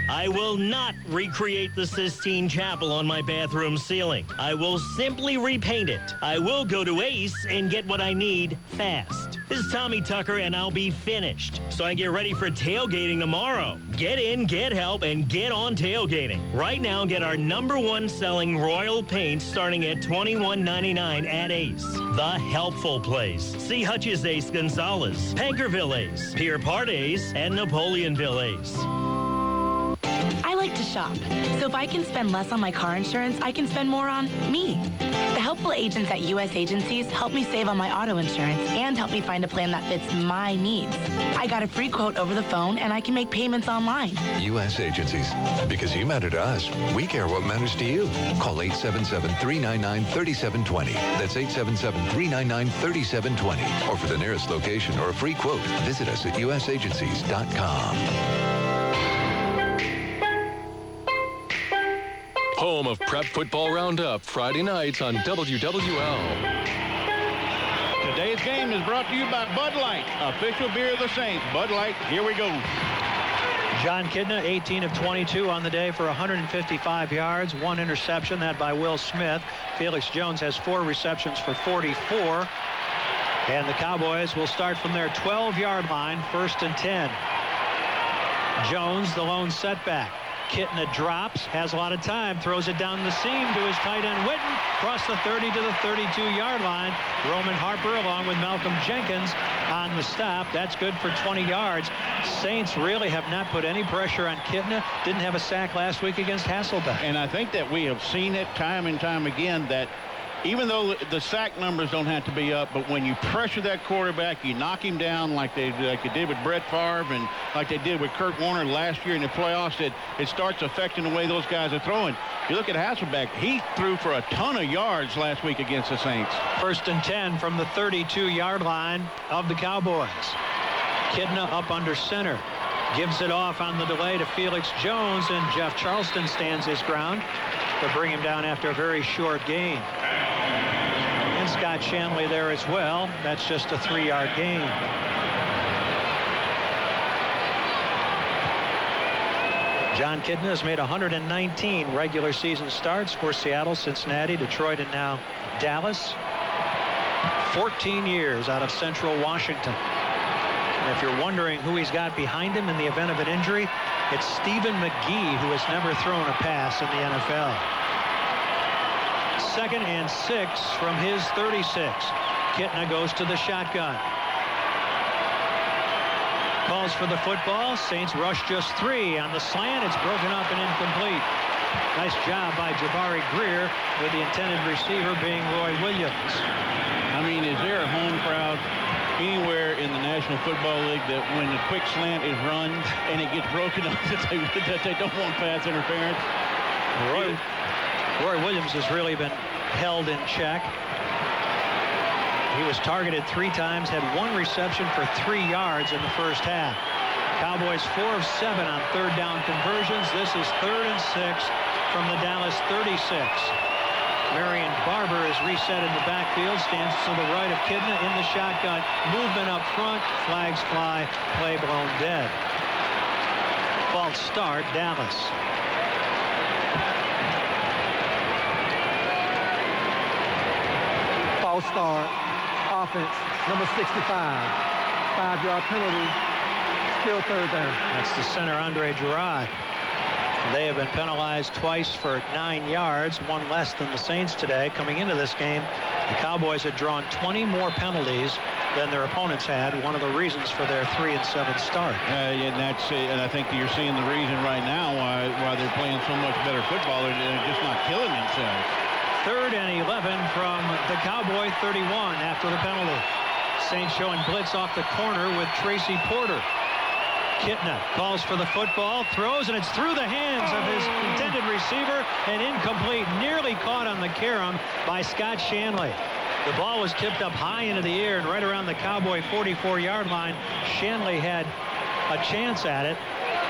I will not recreate the Sistine Chapel on my bathroom ceiling. I will simply repaint it. I will go to Ace and get what I need fast. This is Tommy Tucker, and I'll be finished. So I get ready for tailgating tomorrow. Get in, get help, and get on tailgating. Right now, get our #1 selling Royal Paint starting at $21.99 at Ace. The helpful place. See Hutch's Ace Gonzalez, Pankerville Ace, Pier Part Ace, and Napoleonville Ace. I like to shop, so if I can spend less on my car insurance, I can spend more on me. The helpful agents at U.S. Agencies help me save on my auto insurance and help me find a plan that fits my needs. I got a free quote over the phone, and I can make payments online. U.S. Agencies. Because you matter to us, we care what matters to you. Call 877-399-3720. That's 877-399-3720. Or for the nearest location or a free quote, visit us at usagencies.com. Home of Prep Football Roundup, Friday nights on WWL. Today's game is brought to you by Bud Light, official beer of the Saints. Bud Light, here we go. John Kidna, 18 of 22 on the day for 155 yards, 1 interception, that by Will Smith. Felix Jones has 4 receptions for 44. And the Cowboys will start from their 12-yard line, 1st and 10. Jones, the lone setback. Kitna drops, has a lot of time, throws it down the seam to his tight end Witten, across the 30 to the 32-yard line. Roman Harper along with Malcolm Jenkins on the stop. That's good for 20 yards. Saints really have not put any pressure on Kitna. Didn't have a sack last week against Hasselbeck. And I think that we have seen it time and time again that even though the sack numbers don't have to be up, but when you pressure that quarterback, you knock him down like they did with Brett Favre and like they did with Kurt Warner last year in the playoffs, it starts affecting the way those guys are throwing. You look at Hasselbeck, he threw for a ton of yards last week against the Saints. 1st and 10 from the 32-yard line of the Cowboys. Kidna up under center. Gives it off on the delay to Felix Jones, and Jeff Charleston stands his ground to bring him down after a very short gain. And Scott Shanley there as well. That's just a 3-yard gain. John Kidna has made 119 regular season starts for Seattle, Cincinnati, Detroit, and now Dallas. 14 years out of Central Washington. And if you're wondering who he's got behind him in the event of an injury, it's Stephen McGee, who has never thrown a pass in the NFL. 2nd and 6 from his 36. Kitna goes to the shotgun. Calls for the football. Saints rush just 3 on the slant. It's broken up and incomplete. Nice job by Jabari Greer, with the intended receiver being Roy Williams. I mean, is there a home crowd anywhere in the National Football League that when the quick slant is run and it gets broken up that they don't want pass interference? Roy Williams has really been held in check. He was targeted 3 times, had 1 reception for 3 yards in the first half. Cowboys 4 of 7 on third down conversions. This is 3rd and 6 from the Dallas 36. Marion Barber is reset in the backfield, stands to the right of Kidna in the shotgun. Movement up front, flags fly, play blown dead. False start, Dallas. False start, offense, number 65. 5-yard penalty, still 3rd down. That's the center, Andre Gerard. They have been penalized twice for 9 yards, 1 less than the Saints today. Coming into this game, the Cowboys had drawn 20 more penalties than their opponents had. One of the reasons for their 3 and 7 start. And I think you're seeing the reason right now why they're playing so much better football. They're just not killing themselves. 3rd and 11 from the Cowboy 31 after the penalty. Saints showing blitz off the corner with Tracy Porter. Kitna calls for the football, throws, and it's through the hands of his intended receiver and incomplete. Nearly caught on the carom by Scott Shanley. The ball was tipped up high into the air and right around the Cowboy 44-yard line. Shanley had a chance at it,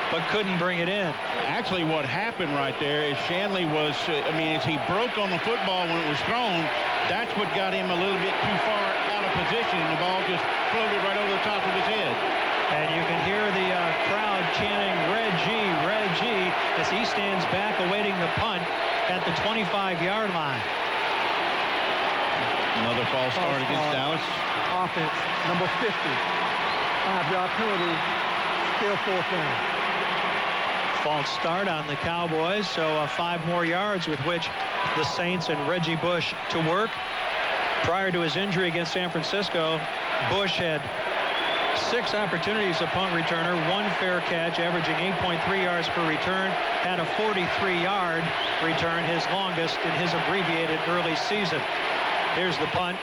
but couldn't bring it in. Actually, what happened right there is Shanley was, as he broke on the football when it was thrown, that's what got him a little bit too far out of position, and the ball just floated right over the top of his head. And you can hear the crowd chanting, Reggie, Reggie, as he stands back awaiting the punt at the 25-yard line. Another false start against Dallas. Offense, number 50. 5-yard penalty, still 4th down. False start on the Cowboys, so 5 more yards with which the Saints and Reggie Bush to work. Prior to his injury against San Francisco, Bush had 6 opportunities as a punt returner, 1 fair catch, averaging 8.3 yards per return, had a 43-yard return, his longest in his abbreviated early season. Here's the punt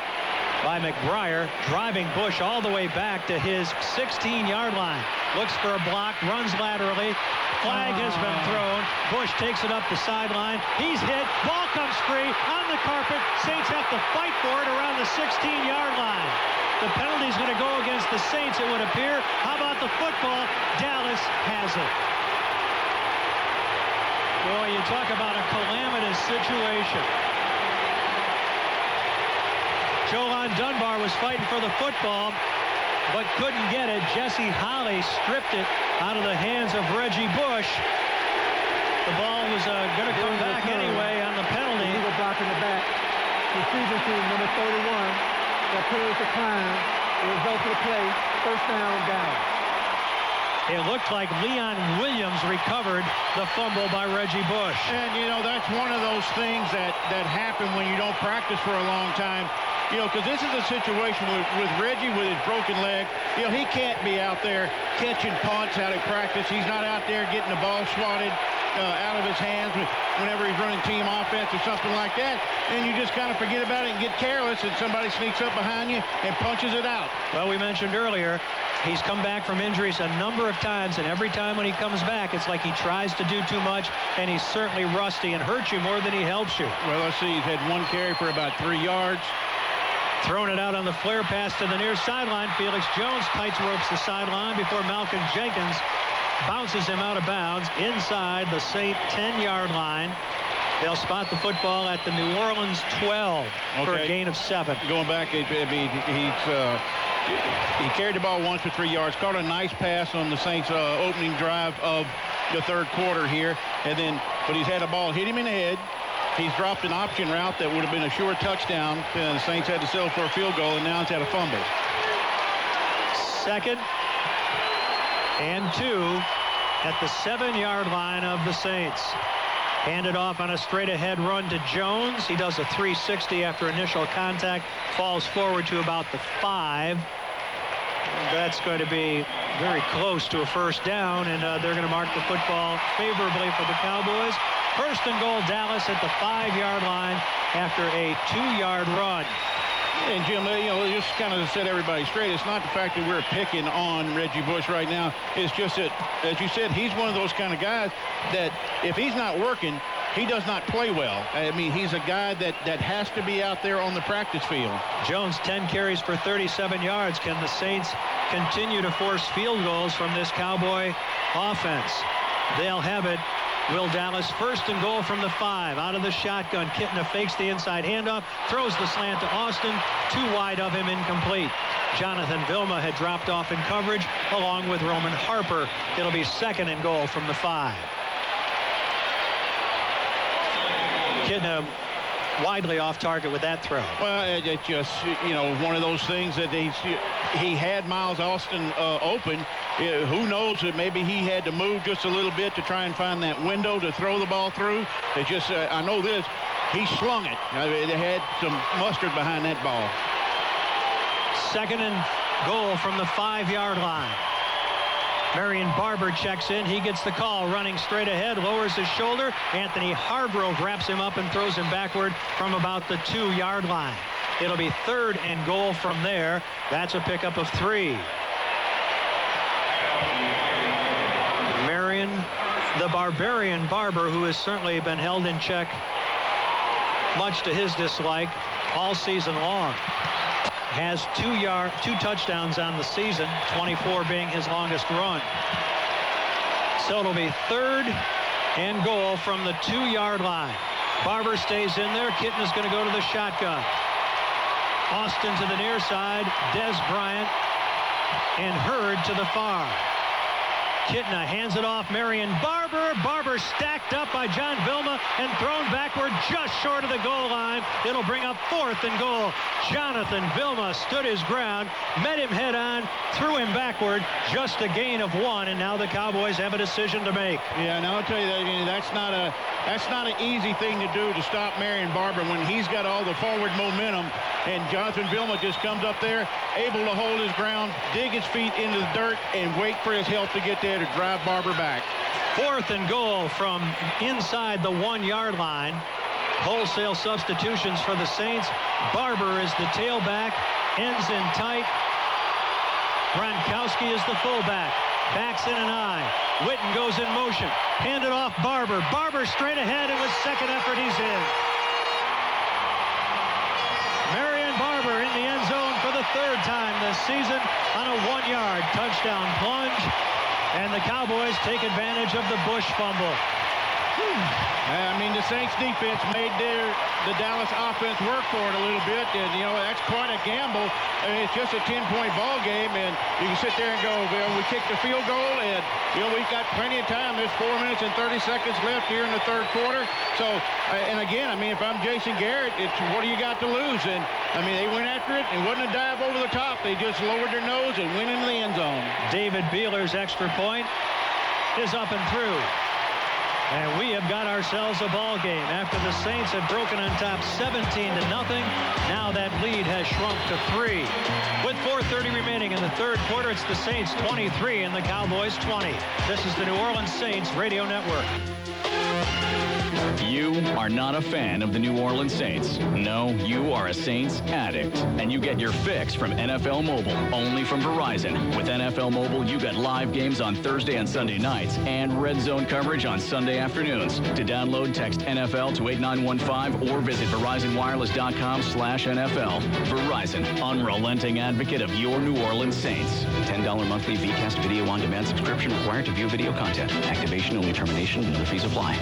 by McBriar, driving Bush all the way back to his 16-yard line. Looks for a block, runs laterally. Flag has been thrown. Bush takes it up the sideline. He's hit. Ball comes free on the carpet. Saints have to fight for it around the 16-yard line. The penalty's going to go against the Saints, it would appear. How about the football? Dallas has it. Boy, you talk about a calamitous situation. Jolan Dunbar was fighting for the football, but couldn't get it. Jesse Holley stripped it out of the hands of Reggie Bush. The ball was going to come back anyway on the penalty. He was blocking the back. Receiving team number 31. That penalty decline. The result of the play, 1st down, Dallas. It looked like Leon Williams recovered the fumble by Reggie Bush. And, that's one of those things that happen when you don't practice for a long time. Because this is a situation with Reggie with his broken leg. He can't be out there catching punts out of practice. He's not out there getting the ball swatted out of his hands whenever he's running team offense or something like that. And you just kind of forget about it and get careless, and somebody sneaks up behind you and punches it out. Well, we mentioned earlier, he's come back from injuries a number of times, and every time when he comes back, it's like he tries to do too much, and he's certainly rusty and hurts you more than he helps you. Well, let's see. He's had 1 carry for about 3 yards. Throwing it out on the flare pass to the near sideline. Felix Jones tights ropes the sideline before Malcolm Jenkins bounces him out of bounds inside the Saint 10-yard line. They'll spot the football at the New Orleans 12 for a gain of 7. Going back, he carried the ball once for 3 yards, caught a nice pass on the Saints opening drive of the 3rd quarter here, but he's had a ball hit him in the head. He's dropped an option route that would have been a sure touchdown. The Saints had to settle for a field goal, and now it's had a fumble. 2nd and 2 at the 7-yard line of the Saints. Handed off on a straight-ahead run to Jones. He does a 360 after initial contact, falls forward to about the 5. That's going to be very close to a 1st down, and they're going to mark the football favorably for the Cowboys. First and goal, Dallas at the 5-yard line after a 2-yard run. And Jim, just kind of to set everybody straight, it's not the fact that we're picking on Reggie Bush right now. It's just that, as you said, he's one of those kind of guys that if he's not working, he does not play well. I mean, he's a guy that has to be out there on the practice field. Jones, 10 carries for 37 yards. Can the Saints continue to force field goals from this Cowboy offense? They'll have it. Will Dallas first and goal from the 5. Out of the shotgun. Kitna fakes the inside handoff. Throws the slant to Austin. Too wide of him, incomplete. Jonathan Vilma had dropped off in coverage along with Roman Harper. It'll be second and goal from the 5. Kitna widely off target with that throw. Well, it just, one of those things that he had Miles Austin open. Who knows that maybe he had to move just a little bit to try and find that window to throw the ball through. It just, I know this, he slung it. It had some mustard behind that ball. Second and goal from the 5-yard line. Marion Barber checks in. He gets the call, running straight ahead, lowers his shoulder. Anthony Hargrove wraps him up and throws him backward from about the 2-yard line. It'll be third and goal from there. That's a pickup of 3. Marion, the Barbarian Barber, who has certainly been held in check, much to his dislike, all season long, has 2 touchdowns on the season, 24 being his longest run. So it'll be third and goal from the 2-yard line. Barber stays in there. Kitten's going to go to the shotgun. Austin to the near side. Des Bryant and Hurd to the far. Kitna hands it off. Marion Barber. Barber stacked up by John Vilma and thrown backward just short of the goal line. It'll bring up fourth and goal. Jonathan Vilma stood his ground, met him head on, threw him backward, just a gain of 1, and now the Cowboys have a decision to make. Yeah, and I'll tell you that that's not an easy thing to do, to stop Marion Barber when he's got all the forward momentum. And Jonathan Vilma just comes up there, able to hold his ground, dig his feet into the dirt, and wait for his help to get there to drive Barber back. Fourth and goal from inside the 1-yard line. Wholesale substitutions for the Saints. Barber is the tailback, ends in tight. Gronkowski is the fullback. Backs in an eye. Witten goes in motion. Handed off Barber. Barber straight ahead, and with second effort, he's in. Marion Barber in the end zone for the 3rd time this season on a 1-yard touchdown plunge. And the Cowboys take advantage of the Bush fumble. I mean, the Saints defense made the Dallas offense work for it a little bit, and that's quite a gamble. I mean, it's just a 10-point ball game, and you can sit there and go, well, we kicked the field goal, and we've got plenty of time. There's 4 minutes and 30 seconds left here in the 3rd quarter. So, and again, I mean, if I'm Jason Garrett, it's what do you got to lose? And I mean, they went after it. It wasn't a dive over the top. They just lowered their nose and went into the end zone. David Beeler's extra point is up and through. And we have got ourselves a ball game after the Saints have broken on top 17-0. Now that lead has shrunk to 3. With 4:30 remaining in the 3rd quarter, it's the Saints 23 and the Cowboys 20. This is the New Orleans Saints Radio Network. You are not a fan of the New Orleans Saints. No, you are a Saints addict. And you get your fix from NFL Mobile, only from Verizon. With NFL Mobile, you get live games on Thursday and Sunday nights and red zone coverage on Sunday afternoons. To download, text NFL to 8915 or visit VerizonWireless.com/NFL. Verizon, unrelenting advocate of your New Orleans Saints. $10 monthly VCast video on demand subscription required to view video content. Activation only, termination, and other fees apply.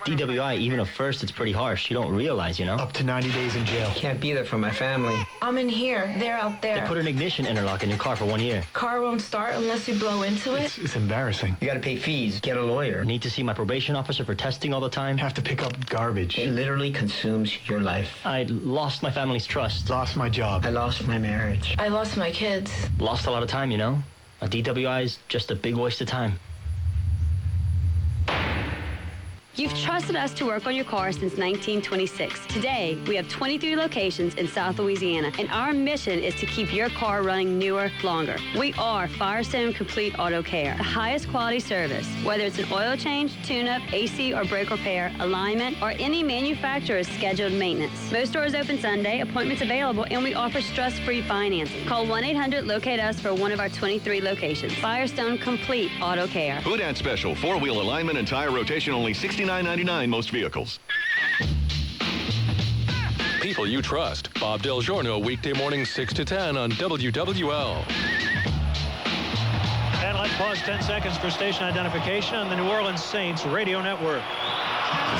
DWI, even at first, it's pretty harsh. You don't realize, Up to 90 days in jail. Can't be there for my family. I'm in here. They're out there. They put an ignition interlock in your car for 1 year. Car won't start unless you blow into it. It's embarrassing. You gotta pay fees, get a lawyer. Need to see my probation officer for testing all the time. Have to pick up garbage. It literally consumes your life. I lost my family's trust. Lost my job. I lost my marriage. I lost my kids. Lost a lot of time, A DWI is just a big waste of time. You've trusted us to work on your car since 1926. Today, we have 23 locations in South Louisiana, and our mission is to keep your car running newer, longer. We are Firestone Complete Auto Care, the highest quality service. Whether it's an oil change, tune-up, AC or brake repair, alignment, or any manufacturer's scheduled maintenance. Most stores open Sunday, appointments available, and we offer stress-free financing. Call 1-800-LOCATE-US for one of our 23 locations. Firestone Complete Auto Care. Who Dat special, 4-wheel alignment and tire rotation, only $69.99 most vehicles. People you trust. Bob Del Giorno, weekday morning 6 to 10 on WWL. And let's pause 10 seconds for station identification on the New Orleans Saints radio network.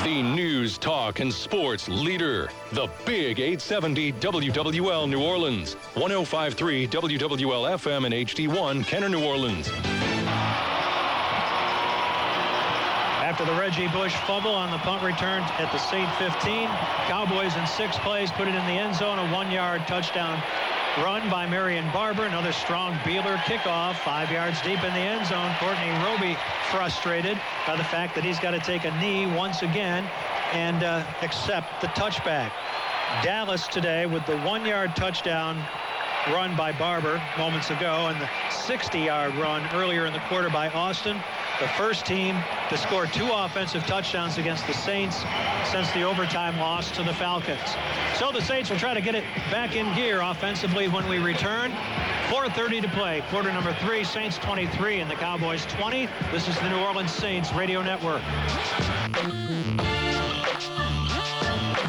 The news, talk, and sports leader. The Big 870 WWL New Orleans. 105.3 WWL FM and HD1 Kenner, New Orleans. After the Reggie Bush fumble on the punt return at the Saint 15, Cowboys in 6 plays put it in the end zone, a 1-yard touchdown run by Marion Barber. Another strong Beeler kickoff, 5 yards deep in the end zone. Courtney Roby frustrated by the fact that he's got to take a knee once again and accept the touchback. Dallas today with the 1-yard touchdown run by Barber moments ago and the 60-yard run earlier in the quarter by Austin. The first team to score 2 offensive touchdowns against the Saints since the overtime loss to the Falcons. So the Saints will try to get it back in gear offensively when we return. 4:30 to play. Quarter number 3, Saints 23 and the Cowboys 20. This is the New Orleans Saints radio network.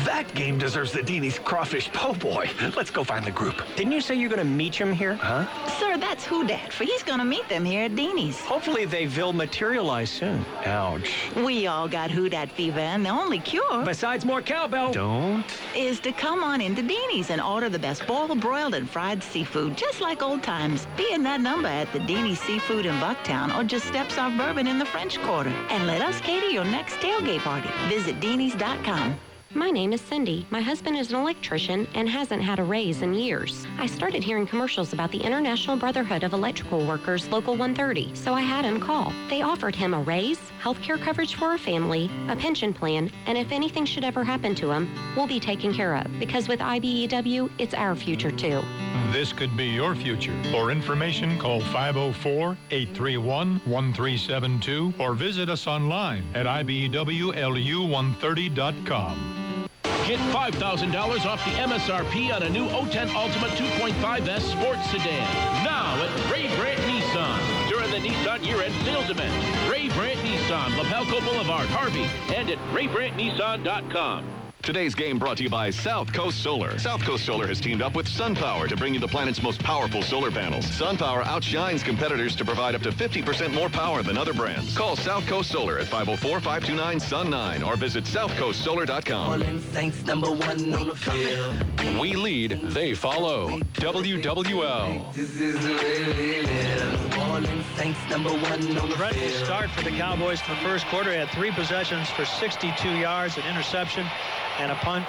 That game deserves the Dini's crawfish po' boy. Let's go find the group. Didn't you say you're going to meet him here? Huh? Sir, that's who dat for. He's going to meet them here at Dini's. Hopefully they will materialize soon. Ouch. We all got who dat fever, and the only cure... Besides more cowbell. Don't. ...is to come on into Dini's and order the best boiled, broiled, and fried seafood, just like old times. Be in that number at the Dini's Seafood in Bucktown or just steps off Bourbon in the French Quarter. And let us cater your next tailgate party. Visit Dinis.com. My name is Cindy. My husband is an electrician and hasn't had a raise in years. I started hearing commercials about the International Brotherhood of Electrical Workers Local 130, so I had him call. They offered him a raise, health care coverage for a family, a pension plan, and if anything should ever happen to him, we'll be taken care of. Because with IBEW, it's our future too. This could be your future. For information, call 504-831-1372 or visit us online at IBEWLU130.com. Get $5,000 off the MSRP on a new 010 Ultimate 2.5S sports sedan. Now at Ray Brandt Nissan during the Nissan year-end sales event. Ray Brandt Nissan, Lapalco Boulevard, Harvey, and at RayBrandtNissan.com. Today's game brought to you by South Coast Solar. South Coast Solar has teamed up with SunPower to bring you the planet's most powerful solar panels. SunPower outshines competitors to provide up to 50% more power than other brands. Call South Coast Solar at 504-529-SUN9 or visit southcoastsolar.com. We lead, they follow. WWL. Ready to start for the Cowboys for the first quarter. He had 3 possessions for 62 yards, an interception, and a punt,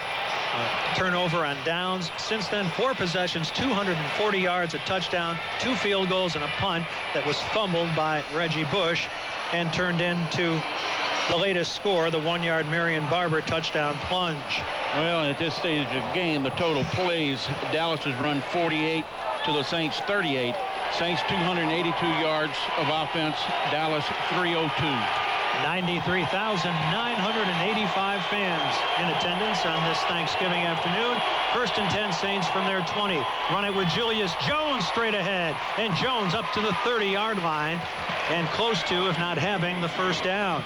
turnover on downs. Since then, 4 possessions, 240 yards, a touchdown, 2 field goals, and a punt that was fumbled by Reggie Bush and turned into the latest score, the 1-yard Marion Barber touchdown plunge. Well, at this stage of the game, the total plays, Dallas has run 48 to the Saints 38. Saints 282 yards of offense, Dallas 302. 93,985 fans in attendance on this Thanksgiving afternoon. 1st and 10 Saints from their 20. Run it with Julius Jones straight ahead. And Jones up to the 30-yard line and close to, if not having, the first down.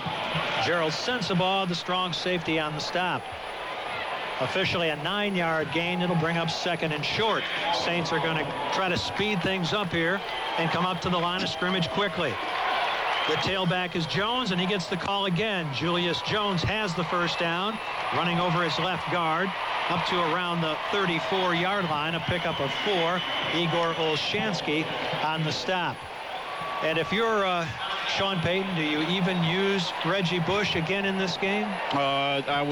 Gerald Sensabaugh, the strong safety on the stop. Officially a 9-yard gain. It'll bring up 2nd and short. Saints are going to try to speed things up here and come up to the line of scrimmage quickly. The tailback is Jones, and he gets the call again. Julius Jones has the first down, running over his left guard up to around the 34-yard line, a pickup of 4. Igor Olshansky on the stop. And if you're Sean Payton, do you even use Reggie Bush again in this game? I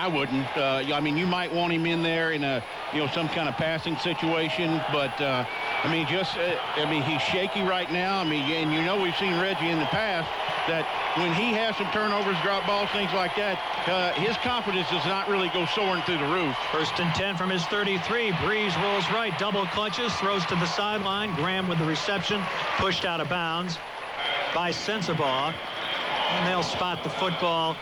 wouldn't. I mean, you might want him in there in a, some kind of passing situation, but he's shaky right now. I mean, and we've seen Reggie in the past. that when he has some turnovers, drop balls, things like that, his confidence does not really go soaring through the roof. 1st and 10 from his 33. Breeze rolls right, double clutches, throws to the sideline. Graham with the reception, pushed out of bounds by Sensabaugh. And they'll spot the football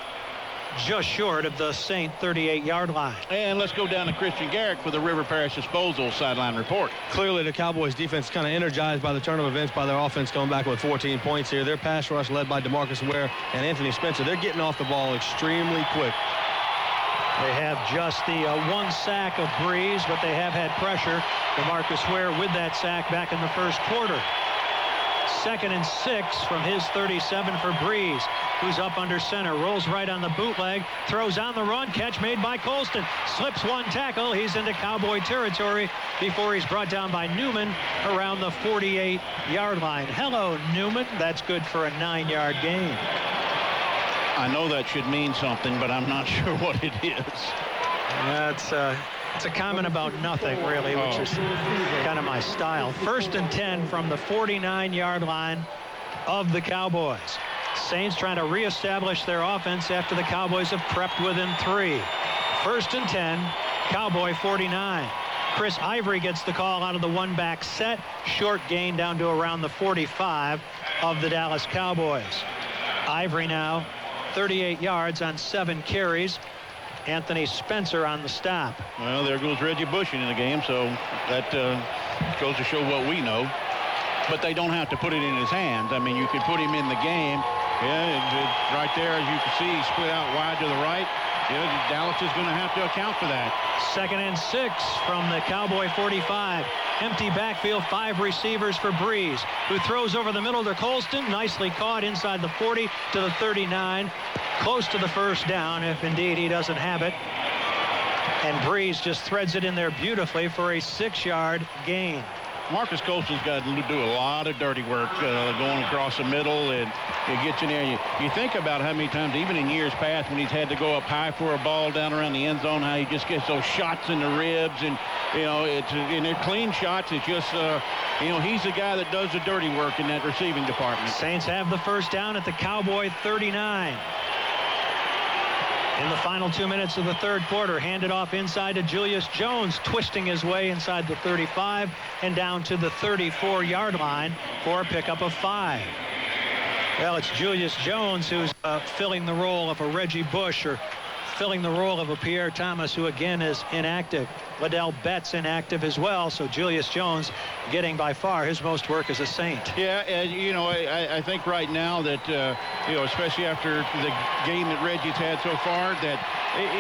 just short of the Saint 38-yard line. And let's go down to Christian Garrick for the River Parish Disposal sideline report. Clearly, the Cowboys defense kind of energized by the turn of events by their offense coming back with 14 points here. Their pass rush led by DeMarcus Ware and Anthony Spencer. They're getting off the ball extremely quick. They have just the one sack of Breeze, but they have had pressure. DeMarcus Ware with that sack back in the first quarter. 2nd and 6 from his 37 for Breeze, who's up under center, rolls right on the bootleg, throws on the run, catch made by Colston, slips one tackle. He's into Cowboy territory before he's brought down by Newman around the 48-yard line. Hello, Newman. That's good for a 9-yard gain. I know that should mean something, but I'm not sure what it is. It's a comment about nothing, really, which is kind of my style. 1st and 10 from the 49-yard line of the Cowboys. Saints trying to reestablish their offense after the Cowboys have crept within 3. 1st and 10, Cowboy 49. Chris Ivory gets the call out of the one-back set. Short gain down to around the 45 of the Dallas Cowboys. Ivory now 38 yards on 7 carries. Anthony Spencer on the stop. Well, there goes Reggie Bush in the game, so that goes to show what we know. But they don't have to put it in his hands. I mean, you could put him in the game. Yeah, right there, as you can see, he split out wide to the right. Yeah, Dallas is going to have to account for that. 2nd and 6 from the Cowboy 45. Empty backfield, 5 receivers for Breeze, who throws over the middle to Colston. Nicely caught inside the 40 to the 39. Close to the first down, if indeed he doesn't have it. And Breeze just threads it in there beautifully for a 6-yard gain. Marcus Colston's got to do a lot of dirty work going across the middle, and it gets in there. You think about how many times, even in years past, when he's had to go up high for a ball down around the end zone, how he just gets those shots in the ribs, and they're clean shots. It's just he's the guy that does the dirty work in that receiving department. Saints have the first down at the Cowboy 39. In the final 2 minutes of the third quarter, handed off inside to Julius Jones, twisting his way inside the 35 and down to the 34-yard line for a pickup of 5. Well, it's Julius Jones who's filling the role of a Reggie Bush or filling the role of a Pierre Thomas, who again is inactive. Liddell Betts inactive as well, so Julius Jones getting by far his most work as a Saint. Yeah, and I think right now that especially after the game that Reggie's had so far, that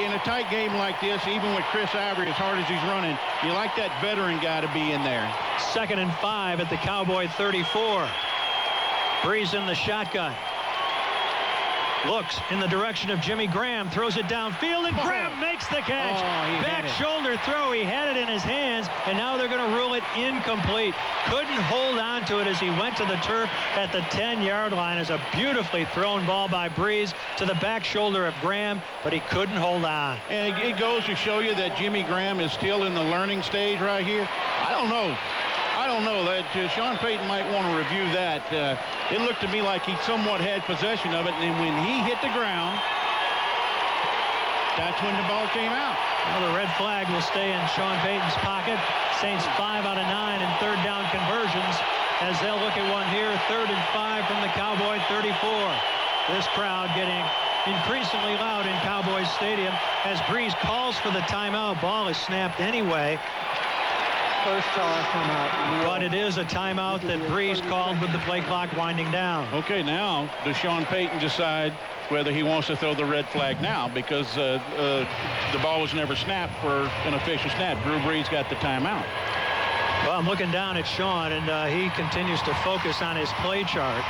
in a tight game like this, even with Chris Ivory as hard as he's running, you like that veteran guy to be in there. 2nd and 5 at the Cowboy 34. Breeze in the shotgun. Looks in the direction of Jimmy Graham, throws it downfield, and Graham makes the catch. Back shoulder throw. He had it in his hands, and now they're going to rule it incomplete. Couldn't hold on to it as he went to the turf at the 10-yard line. As a beautifully thrown ball by Breeze to the back shoulder of Graham, but he couldn't hold on. And it goes to show you that Jimmy Graham is still in the learning stage right here. I don't know. That Sean Payton might want to review that. It looked to me like he somewhat had possession of it, and when he hit the ground, that's when the ball came out. Well, the red flag will stay in Sean Payton's pocket. Saints 5 out of 9 in third down conversions as they'll look at one here. 3rd and 5 from the Cowboy 34. This crowd getting increasingly loud in Cowboys Stadium as Breeze calls for the timeout. Ball is snapped anyway. First timeout. But it is a timeout that Breeze called with the play clock winding down. Okay, now does Sean Payton decide whether he wants to throw the red flag now, because the ball was never snapped for an official snap. Drew Brees got the timeout. Well, I'm looking down at Sean, and he continues to focus on his play chart.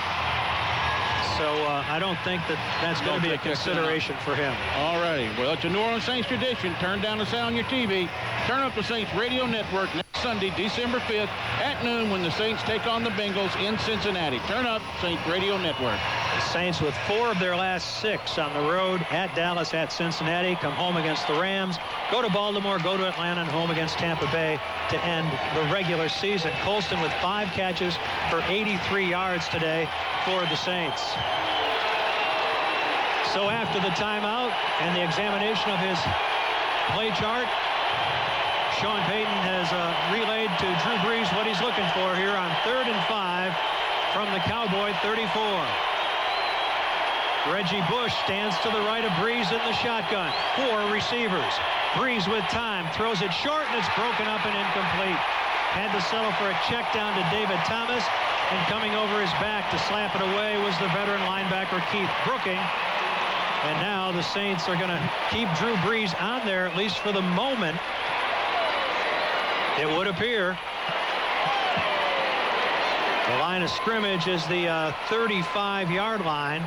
So I don't think that's going to be a consideration for him. All right. Well, it's a New Orleans Saints tradition. Turn down the sound on your TV. Turn up the Saints Radio Network next Sunday, December 5th at noon when the Saints take on the Bengals in Cincinnati. Turn up Saints Radio Network. The Saints with 4 of their last 6 on the road at Dallas, at Cincinnati, come home against the Rams, go to Baltimore, go to Atlanta, and home against Tampa Bay to end the regular season. Colston with 5 catches for 83 yards today for the Saints. So after the timeout and the examination of his play chart, Sean Payton has relayed to Drew Brees what he's looking for here on 3rd and 5 from the Cowboy 34. Reggie Bush stands to the right of Brees in the shotgun. 4 receivers. Brees with time, throws it short, and it's broken up and incomplete. Had to settle for a check down to David Thomas, and coming over his back to slap it away was the veteran linebacker Keith Brooking. And now the Saints are going to keep Drew Brees on there, at least for the moment. It would appear. The line of scrimmage is the 35-yard line.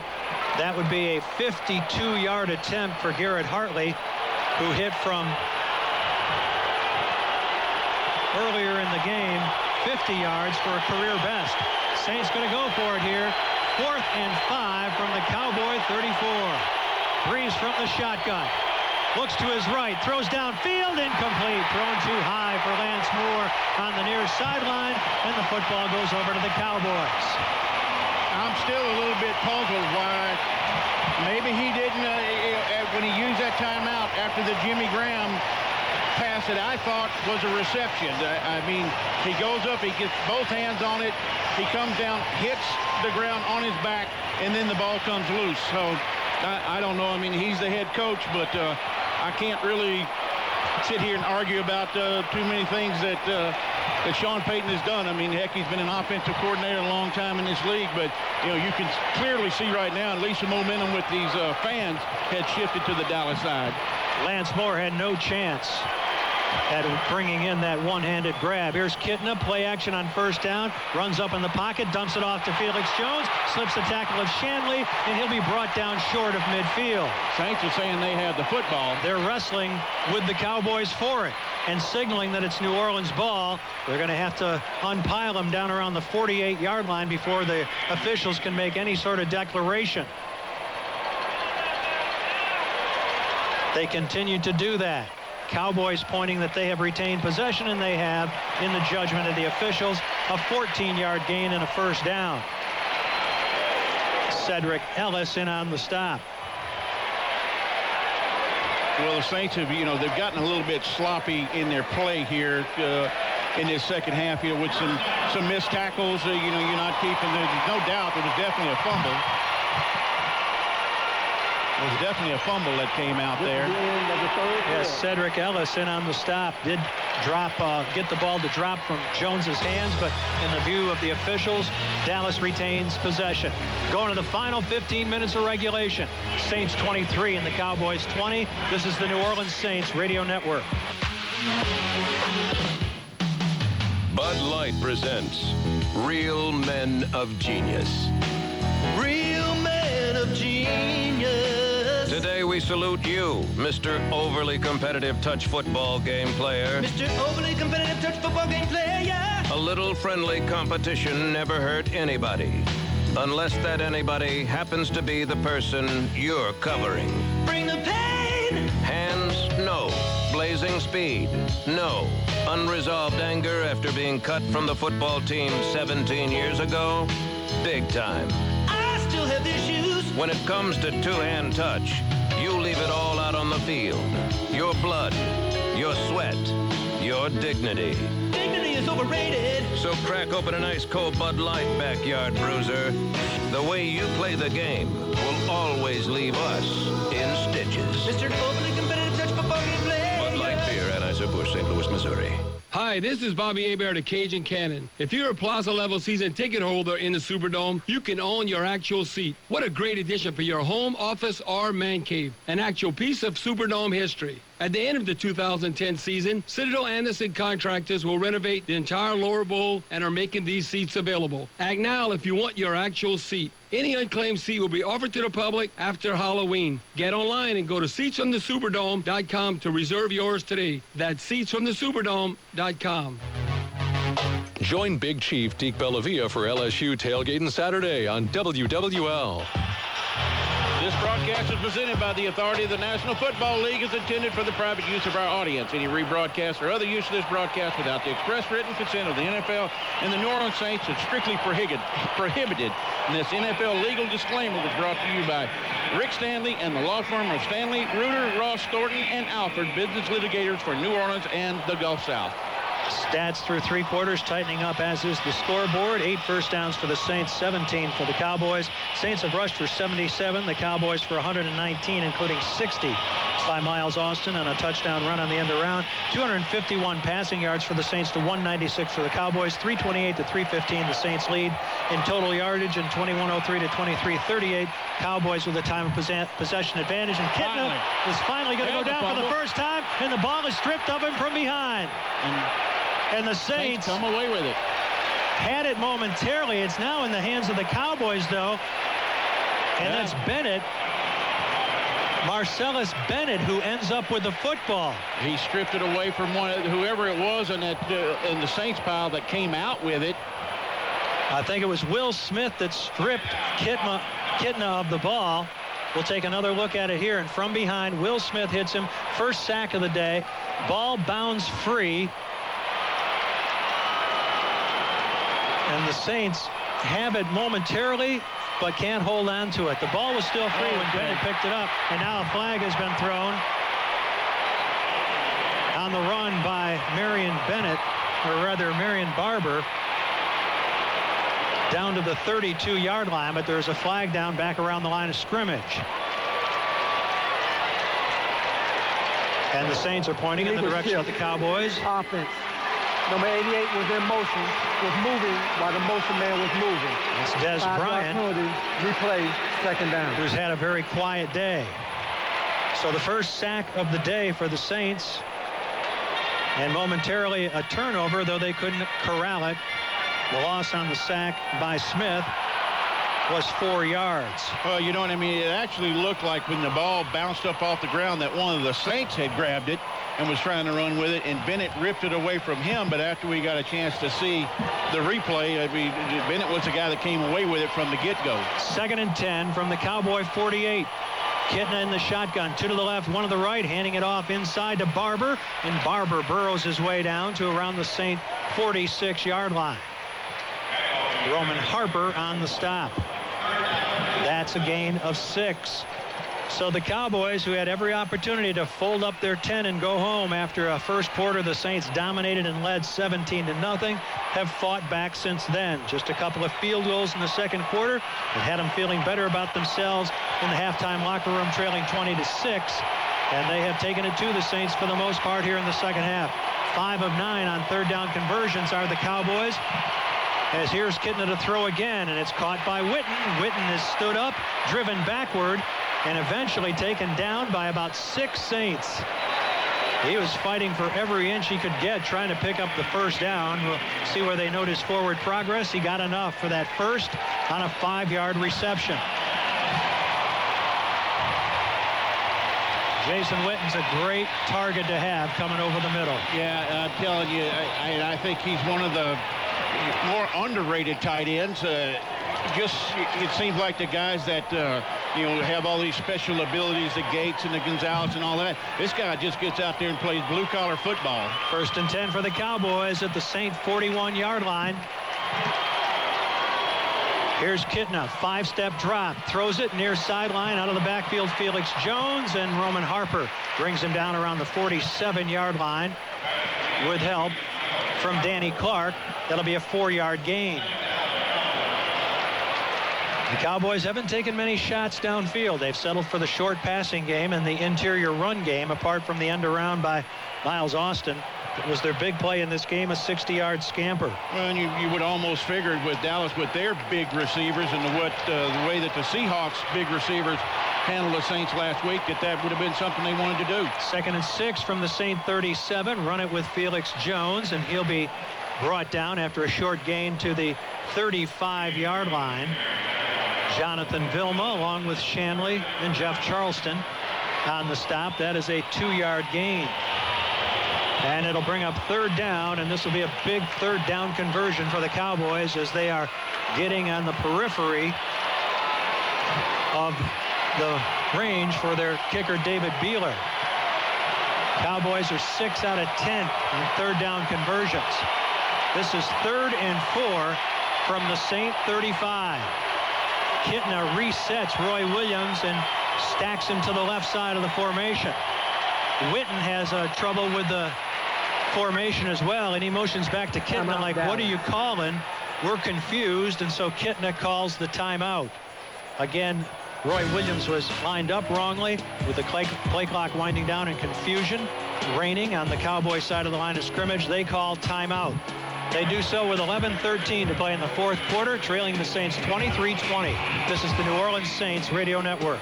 That would be a 52-yard attempt for Garrett Hartley, who hit from earlier in the game 50 yards for a career best. Saints going to go for it here. 4th and 5 from the Cowboy 34. Brees from the shotgun. Looks to his right, throws downfield, incomplete. Thrown too high for Lance Moore on the near sideline, and the football goes over to the Cowboys. I'm still a little bit puzzled why maybe he didn't, when he used that timeout after the Jimmy Graham pass that I thought was a reception. I mean, he goes up, he gets both hands on it, he comes down, hits the ground on his back, and then the ball comes loose. So I don't know. I mean, he's the head coach, but I can't really sit here and argue about too many things that Sean Payton has done. I mean, heck, he's been an offensive coordinator a long time in this league, but, you know, you can clearly see right now, at least the momentum with these fans had shifted to the Dallas side. Lance Moore had no chance at bringing in that one-handed grab. Here's Kitna, play action on 1st down, runs up in the pocket, dumps it off to Felix Jones, slips the tackle of Shanley, and he'll be brought down short of midfield. Saints are saying they have the football. They're wrestling with the Cowboys for it and signaling that it's New Orleans ball. They're going to have to unpile them down around the 48-yard line before the officials can make any sort of declaration. They continue to do that. Cowboys pointing that they have retained possession, and they have, in the judgment of the officials, a 14-yard gain and a 1st down. Cedric Ellis in on the stop. Well, the Saints have, you know, they've gotten a little bit sloppy in their play here in this second half, you know, with some missed tackles. You know, you're not keeping, there's no doubt there was definitely a fumble. There was definitely a fumble that came out there. Yes, Cedric Ellis in on the stop. Did drop, get the ball to drop from Jones's hands, but in the view of the officials, Dallas retains possession. Going to the final 15 minutes of regulation. Saints 23 and the Cowboys 20. This is the New Orleans Saints Radio Network. Bud Light presents Real Men of Genius. Real Men of Genius. Today we salute you, Mr. Overly Competitive Touch Football Game Player. Mr. Overly Competitive Touch Football Game Player, yeah. A little friendly competition never hurt anybody. Unless that anybody happens to be the person you're covering. Bring the pain. Hands, no. Blazing speed, no. Unresolved anger after being cut from the football team 17 years ago, big time. I still have issues. When it comes to two-hand touch, you leave it all out on the field. Your blood, your sweat, your dignity. Dignity is overrated. So crack open an ice cold Bud Light, backyard bruiser. The way you play the game will always leave us in stitches. Mr. Overly Competitive Touch Football Game Player. Bud Light Beer, Anheuser-Busch, St. Louis, Missouri. Hi, this is Bobby Hebert of Cajun Cannon. If you're a Plaza Level season ticket holder in the Superdome, you can own your actual seat. What a great addition for your home, office, or man cave. An actual piece of Superdome history. At the end of the 2010 season, Citadel Anderson contractors will renovate the entire lower bowl and are making these seats available. Act now if you want your actual seat. Any unclaimed seat will be offered to the public after Halloween. Get online and go to seatsfromthesuperdome.com to reserve yours today. That's seatsfromthesuperdome.com. Join Big Chief Deke Bellavia for LSU tailgating Saturday on WWL. This broadcast is presented by the authority of the National Football League, is intended for the private use of our audience. Any rebroadcast or other use of this broadcast without the express written consent of the NFL and the New Orleans Saints is strictly prohibited. And this NFL legal disclaimer was brought to you by Rick Stanley and the law firm of Stanley, Reuter, Ross, Thornton, and Alford, business litigators for New Orleans and the Gulf South. Stats through three quarters tightening up, as is the scoreboard. 8 first downs for the Saints, 17 for the Cowboys. Saints have rushed for 77, the Cowboys for 119, including 60 by Miles Austin on a touchdown run on the end around. 251 passing yards for the Saints to 196 for the Cowboys. 328 to 315, the Saints lead in total yardage, and 2103 to 2338. Cowboys with a time of possession advantage, and Kitna is finally going to go down for the first time, and the ball is stripped of him from behind. And the Saints come away with it. Had it momentarily. It's now in the hands of the Cowboys, though. And that's Bennett, Marcellus Bennett, who ends up with the football. He stripped it away from whoever it was in the Saints pile that came out with it. I think it was Will Smith that stripped Kitna of the ball. We'll take another look at it here. And from behind, Will Smith hits him. First sack of the day. Ball bounds free. And the Saints have it momentarily, but can't hold on to it. The ball was still free when Bennett picked it up, and now a flag has been thrown on the run by Marion Bennett, or rather Marion Barber, down to the 32-yard line, but there's a flag down back around the line of scrimmage. And the Saints are pointing in the direction of the Cowboys. Offense. Number 88 was in motion, was moving while the motion man was moving. It's Des Bryant, replay, second down, who's had a very quiet day. So the first sack of the day for the Saints, and momentarily a turnover, though they couldn't corral it. The loss on the sack by Smith was 4 yards. Well, you know what I mean? It actually looked like when the ball bounced up off the ground that one of the Saints had grabbed it and was trying to run with it, and Bennett ripped it away from him. But after we got a chance to see the replay, I mean, Bennett was the guy that came away with it from the get-go. 2nd and 10 from the Cowboy 48. Kitna in the shotgun, 2 to the left, 1 to the right, handing it off inside to Barber, and Barber burrows his way down to around the Saint 46-yard line. Roman Harper on the stop. That's a gain of 6. So the Cowboys, who had every opportunity to fold up their 10 and go home after a first quarter the Saints dominated and led 17-0, have fought back since then. Just a couple of field goals in the second quarter that had them feeling better about themselves in the halftime locker room, trailing 20-6. And they have taken it to the Saints for the most part here in the second half. 5 of 9 on third down conversions are the Cowboys. As here's Kitna to throw again, and it's caught by Witten. Witten is stood up, driven backward, and eventually taken down by about 6 Saints. He was fighting for every inch he could get, trying to pick up the first down. We'll see where they note his forward progress. He got enough for that first on a 5-yard reception. Jason Witten's a great target to have coming over the middle. Yeah, I'm telling you, I think he's one of the more underrated tight ends. It seems like the guys that have all these special abilities, the Gates and the Gonzalez and all that. This guy just gets out there and plays blue-collar football. 1st and 10 for the Cowboys at the Saint 41-yard line. Here's Kitna, 5-step drop, throws it near sideline, out of the backfield, Felix Jones, and Roman Harper brings him down around the 47-yard line with help from Danny Clark. That'll be a 4-yard gain. The Cowboys haven't taken many shots downfield. They've settled for the short passing game and the interior run game, apart from the end around by Miles Austin. It was their big play in this game, a 60-yard scamper. Well, and you would almost figured with Dallas, with their big receivers and the way that the Seahawks' big receivers handled the Saints last week, that would have been something they wanted to do. 2nd and 6 from the Saint 37. Run it with Felix Jones, and he'll be brought down after a short gain to the 35-yard line. Jonathan Vilma, along with Shanley and Jeff Charleston on the stop. That is a 2-yard gain. And it'll bring up 3rd down, and this will be a big 3rd down conversion for the Cowboys as they are getting on the periphery of the range for their kicker, David Beeler. Cowboys are 6 out of 10 on third down conversions. This is 3rd and 4 from the Saint 35. Kitna resets Roy Williams and stacks him to the left side of the formation. Witten has trouble with the formation as well, and he motions back to Kitna like, what are you calling? We're confused, and so Kitna calls the timeout. Again, Roy Williams was lined up wrongly with the play clock winding down and confusion reigning on the Cowboy side of the line of scrimmage. They call timeout. They do so with 11:13 to play in the fourth quarter, trailing the Saints 23-20. This is the New Orleans Saints Radio Network.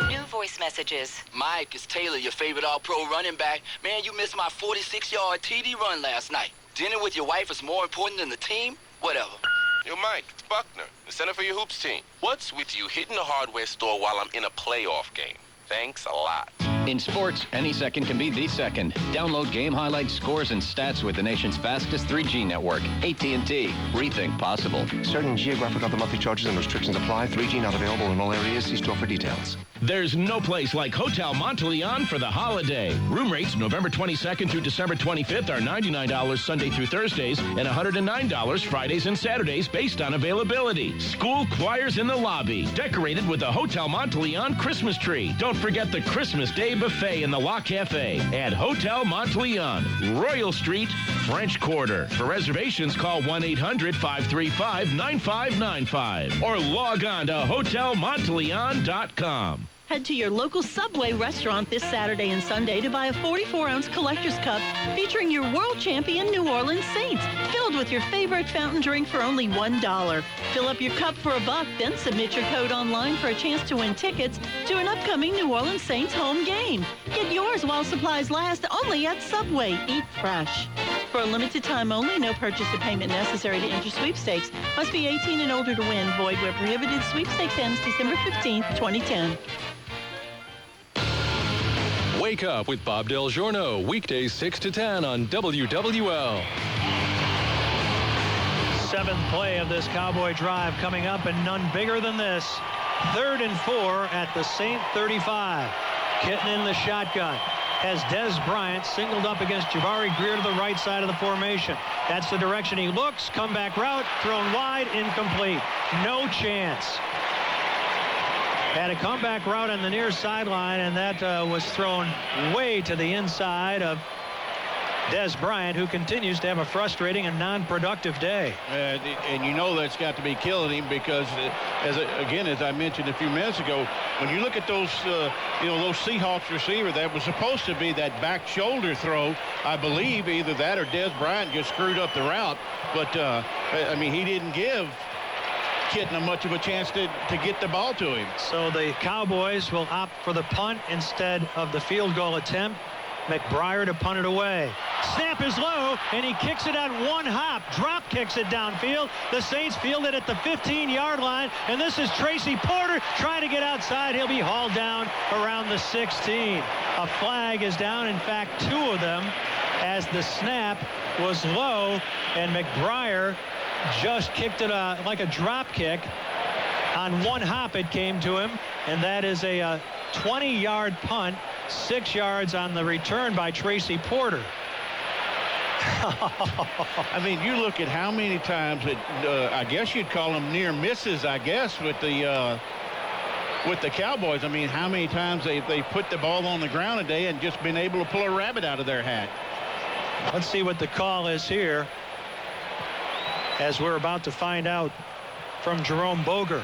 New voice messages. Mike, it's Taylor, your favorite all-pro running back. Man, you missed my 46-yard TD run last night. Dinner with your wife is more important than the team? Whatever. Yo, Mike, it's Buckner, the center for your hoops team. What's with you hitting the hardware store while I'm in a playoff game? Thanks a lot. In sports, any second can be the second. Download game highlights, scores, and stats with the nation's fastest 3G network. AT&T. Rethink possible. Certain geographic other monthly charges and restrictions apply. 3G not available in all areas. See store for details. There's no place like Hotel Monteleone for the holiday. Room rates November 22nd through December 25th are $99 Sunday through Thursdays and $109 Fridays and Saturdays based on availability. School choirs in the lobby, decorated with a Hotel Monteleone Christmas tree. Don't forget the Christmas Day buffet in the La Cafe at Hotel Monteleone, Royal Street, French Quarter. For reservations, call 1-800-535-9595 or log on to hotelmonteleone.com. Head to your local Subway restaurant this Saturday and Sunday to buy a 44-ounce collector's cup featuring your world champion New Orleans Saints, filled with your favorite fountain drink for only $1. Fill up your cup for $1, then submit your code online for a chance to win tickets to an upcoming New Orleans Saints home game. Get yours while supplies last, only at Subway. Eat fresh. For a limited time only, no purchase or payment necessary to enter sweepstakes. Must be 18 and older to win. Void where prohibited. Sweepstakes ends December 15th, 2010. Wake Up with Bob Del Giorno, weekdays 6 to 10 on WWL. 7th play of this Cowboy drive coming up, and none bigger than this. 3rd and 4 at the Saint 35. Kitna in the shotgun. Has Dez Bryant singled up against Jabari Greer to the right side of the formation. That's the direction he looks. Comeback route, thrown wide, incomplete. No chance. Had a comeback route on the near sideline, and that was thrown way to the inside of Dez Bryant, who continues to have a frustrating and non-productive day. And you know that's got to be killing him because, as I mentioned a few minutes ago, when you look at those, those Seahawks receiver, that was supposed to be that back shoulder throw. I believe either that or Dez Bryant just screwed up the route. But, he didn't give Kitna much of a chance to get the ball to him. So the Cowboys will opt for the punt instead of the field goal attempt. McBriar to punt it away. Snap is low, and he kicks it on one hop. Drop kicks it downfield. The Saints field it at the 15-yard line, and this is Tracy Porter trying to get outside. He'll be hauled down around the 16. A flag is down, in fact, 2 of them, as the snap was low, and McBriar just kicked it like a drop kick. On one hop it came to him, and that is a 20-yard punt, 6 yards on the return by Tracy Porter. You look at how many times I guess you'd call them near misses, I guess, with the Cowboys. How many times they put the ball on the ground today and just been able to pull a rabbit out of their hat. Let's see what the call is here, as we're about to find out from Jerome Boger.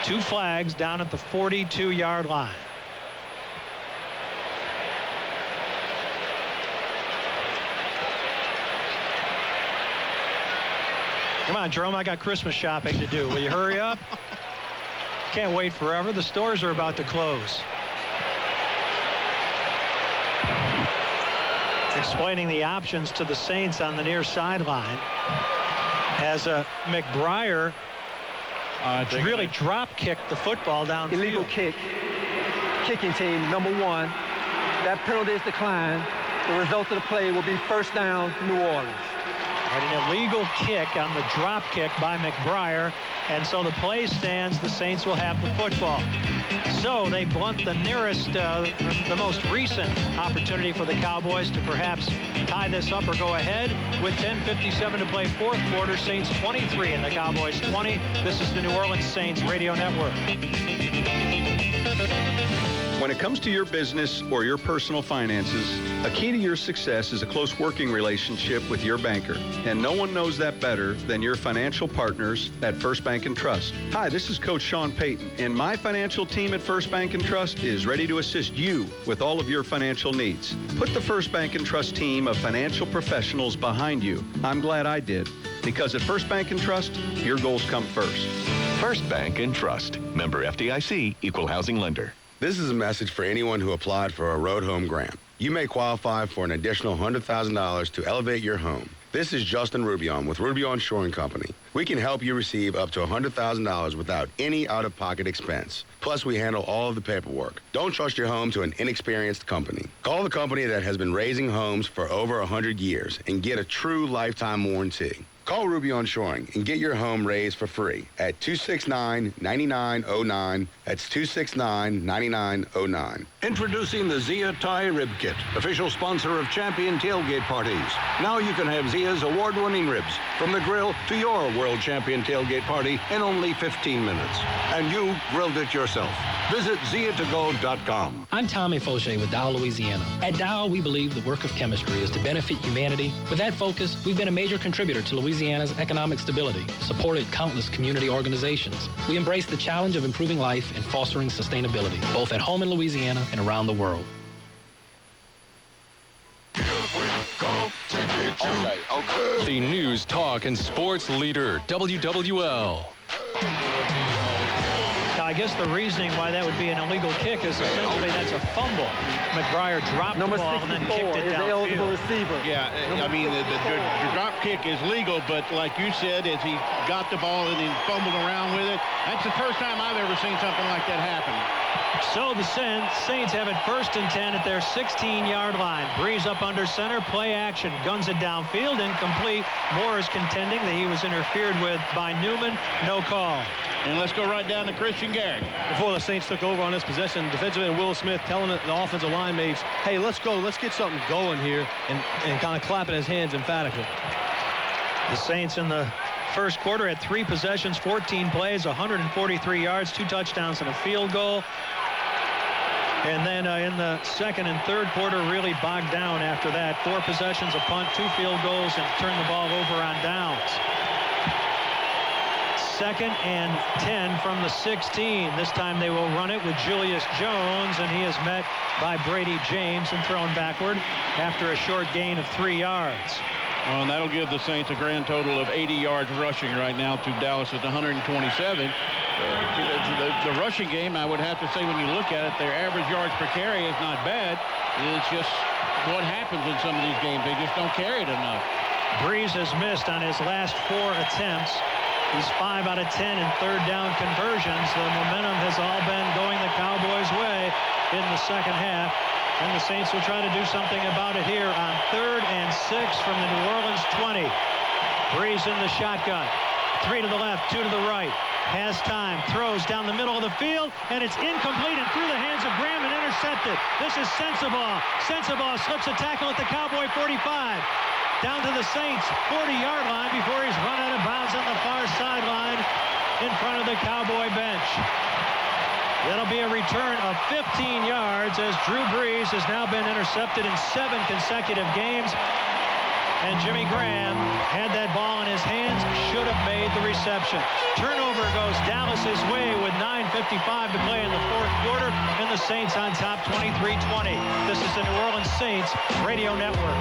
2 flags down at the 42-yard line. Come on, Jerome, I got Christmas shopping to do. Will you hurry up? Can't wait forever. The stores are about to close. Explaining the options to the Saints on the near sideline, as McBriar really drop kicked the football downfield. Illegal kick. Kicking team, number 1. That penalty is declined. The result of the play will be first down, New Orleans. An illegal kick on the drop kick by McBriar, and so the play stands. The Saints will have the football. So they blunt the nearest, the most recent opportunity for the Cowboys to perhaps tie this up or go ahead with 10:57 to play fourth quarter. Saints 23 and the Cowboys 20. This is the New Orleans Saints Radio Network. When it comes to your business or your personal finances, a key to your success is a close working relationship with your banker. And no one knows that better than your financial partners at First Bank & Trust. Hi, this is Coach Sean Payton, and my financial team at First Bank & Trust is ready to assist you with all of your financial needs. Put the First Bank & Trust team of financial professionals behind you. I'm glad I did, because at First Bank & Trust, your goals come first. First Bank & Trust. Member FDIC, Equal Housing Lender. This is a message for anyone who applied for a road home grant. You may qualify for an additional $100,000 to elevate your home. This is Justin Rubion with Rubion Shoring Company. We can help you receive up to $100,000 without any out-of-pocket expense. Plus, we handle all of the paperwork. Don't trust your home to an inexperienced company. Call the company that has been raising homes for over 100 years and get a true lifetime warranty. Call Rubion Shoring and get your home raised for free at 269-9909. That's 269-9909. Introducing the Zia Thai Rib Kit, official sponsor of champion tailgate parties. Now you can have Zia's award-winning ribs from the grill to your world champion tailgate party in only 15 minutes. And you grilled it yourself. Visit ZiaToGo.com. I'm Tommy Fauché with DAL, Louisiana. At DAL, we believe the work of chemistry is to benefit humanity. With that focus, we've been a major contributor to Louisiana's economic stability, supported countless community organizations. We embrace the challenge of improving life and fostering sustainability, both at home in Louisiana and around the world. The news, talk, and sports leader, WWL. I guess the reasoning why that would be an illegal kick is essentially that's a fumble. McBriar dropped the ball and then kicked it downfield. Yeah, I mean, the drop kick is legal, but like you said, as he got the ball and he fumbled around with it, that's the first time I've ever seen something like that happen. So the Saints have it 1st and 10 at their 16-yard line. Breeze up under center, play action, guns it downfield, incomplete. Moore is contending that he was interfered with by Newman. No call. And let's go right down to Christian Garrett. Before the Saints took over on this possession, defensive end Will Smith telling the offensive line mates, hey, let's go, let's get something going here, and kind of clapping his hands emphatically. The Saints in the first quarter had 3 possessions, 14 plays, 143 yards, 2 touchdowns, and a field goal. And then in the second and third quarter really bogged down after that. 4 possessions, a punt, 2 field goals, and turned the ball over on downs. 2nd and 10 from the 16. This time they will run it with Julius Jones, and he is met by Brady James and thrown backward after a short gain of 3 yards. Well, and that'll give the Saints a grand total of 80 yards rushing right now to Dallas at 127. The rushing game, I would have to say, when you look at it, their average yards per carry is not bad. It's just what happens in some of these games. They just don't carry it enough. Breeze has missed on his last 4 attempts. He's 5 out of 10 in third down conversions. The momentum has all been going the Cowboys' way in the second half. And the Saints will try to do something about it here on 3rd and 6 from the New Orleans 20. Breeze in the shotgun. 3 to the left, 2 to the right. Has time, throws down the middle of the field, and it's incomplete and through the hands of Graham and intercepted. This is Sensabaugh. Sensabaugh slips a tackle at the Cowboy 45. Down to the Saints 40-yard line before he's run out of bounds on the far sideline in front of the Cowboy bench. That'll be a return of 15 yards as Drew Brees has now been intercepted in 7 consecutive games. And Jimmy Graham had that ball in his hands, should have made the reception. Turnover goes Dallas's way with 9:55 to play in the fourth quarter, and the Saints on top 23-20. This is the New Orleans Saints Radio Network.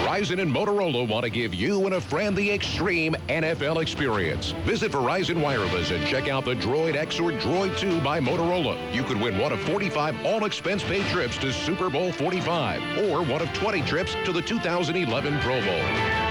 Verizon and Motorola want to give you and a friend the extreme NFL experience. Visit Verizon Wireless and check out the Droid X or Droid 2 by Motorola. You could win one of 45 all-expense-paid trips to Super Bowl 45 or one of 20 trips to the 2011 Pro Bowl.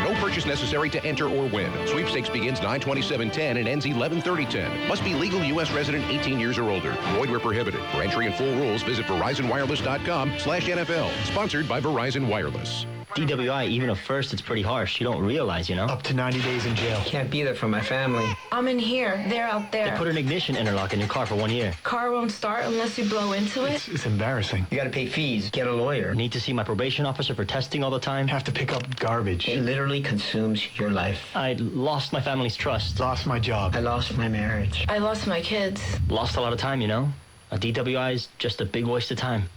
No purchase necessary to enter or win. Sweepstakes begins 9/27/10 and ends 11/30/10. Must be legal U.S. resident 18 years or older. Void where prohibited. For entry and full rules, visit VerizonWireless.com/NFL. Sponsored by Verizon Wireless. DWI, even at first, it's pretty harsh. You don't realize, you know? Up to 90 days in jail. Can't be there for my family. I'm in here. They're out there. They put an ignition interlock in your car for 1 year. Car won't start unless you blow into it. It's embarrassing. You gotta pay fees, get a lawyer. Need to see my probation officer for testing all the time. Have to pick up garbage. It literally consumes your life. I lost my family's trust. Lost my job. I lost my marriage. I lost my kids. Lost a lot of time, you know? A DWI is just a big waste of time.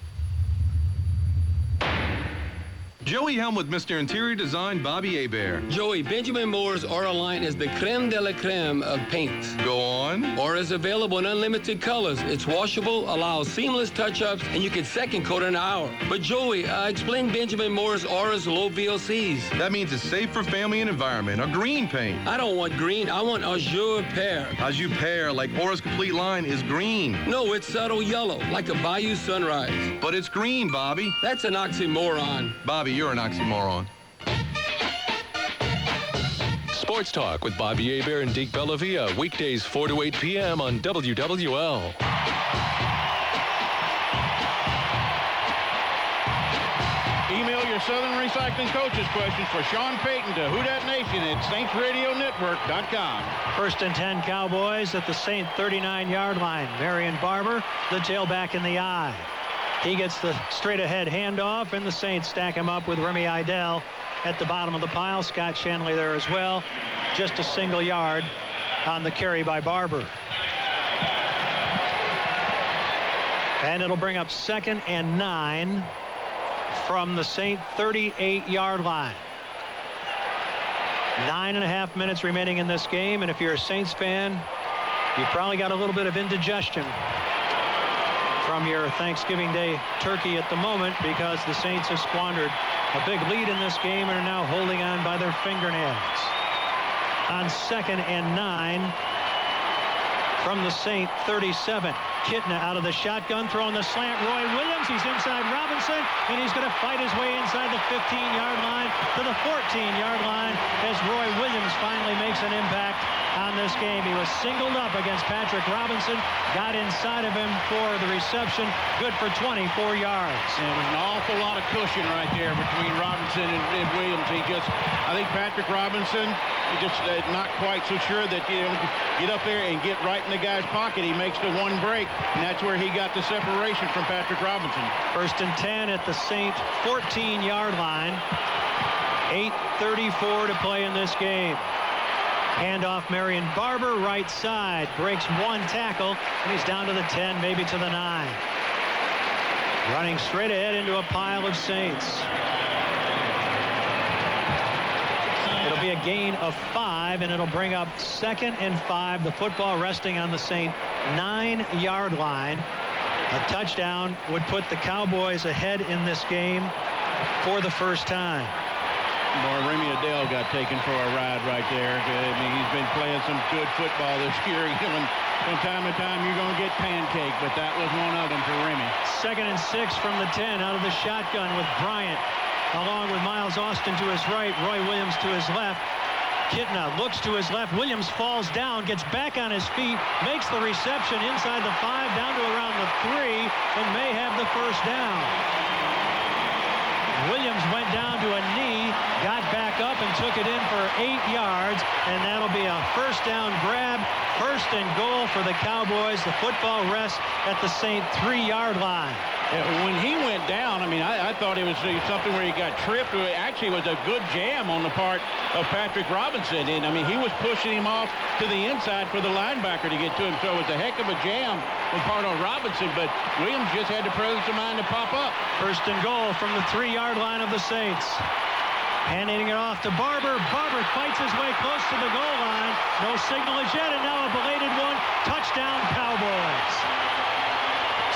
Joey Helm with Mr. Interior Design, Bobby Hebert. Joey, Benjamin Moore's Aura line is the creme de la creme of paints. Go on. Aura is available in unlimited colors. It's washable, allows seamless touch-ups, and you can second coat in an hour. But Joey, explain Benjamin Moore's Aura's low VOCs. That means it's safe for family and environment. A green paint. I don't want green. I want azure pear. Azure pear, like Aura's complete line, is green. No, it's subtle yellow, like a bayou sunrise. But it's green, Bobby. That's an oxymoron. Bobby, you're an oxymoron. Sports Talk with Bobby Hebert and Deke Bellavia, weekdays 4 to 8 p.m. on WWL. Email your Southern Recycling Coaches questions for Sean Payton to WhoDatNation at SaintsRadioNetwork.com. 1st and 10 Cowboys at the Saint 39-yard line. Marion Barber, the tailback in the eye. He gets the straight-ahead handoff, and the Saints stack him up with Remy Idell at the bottom of the pile. Scott Shanley there as well. Just a single yard on the carry by Barber. And it'll bring up 2nd and 9 from the Saint 38-yard line. 9.5 minutes remaining in this game, and if you're a Saints fan, you probably got a little bit of indigestion from your Thanksgiving Day turkey at the moment, because the Saints have squandered a big lead in this game and are now holding on by their fingernails. On 2nd and 9 from the Saint 37. Kitna out of the shotgun, throwing the slant. Roy Williams, he's inside Robinson, and he's going to fight his way inside the 15-yard line to the 14-yard line as Roy Williams finally makes an impact on this game. He was singled up against Patrick Robinson, got inside of him for the reception, good for 24 yards. And it was an awful lot of cushion right there between Robinson and Williams. I think Patrick Robinson, just not quite so sure that, get up there and get right in the guy's pocket. He makes the one break, and that's where he got the separation from Patrick Robinson. 1st and 10 at the Saint 14-yard line. 8:34 to play in this game. Handoff Marion Barber, right side, breaks one tackle, and he's down to the 10, maybe to the 9. Running straight ahead into a pile of Saints. It'll be a gain of 5, and it'll bring up 2nd and 5. The football resting on the Saint 9-yard line. A touchdown would put the Cowboys ahead in this game for the first time. Boy, Remy Idell got taken for a ride right there. I mean, he's been playing some good football this year. From time to time, you're going to get pancake, but that was one of them for Remy. 2nd and 6 from the 10 out of the shotgun with Bryant, along with Miles Austin to his right, Roy Williams to his left. Kitna looks to his left. Williams falls down, gets back on his feet, makes the reception inside the 5, down to around the 3, and may have the first down. Williams went down to a knee, got back up and took it in for 8 yards, and that'll be a first down grab. 1st and goal for the Cowboys. The football rests at the Saint 3-yard line. When he went down, I mean, I thought it was something where he got tripped. It actually was a good jam on the part of Patrick Robinson. And, I mean, he was pushing him off to the inside for the linebacker to get to him. So it was a heck of a jam on part of Robinson. But Williams just had the presence of mind to pop up. 1st and goal from the 3-yard line of the Saints. Handing it off to Barber. Barber fights his way close to the goal line. No signal as yet, and now a belated one. Touchdown, Cowboys.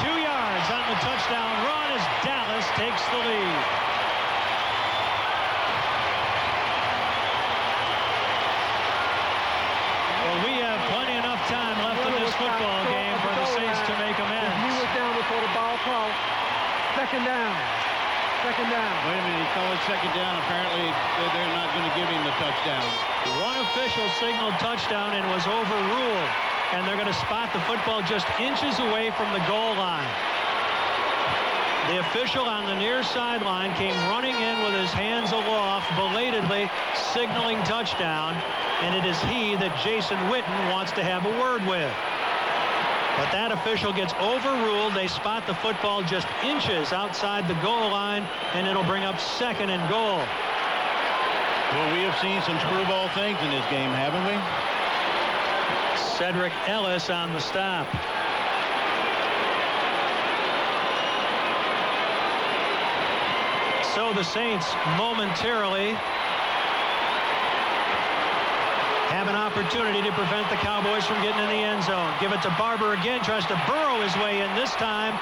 2 yards on the touchdown run as Dallas takes the lead. Well, we have plenty enough time left in this football game for the Saints to make amends. He was down before the ball crossed. 2nd down. 2nd down. Wait a minute, he called it 2nd down. Apparently, they're not going to give him the touchdown. One official signaled touchdown and was overruled. And they're going to spot the football just inches away from the goal line. The official on the near sideline came running in with his hands aloft, belatedly signaling touchdown, and it is he that Jason Witten wants to have a word with. But that official gets overruled. They spot the football just inches outside the goal line, and it'll bring up 2nd and goal. Well, we have seen some screwball things in this game, haven't we? Cedric Ellis on the stop. So the Saints momentarily have an opportunity to prevent the Cowboys from getting in the end zone. Give it to Barber again, tries to burrow his way in this time,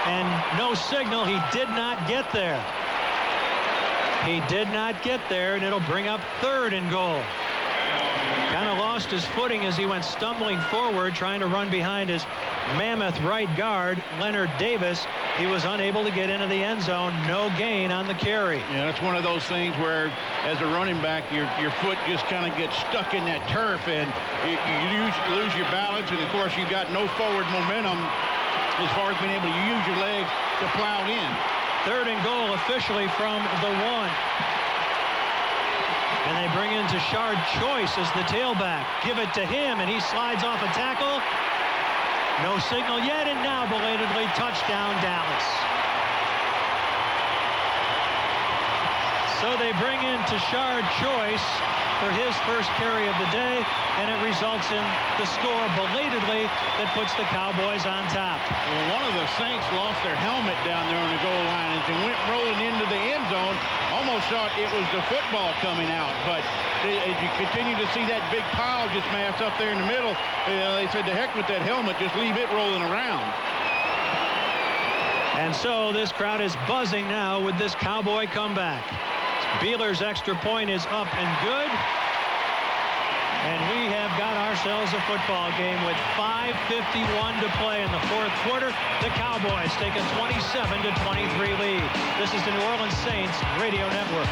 and no signal. He did not get there. He did not get there, and it'll bring up 3rd and goal. Kind of lost his footing as he went stumbling forward, trying to run behind his mammoth right guard, Leonard Davis. He was unable to get into the end zone. No gain on the carry. Yeah, that's one of those things where, as a running back, your foot just kind of gets stuck in that turf, and you lose your balance, and, of course, you've got no forward momentum as far as being able to use your legs to plow in. 3rd and goal officially from the 1. And they bring in Tashard Choice as the tailback. Give it to him, and he slides off a tackle. No signal yet, and now belatedly touchdown Dallas. So they bring in Tashard Choice for his first carry of the day, and it results in the score belatedly that puts the Cowboys on top. Well, one of the Saints lost their helmet down there on the goal line as they went rolling into the end zone. Almost thought it was the football coming out, but as you continue to see that big pile just mass up there in the middle, they said, to heck with that helmet, just leave it rolling around. And so this crowd is buzzing now with this Cowboy comeback. Beeler's extra point is up and good. And we have got ourselves a football game with 5:51 to play in the 4th quarter. The Cowboys take a 27-23 lead. This is the New Orleans Saints Radio Network.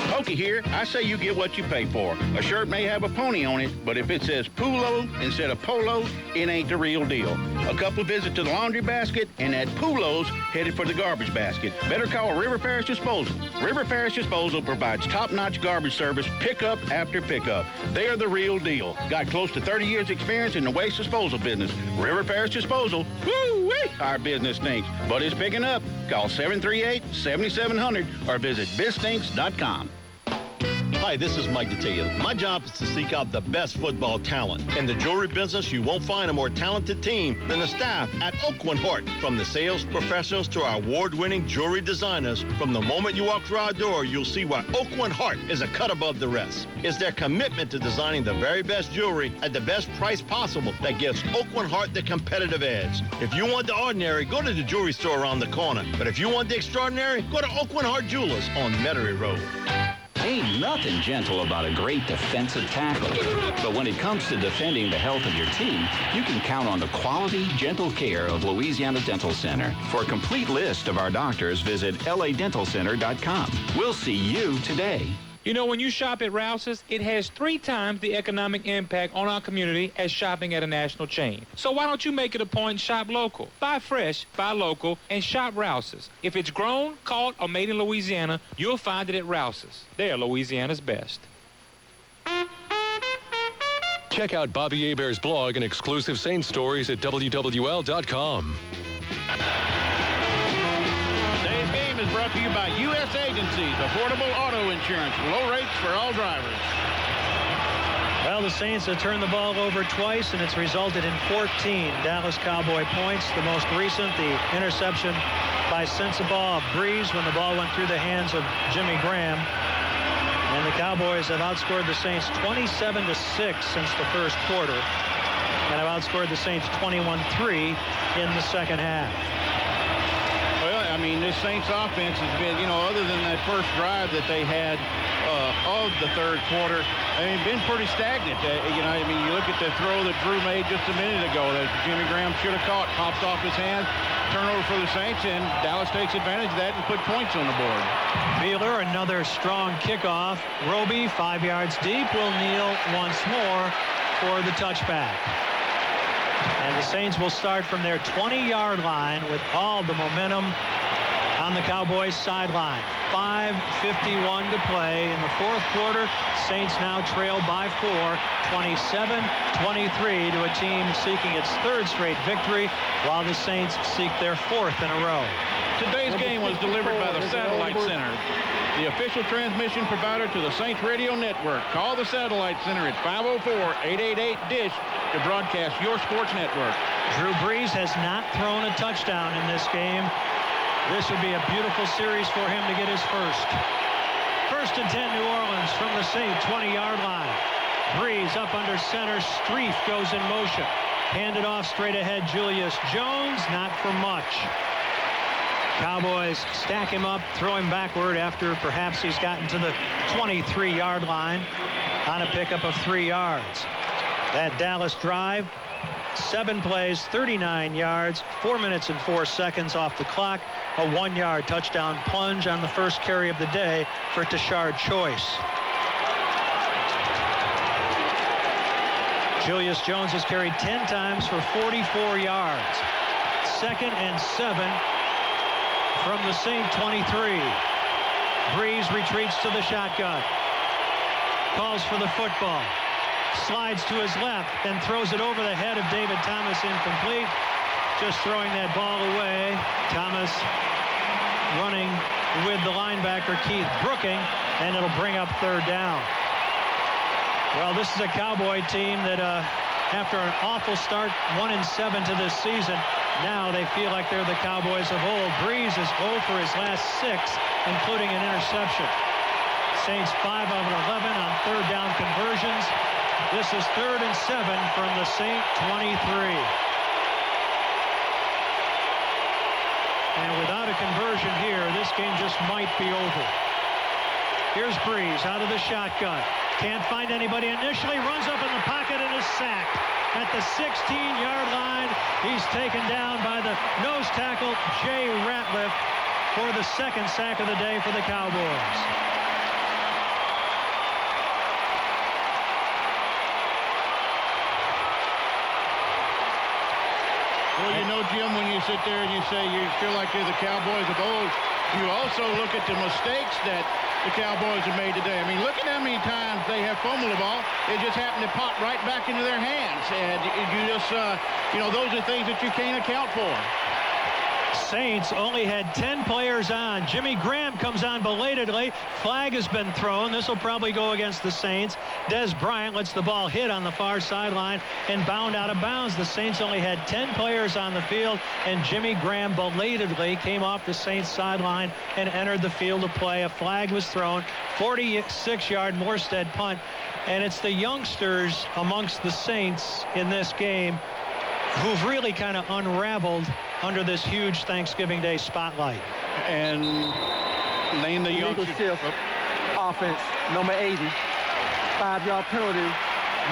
Hokie here. I say you get what you pay for. A shirt may have a pony on it, but if it says Pulo instead of Polo, it ain't the real deal. A couple visit to the laundry basket, and that Pulo's headed for the garbage basket. Better call River Parish Disposal. River Parish Disposal provides top-notch garbage service, pickup after pickup. They are the real deal. Got close to 30 years experience in the waste disposal business. River Parish Disposal. Woo-wee! Our business stinks, but it's picking up. Call 738-7700 or visit bizstinks.com. Hi, this is Mike DeTaylor. My job is to seek out the best football talent. In the jewelry business, you won't find a more talented team than the staff at Oakland Hart. From the sales professionals to our award-winning jewelry designers, from the moment you walk through our door, you'll see why Oakland Hart is a cut above the rest. It's their commitment to designing the very best jewelry at the best price possible that gives Oakland Hart the competitive edge. If you want the ordinary, go to the jewelry store around the corner. But if you want the extraordinary, go to Oakland Hart Jewelers on Metairie Road. Ain't nothing gentle about a great defensive tackle. But when it comes to defending the health of your team, you can count on the quality, gentle care of Louisiana Dental Center. For a complete list of our doctors, visit ladentalcenter.com. We'll see you today. You know, when you shop at Rouse's, it has 3 times the economic impact on our community as shopping at a national chain. So why don't you make it a point and shop local? Buy fresh, buy local, and shop Rouse's. If it's grown, caught, or made in Louisiana, you'll find it at Rouse's. They're Louisiana's best. Check out Bobby Hebert's blog and exclusive Saints stories at WWL.com. Is brought to you by U.S. Agencies, affordable auto insurance, low rates for all drivers. Well, the Saints have turned the ball over twice, and it's resulted in 14 Dallas Cowboy points. The most recent, the interception by Sensabaugh of Breeze when the ball went through the hands of Jimmy Graham. And the Cowboys have outscored the Saints 27-6 since the first quarter, and have outscored the Saints 21-3 in the second half. I mean, this Saints offense has been, other than that first drive that they had of the third quarter, been pretty stagnant. You look at the throw that Drew made just a minute ago that Jimmy Graham should have caught, pops off his hand, turnover for the Saints, and Dallas takes advantage of that and put points on the board. Beeler, another strong kickoff. Roby, 5 yards deep, will kneel once more for the touchback. And the Saints will start from their 20-yard line with all the momentum on the Cowboys sideline. 5:51 to play in the fourth quarter. Saints now trail by 4, 27-23 to a team seeking its third straight victory, while the Saints seek their fourth in a row. Today's game was delivered by the Satellite Center, the official transmission provider to the Saints Radio Network. Call the Satellite Center at 504-888-DISH to broadcast your sports network. Drew Brees has not thrown a touchdown in this game. This would be a beautiful series for him to get his first. First and 10, New Orleans from the same 20-yard line. Brees up under center. Streif goes in motion. Handed off straight ahead. Julius Jones, not for much. Cowboys stack him up, throw him backward after perhaps he's gotten to the 23-yard line on a pickup of 3 yards. That Dallas drive, 7 plays, 39 yards, 4 minutes and 4 seconds off the clock. A 1-yard touchdown plunge on the first carry of the day for Tashard Choice. Julius Jones has carried 10 times for 44 yards. 2nd and 7 from the same 23. Brees retreats to the shotgun. Calls for the football. Slides to his left and throws it over the head of David Thomas, incomplete. Just throwing that ball away. Thomas running with the linebacker Keith Brooking, and it'll bring up 3rd down. Well, this is a Cowboy team that after an awful start, 1-7 to this season, now they feel like they're the Cowboys of old. Brees is 0 for his last 6, including an interception. Saints 5 of 11 on 3rd down conversions. This is 3rd and 7 from the Saint 23. And without a conversion here, this game just might be over. Here's Brees out of the shotgun. Can't find anybody initially. Runs up in the pocket and is sacked. At the 16-yard line, he's taken down by the nose tackle, Jay Ratliff, for the 2nd sack of the day for the Cowboys. Well, you know, Jim, when you sit there and you say you feel like you're the Cowboys of old, you also look at the mistakes that the Cowboys have made today. I mean, look at how many times they have fumbled the ball. It just happened to pop right back into their hands. And you just, you know, those are things that you can't account for. Saints only had 10 players on. Jimmy Graham comes on belatedly. Flag has been thrown. This will probably go against the Saints. Des Bryant lets the ball hit on the far sideline and bound out of bounds. The Saints only had 10 players on the field, and Jimmy Graham belatedly came off the Saints sideline and entered the field of play. A flag was thrown. 46-yard Morstead punt. And it's the youngsters amongst the Saints in this game who've really kind of unraveled under this huge Thanksgiving Day spotlight. And name the youngsters. Offense, number 80. 5-yard penalty.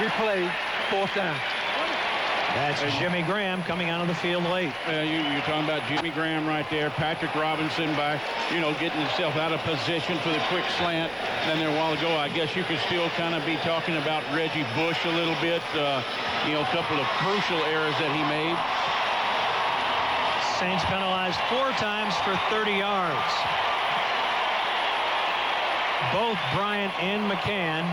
Replay, 4th down. That's Jimmy Graham coming out of the field late. You're talking about Jimmy Graham right there. Patrick Robinson by, you know, getting himself out of position for the quick slant. Then there a while ago, I guess you could still kind of be talking about Reggie Bush a little bit. You know, a couple of crucial errors that he made. Saints penalized 4 times for 30 yards. Both Bryant and McCann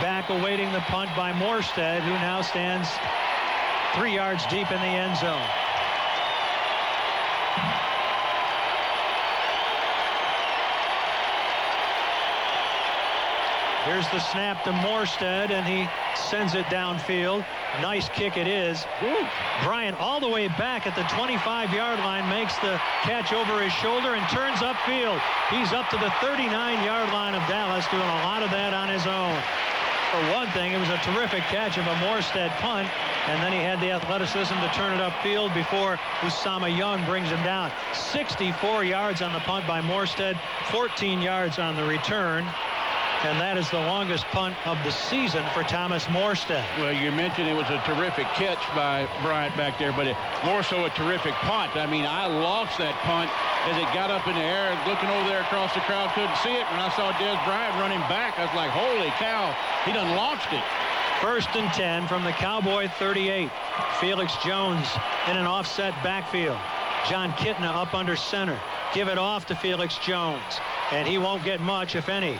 back awaiting the punt by Morstead, who now stands 3 yards deep in the end zone. Here's the snap to Morstead, and he sends it downfield. Nice kick it is. Bryant all the way back at the 25-yard line makes the catch over his shoulder and turns upfield. He's up to the 39-yard line of Dallas, doing a lot of that on his own. For one thing, it was a terrific catch of a Morstead punt, and then he had the athleticism to turn it upfield before Usama Young brings him down. 64 yards on the punt by Morstead, 14 yards on the return. And that is the longest punt of the season for Thomas Morstead. Well, you mentioned it was a terrific catch by Bryant back there, but more so a terrific punt. I mean, I lost that punt as it got up in the air, looking over there across the crowd, couldn't see it. When I saw Des Bryant running back, I was like, holy cow, he done launched it. 1st and 10 from the Cowboy 38. Felix Jones in an offset backfield. John Kitna up under center. Give it off to Felix Jones, and he won't get much, if any.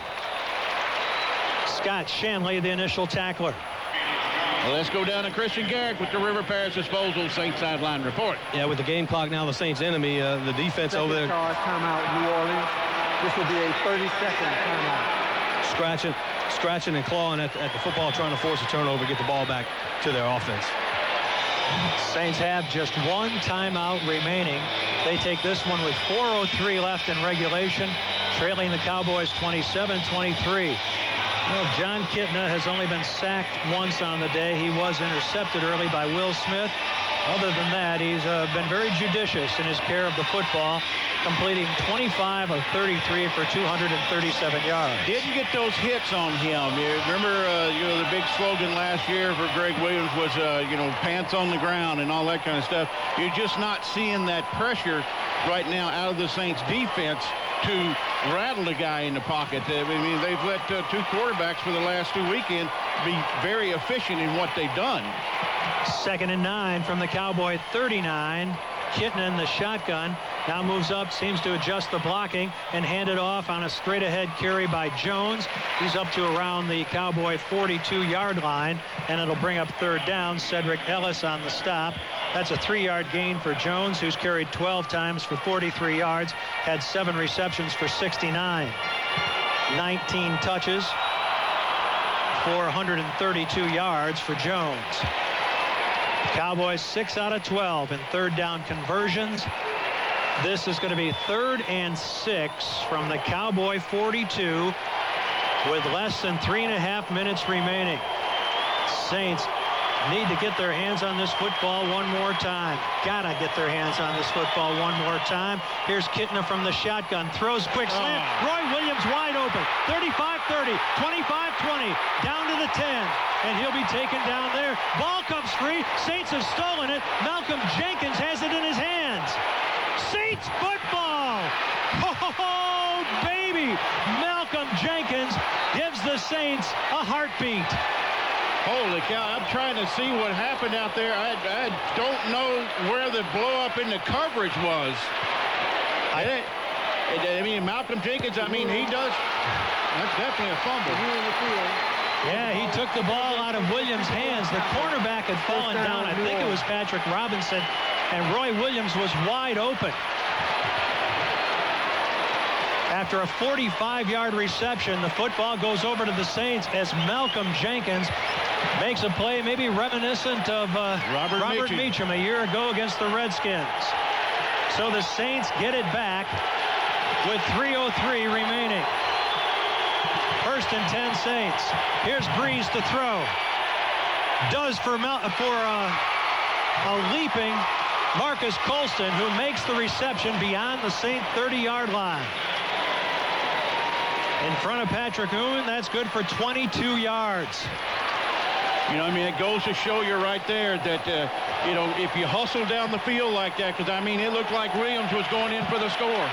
Scott Shanley, the initial tackler. Well, let's go down to Christian Garrick with the River Parish Disposal Saints sideline report. Yeah, with the game clock now the Saints' enemy, the defense over there. Charge timeout, New Orleans. This will be a 30-second timeout. Scratching and clawing at the football, trying to force a turnover, get the ball back to their offense. Saints have just one timeout remaining. They take this one with 4:03 left in regulation, trailing the Cowboys 27-23. Well, John Kitna has only been sacked once on the day. He was intercepted early by Will Smith. Other than that, he's been very judicious in his care of the football, completing 25 of 33 for 237 yards. Didn't get those hits on him. You remember, the big slogan last year for Greg Williams was, pants on the ground and all that kind of stuff. You're just not seeing that pressure right now out of the Saints defense to rattle the guy in the pocket. I mean, they've let two quarterbacks for the last two weekends be very efficient in what they've done. 2nd and 9 from the Cowboy 39. Kitna in the shotgun. Now moves up, seems to adjust the blocking, and hand it off on a straight-ahead carry by Jones. He's up to around the Cowboy 42-yard line, and it'll bring up 3rd down. Cedric Ellis on the stop. That's a 3-yard gain for Jones, who's carried 12 times for 43 yards, had 7 receptions for 69. 19 touches for 132 yards for Jones. Cowboys 6 out of 12 in 3rd down conversions. This is going to be 3rd and 6 from the Cowboy 42 with less than 3.5 minutes remaining. Saints need to get their hands on this football one more time. Gotta get their hands on this football one more time. Here's Kitna from the shotgun. Throws quick slant. Roy Williams wide open. 35-30, 25-20, down to the 10. And he'll be taken down there. Ball comes free. Saints have stolen it. Malcolm Jenkins has it in his hands. Saints football. Oh, baby. Malcolm Jenkins gives the Saints a heartbeat. Holy cow, I'm trying to see what happened out there. I don't know where the blow-up in the coverage was. I mean, Malcolm Jenkins, he does. That's definitely a fumble. Yeah, he took the ball out of Williams' hands. The cornerback had fallen down. I think it was Patrick Robinson, and Roy Williams was wide open. After a 45-yard reception, the football goes over to the Saints as Malcolm Jenkins makes a play maybe reminiscent of Robert Meacham a year ago against the Redskins. So the Saints get it back with 3:03 remaining. 1st and 10 Saints. Here's Breeze to throw. Does for a leaping Marcus Colston, who makes the reception beyond the Saint 30-yard line. In front of Patrick Hoon, that's good for 22 yards. It goes to show you right there that, if you hustle down the field like that, because, it looked like Williams was going in for the score.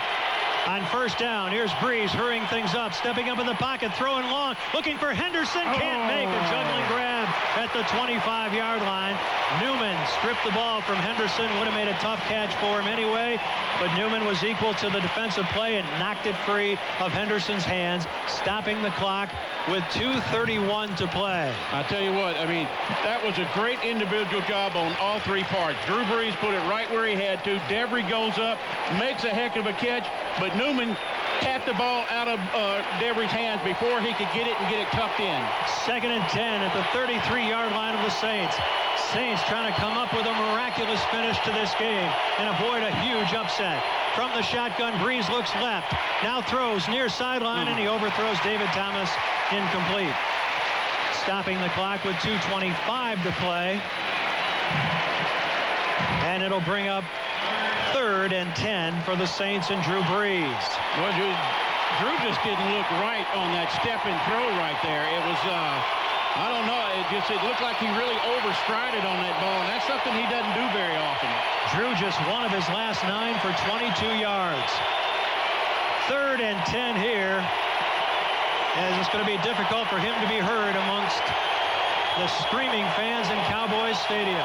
On 1st down, here's Breeze hurrying things up, stepping up in the pocket, throwing long, looking for Henderson, can't make a juggling grab at the 25-yard line. Newman stripped the ball from Henderson, would have made a tough catch for him anyway, but Newman was equal to the defensive play and knocked it free of Henderson's hands, stopping the clock with 2:31 to play. I tell you what, that was a great individual job on all 3 parts. Drew Brees put it right where he had to. Devery goes up, makes a heck of a catch, but Newman tapped the ball out of Devery's hands before he could get it and get it tucked in. 2nd and 10 at the 33-yard line of the Saints. Saints trying to come up with a miraculous finish to this game and avoid a huge upset. From the shotgun, Breeze looks left. Now throws near sideline, and he overthrows David Thomas, incomplete. Stopping the clock with 2:25 to play. And it'll bring up 3rd and 10 for the Saints and Drew Brees. Well, Drew just didn't look right on that step and throw right there. It was, I don't know, it looked like he really overstrided on that ball, and that's something he doesn't do very often. Drew just one of his last 9 for 22 yards. 3rd and 10 here, as it's going to be difficult for him to be heard amongst the screaming fans in Cowboys Stadium.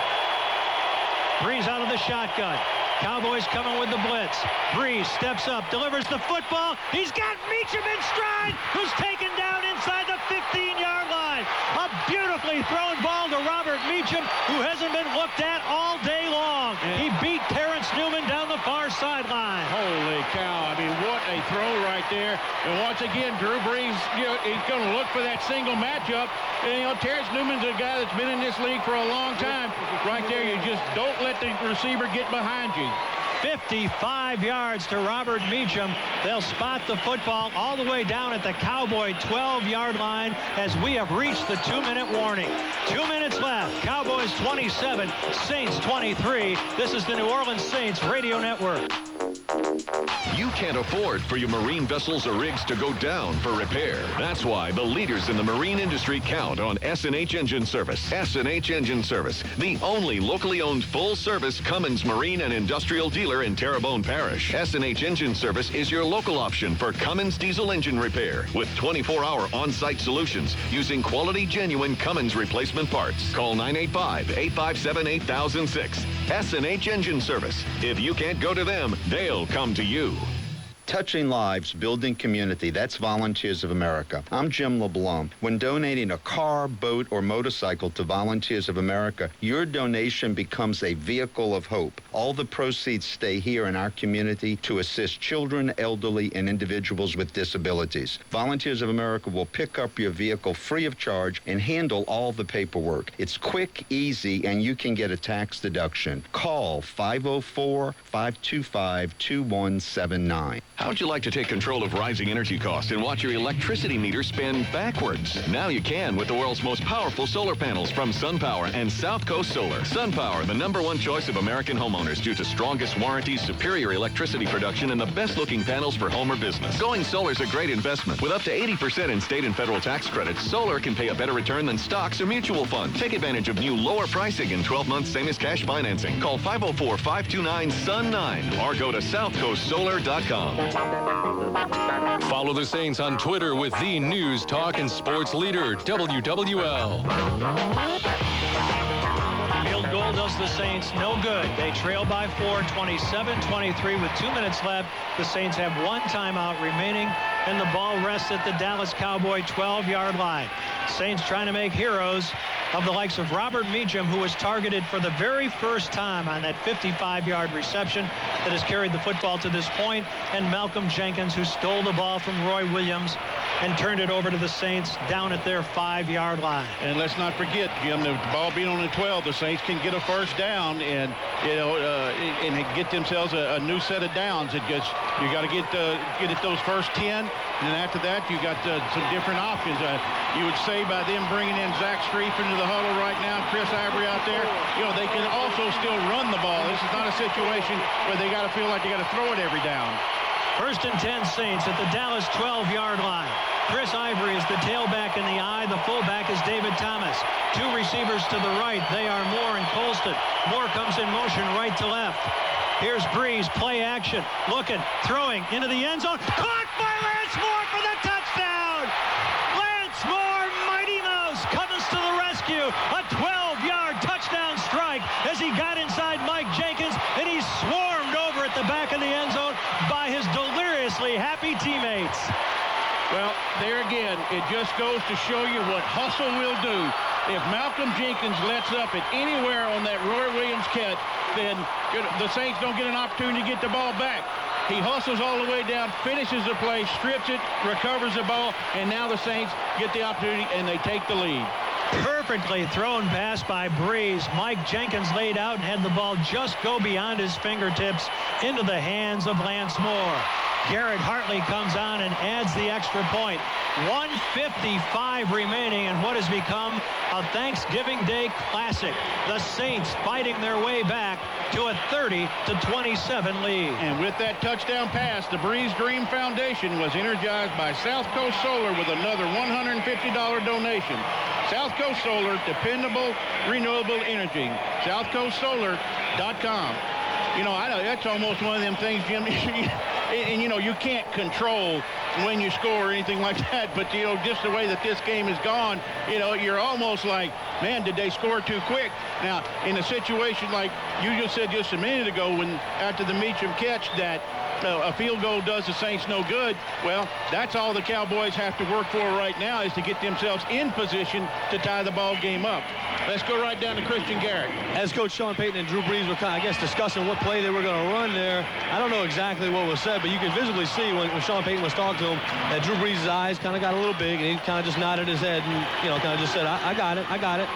Breeze out of the shotgun. Cowboys coming with the blitz. Breeze steps up, delivers the football. He's got Meacham in stride, who's taken down inside the 15-yard line. A beautifully thrown ball to Robert Meacham, who hasn't been looked at all day long. He beat Terrence Newman down the far sideline. Holy cow. I mean, what a throw right there. And once again, Drew Brees, he's going to look for that single matchup. And, Terrence Newman's a guy that's been in this league for a long time. Right there, you just don't let the receiver get behind you. 55 yards to Robert Meacham. They'll spot the football all the way down at the Cowboy 12-yard line as we have reached the 2-minute warning. 2 minutes left. Cowboys 27, Saints 23. This is the New Orleans Saints Radio Network. You can't afford for your marine vessels or rigs to go down for repair. That's why the leaders in the marine industry count on S&H Engine Service. S&H Engine Service, the only locally owned full-service Cummins Marine and Industrial dealer in Terrebonne Parish. S&H Engine Service is your local option for Cummins diesel engine repair with 24-hour on-site solutions using quality, genuine Cummins replacement parts. Call 985-857-8006. S&H Engine Service. If you can't go to them, they'll come to you. Touching lives, building community. That's Volunteers of America. I'm Jim LeBlanc. When donating a car, boat, or motorcycle to Volunteers of America, your donation becomes a vehicle of hope. All the proceeds stay here in our community to assist children, elderly, and individuals with disabilities. Volunteers of America will pick up your vehicle free of charge and handle all the paperwork. It's quick, easy, and you can get a tax deduction. Call 504-525-2179. How would you like to take control of rising energy costs and watch your electricity meter spin backwards? Now you can with the world's most powerful solar panels from SunPower and South Coast Solar. SunPower, the #1 choice of American homeowners due to strongest warranties, superior electricity production, and the best-looking panels for home or business. Going solar is a great investment. With up to 80% in state and federal tax credits, solar can pay a better return than stocks or mutual funds. Take advantage of new lower pricing and 12 months same-as-cash financing. Call 504-529-SUN9 or go to southcoastsolar.com. Follow the Saints on Twitter with the news, talk, and sports leader, WWL. Field goal does the Saints no good. They trail by 4, 27-23 with 2 minutes left. The Saints have one timeout remaining, and the ball rests at the Dallas Cowboy 12-yard line. Saints trying to make heroes of the likes of Robert Meacham, who was targeted for the very first time on that 55-yard reception that has carried the football to this point, and Malcolm Jenkins, who stole the ball from Roy Williams and turned it over to the Saints down at their 5-yard line. And let's not forget, Jim, the ball being on the 12, the Saints can get a first down and and get themselves a new set of downs. You got to get it those first 10, and then after that you got some different options. You would say by them bringing in Zach Strief into the huddle right now, Chris Ivory out there, they can also still run the ball. This is not a situation where they got to feel like they got to throw it every down. First and 10 Saints at the Dallas 12-yard line. Chris Ivory is the tailback in the eye. The fullback is David Thomas. Two receivers to the right. They are Moore and Colston. Moore comes in motion right to left. Here's Breeze, play action, looking, throwing into the end zone. Caught by Lance Moore for the touchdown! Lance Moore, Mighty Mouse, comes to the rescue. A 12-yard touchdown strike as he got inside Mike Jenkins, and he swarmed over at the back of the end zone by his deliriously happy teammates. Well, there again, it just goes to show you what hustle will do. If Malcolm Jenkins lets up at anywhere on that Roy Williams catch, then the Saints don't get an opportunity to get the ball back. He hustles all the way down, finishes the play, strips it, recovers the ball, and now the Saints get the opportunity and they take the lead. Perfectly thrown pass by Breeze. Mike Jenkins laid out and had the ball just go beyond his fingertips into the hands of Lance Moore. Garrett Hartley comes on and adds the extra point. 1:55 remaining in what has become a Thanksgiving Day classic. The Saints fighting their way back to a 30-27 lead. And with that touchdown pass, the Breeze Dream Foundation was energized by South Coast Solar with another $150 donation. South Coast Solar, dependable, renewable energy. SouthCoastSolar.com. I know that's almost one of them things, Jim. And you know, you can't control when you score or anything like that, but, you know, just the way that this game has gone, you know, you're almost like, man, did they score too quick? Now, in a situation like you just said just a minute ago, when after the Meacham catch that a field goal does the Saints no good, well, that's all the Cowboys have to work for right now, is to get themselves in position to tie the ball game up. Let's go right down to Christian Garrett. As Coach Sean Payton and Drew Brees were kind of, I guess, discussing what play they were going to run there, I don't know exactly what was said, but you could visibly see when Sean Payton was talking to him that Drew Brees' eyes kind of got a little big, and he kind of just nodded his head and, you know, kind of just said, I got it, I got it.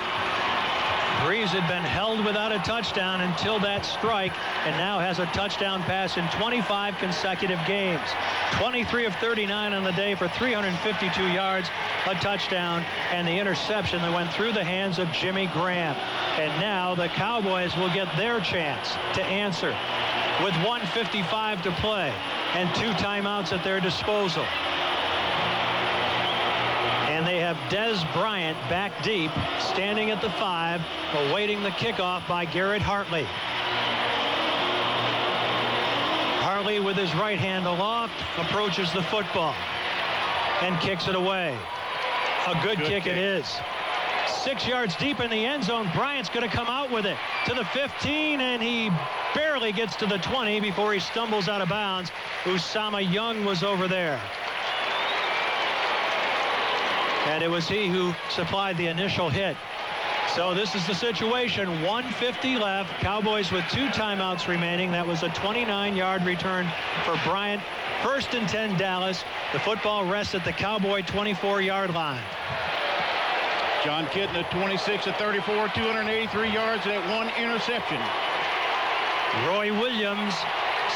Brees had been held without a touchdown until that strike, and now has a touchdown pass in 25 consecutive games. 23 of 39 on the day for 352 yards, a touchdown, and the interception that went through the hands of Jimmy Graham. And now the Cowboys will get their chance to answer with 1:55 to play and 2 timeouts at their disposal. And they have Des Bryant back deep, standing at the 5, awaiting the kickoff by Garrett Hartley. Hartley, with his right hand aloft, approaches the football and kicks it away. A good kick it is. 6 yards deep in the end zone. Bryant's going to come out with it to the 15, and he barely gets to the 20 before he stumbles out of bounds. Usama Young was over there. And it was he who supplied the initial hit. So this is the situation. 1:50 left. Cowboys with 2 timeouts remaining. That was a 29-yard return for Bryant. 1st and 10 Dallas. The football rests at the Cowboy 24-yard line. John Kitna, 26 of 34, 283 yards, and 1 interception. Roy Williams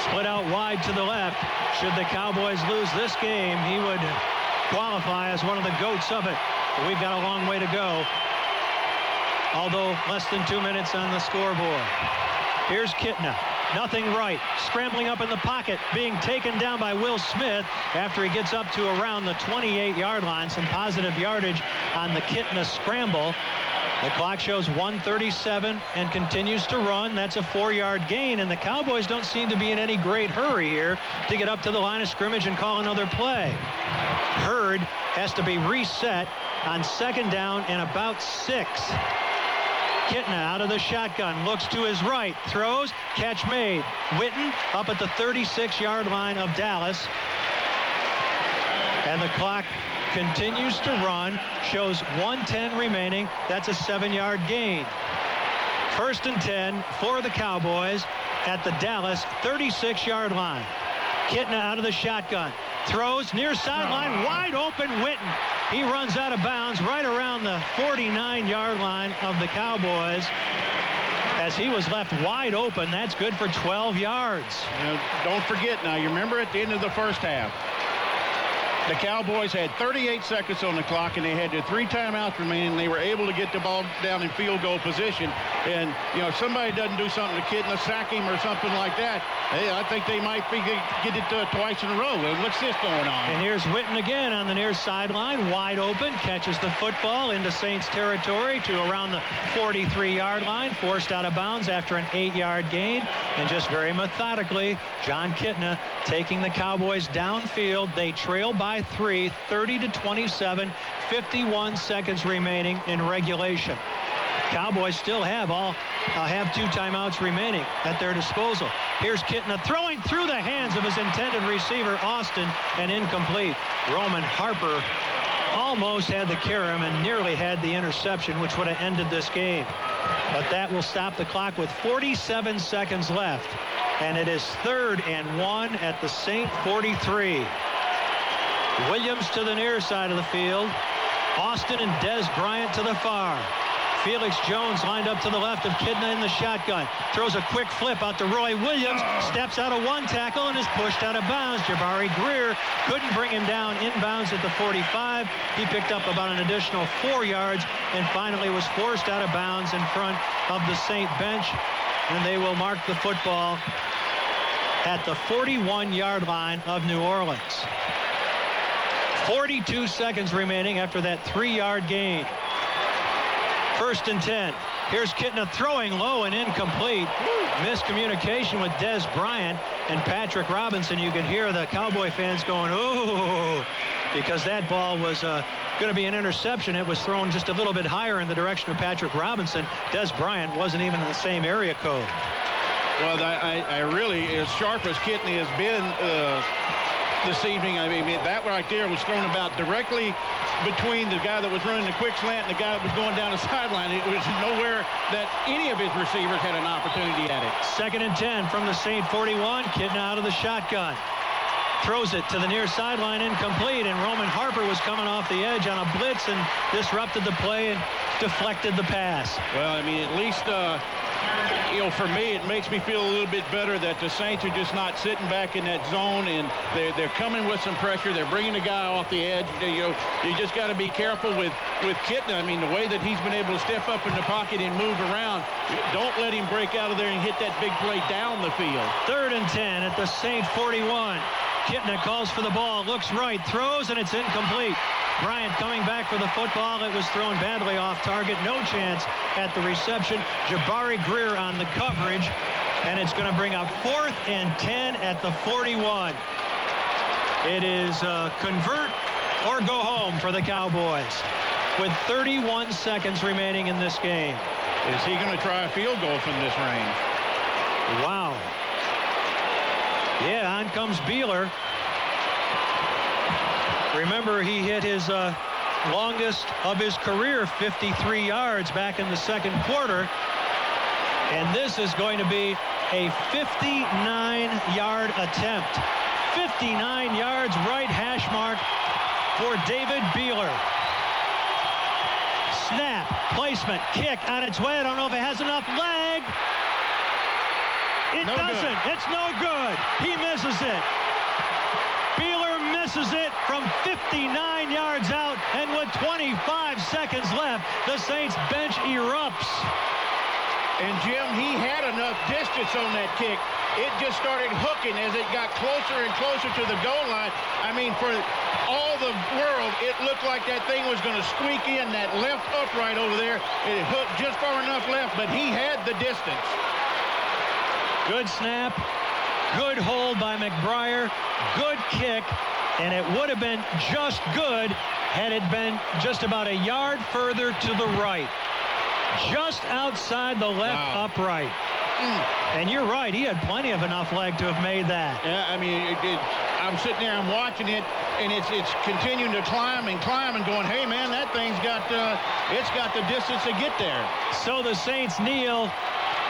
split out wide to the left. Should the Cowboys lose this game, he would qualify as one of the GOATs of it. But we've got a long way to go, although less than 2 minutes on the scoreboard. Here's Kitna. Nothing right. Scrambling up in the pocket, being taken down by Will Smith after he gets up to around the 28-yard line. Some positive yardage on the Kitna scramble. The clock shows 1:37 and continues to run. That's a 4-yard gain, and the Cowboys don't seem to be in any great hurry here to get up to the line of scrimmage and call another play. Hurd has to be reset on 2nd down and about 6. Kitna out of the shotgun, looks to his right, throws, catch made. Witten up at the 36-yard line of Dallas. And the clock continues to run, shows 1:10 remaining. That's a 7-yard gain. 1st and 10 for the Cowboys at the Dallas 36-yard line. Kitna out of the shotgun, throws near sideline, wide open Witten. He runs out of bounds right around the 49-yard line of the Cowboys. As he was left wide open, that's good for 12 yards. You know, don't forget now, you remember at the end of the first half, the Cowboys had 38 seconds on the clock, and they had their 3 timeouts remaining. They were able to get the ball down in field goal position. And, you know, if somebody doesn't do something to Kitna, sack him or something like that, hey, I think they might get it twice in a row. What's this going on? And here's Witten again on the near sideline, wide open, catches the football into Saints territory to around the 43-yard line, forced out of bounds after an 8-yard gain. And just very methodically, John Kitna taking the Cowboys downfield. They trail by 3, 30-27, 51 seconds remaining in regulation. Cowboys still have 2 timeouts remaining at their disposal. Here's Kitna throwing through the hands of his intended receiver, Austin, and incomplete. Roman Harper almost had the carom and nearly had the interception, which would have ended this game. But that will stop the clock with 47 seconds left. And it is 3rd and 1 at the Saint 43. Williams to the near side of the field. Austin and Des Bryant to the far. Felix Jones lined up to the left of Kitna in the shotgun. Throws a quick flip out to Roy Williams. Steps out of 1 tackle and is pushed out of bounds. Jabari Greer couldn't bring him down inbounds at the 45. He picked up about an additional 4 yards and finally was forced out of bounds in front of the Saint bench. And they will mark the football at the 41-yard line of New Orleans. 42 seconds remaining after that 3-yard gain. 1st and 10. Here's Kitna throwing low and incomplete. Miscommunication with Des Bryant and Patrick Robinson. You can hear the Cowboy fans going, ooh, because that ball was going to be an interception. It was thrown just a little bit higher in the direction of Patrick Robinson. Des Bryant wasn't even in the same area code. Well, I really, as sharp as Kitney has been this evening, I mean, that right there was thrown about directly between the guy that was running the quick slant and the guy that was going down the sideline. It was nowhere that any of his receivers had an opportunity at it. 2nd and 10 from the Saint 41. Kitna out of the shotgun. Throws it to the near sideline, incomplete, and Roman Harper was coming off the edge on a blitz and disrupted the play and deflected the pass. Well, I mean, at least, for me, it makes me feel a little bit better that the Saints are just not sitting back in that zone, and they're coming with some pressure. They're bringing the guy off the edge. You just got to be careful with Kitna. I mean, the way that he's been able to step up in the pocket and move around, don't let him break out of there and hit that big play down the field. 3rd and 10 at the Saint 41. Kitna calls for the ball, looks right, throws, and it's incomplete. Bryant coming back for the football. It was thrown badly off target. No chance at the reception. Jabari Greer on the coverage, and it's going to bring up 4th and 10 at the 41. It is convert or go home for the Cowboys with 31 seconds remaining in this game. Is he going to try a field goal from this range? Wow. Yeah, on comes Beeler. Remember, he hit his longest of his career, 53 yards back in the 2nd quarter. And this is going to be a 59-yard attempt. 59 yards, right hash mark for David Beeler. Snap, placement, kick on its way. I don't know if it has enough leg. It doesn't. It's no good. He misses it. Beeler misses it from 59 yards out, and with 25 seconds left, the Saints bench erupts. And Jim, he had enough distance on that kick. It just started hooking as it got closer and closer to the goal line. I mean, for all the world, it looked like that thing was going to squeak in that left upright over there. It hooked just far enough left, but he had the distance. Good snap, good hold by McBriar, good kick, and it would have been just good had it been just about a yard further to the right. Just outside the left upright. And you're right, he had plenty of enough leg to have made that. Yeah, I mean, I'm sitting there, I'm watching it, and it's continuing to climb and going, hey, man, that thing's got, it's got the distance to get there. So the Saints kneel.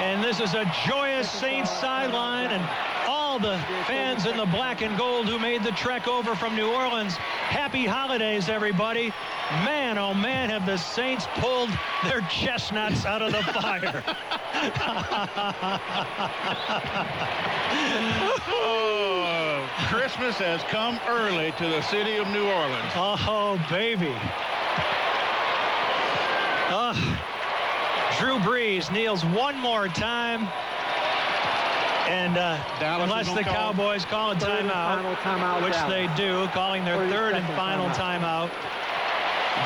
And this is a joyous Saints sideline, and all the fans in the black and gold who made the trek over from New Orleans. Happy holidays, everybody. Man, oh man, have the Saints pulled their chestnuts out of the fire. Oh, Christmas has come early to the city of New Orleans. Oh, baby. Drew Brees kneels one more time, and unless the Cowboys call a timeout, which they do, calling their 3rd and final timeout,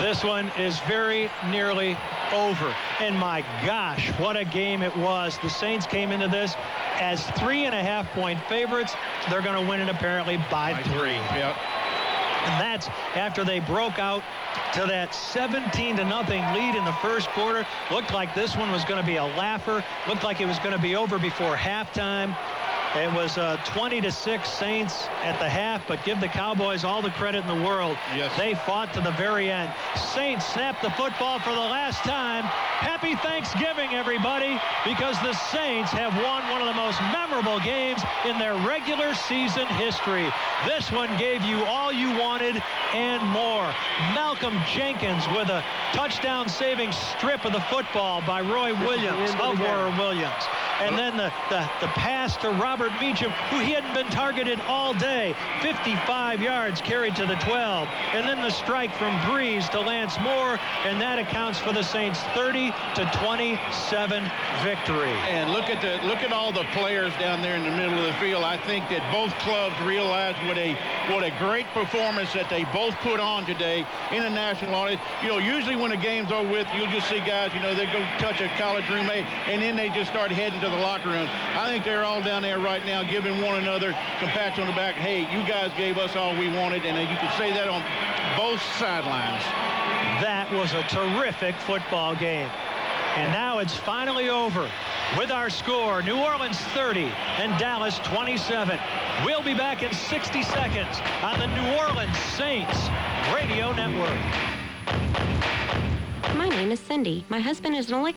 this one is very nearly over. And my gosh, what a game it was. The Saints came into this as 3.5-point favorites. They're going to win it apparently by 3. Yep. And that's after they broke out to that 17-0 lead in the 1st quarter. Looked like this one was going to be a laugher. Looked like it was going to be over before halftime. It was 20-6 Saints at the half, but give the Cowboys all the credit in the world. Yes. They fought to the very end. Saints snapped the football for the last time. Happy Thanksgiving, everybody, because the Saints have won one of the most memorable games in their regular season history. This one gave you all you wanted and more. Malcolm Jenkins with a touchdown-saving strip of the football by Roy Williams of Warren Williams. And then the pass to Robert Meacham, who he hadn't been targeted all day. 55 yards carried to the 12. And then the strike from Breeze to Lance Moore, and that accounts for the Saints' 30-27 victory. And look at all the players down there in the middle of the field. I think that both clubs realized what a great performance that they both put on today in the national audience. You know, usually when the game's over with, you'll just see guys, you know, they go touch a college roommate, and then they just start heading to the locker room. I think they're all down there right now giving one another some pats on the back. Hey, you guys gave us all we wanted, and you can say that on both sidelines. That was a terrific football game. And now it's finally over with our score, New Orleans 30 and Dallas 27. We'll be back in 60 seconds on the New Orleans Saints Radio Network. My name is Cindy. My husband is an electrician.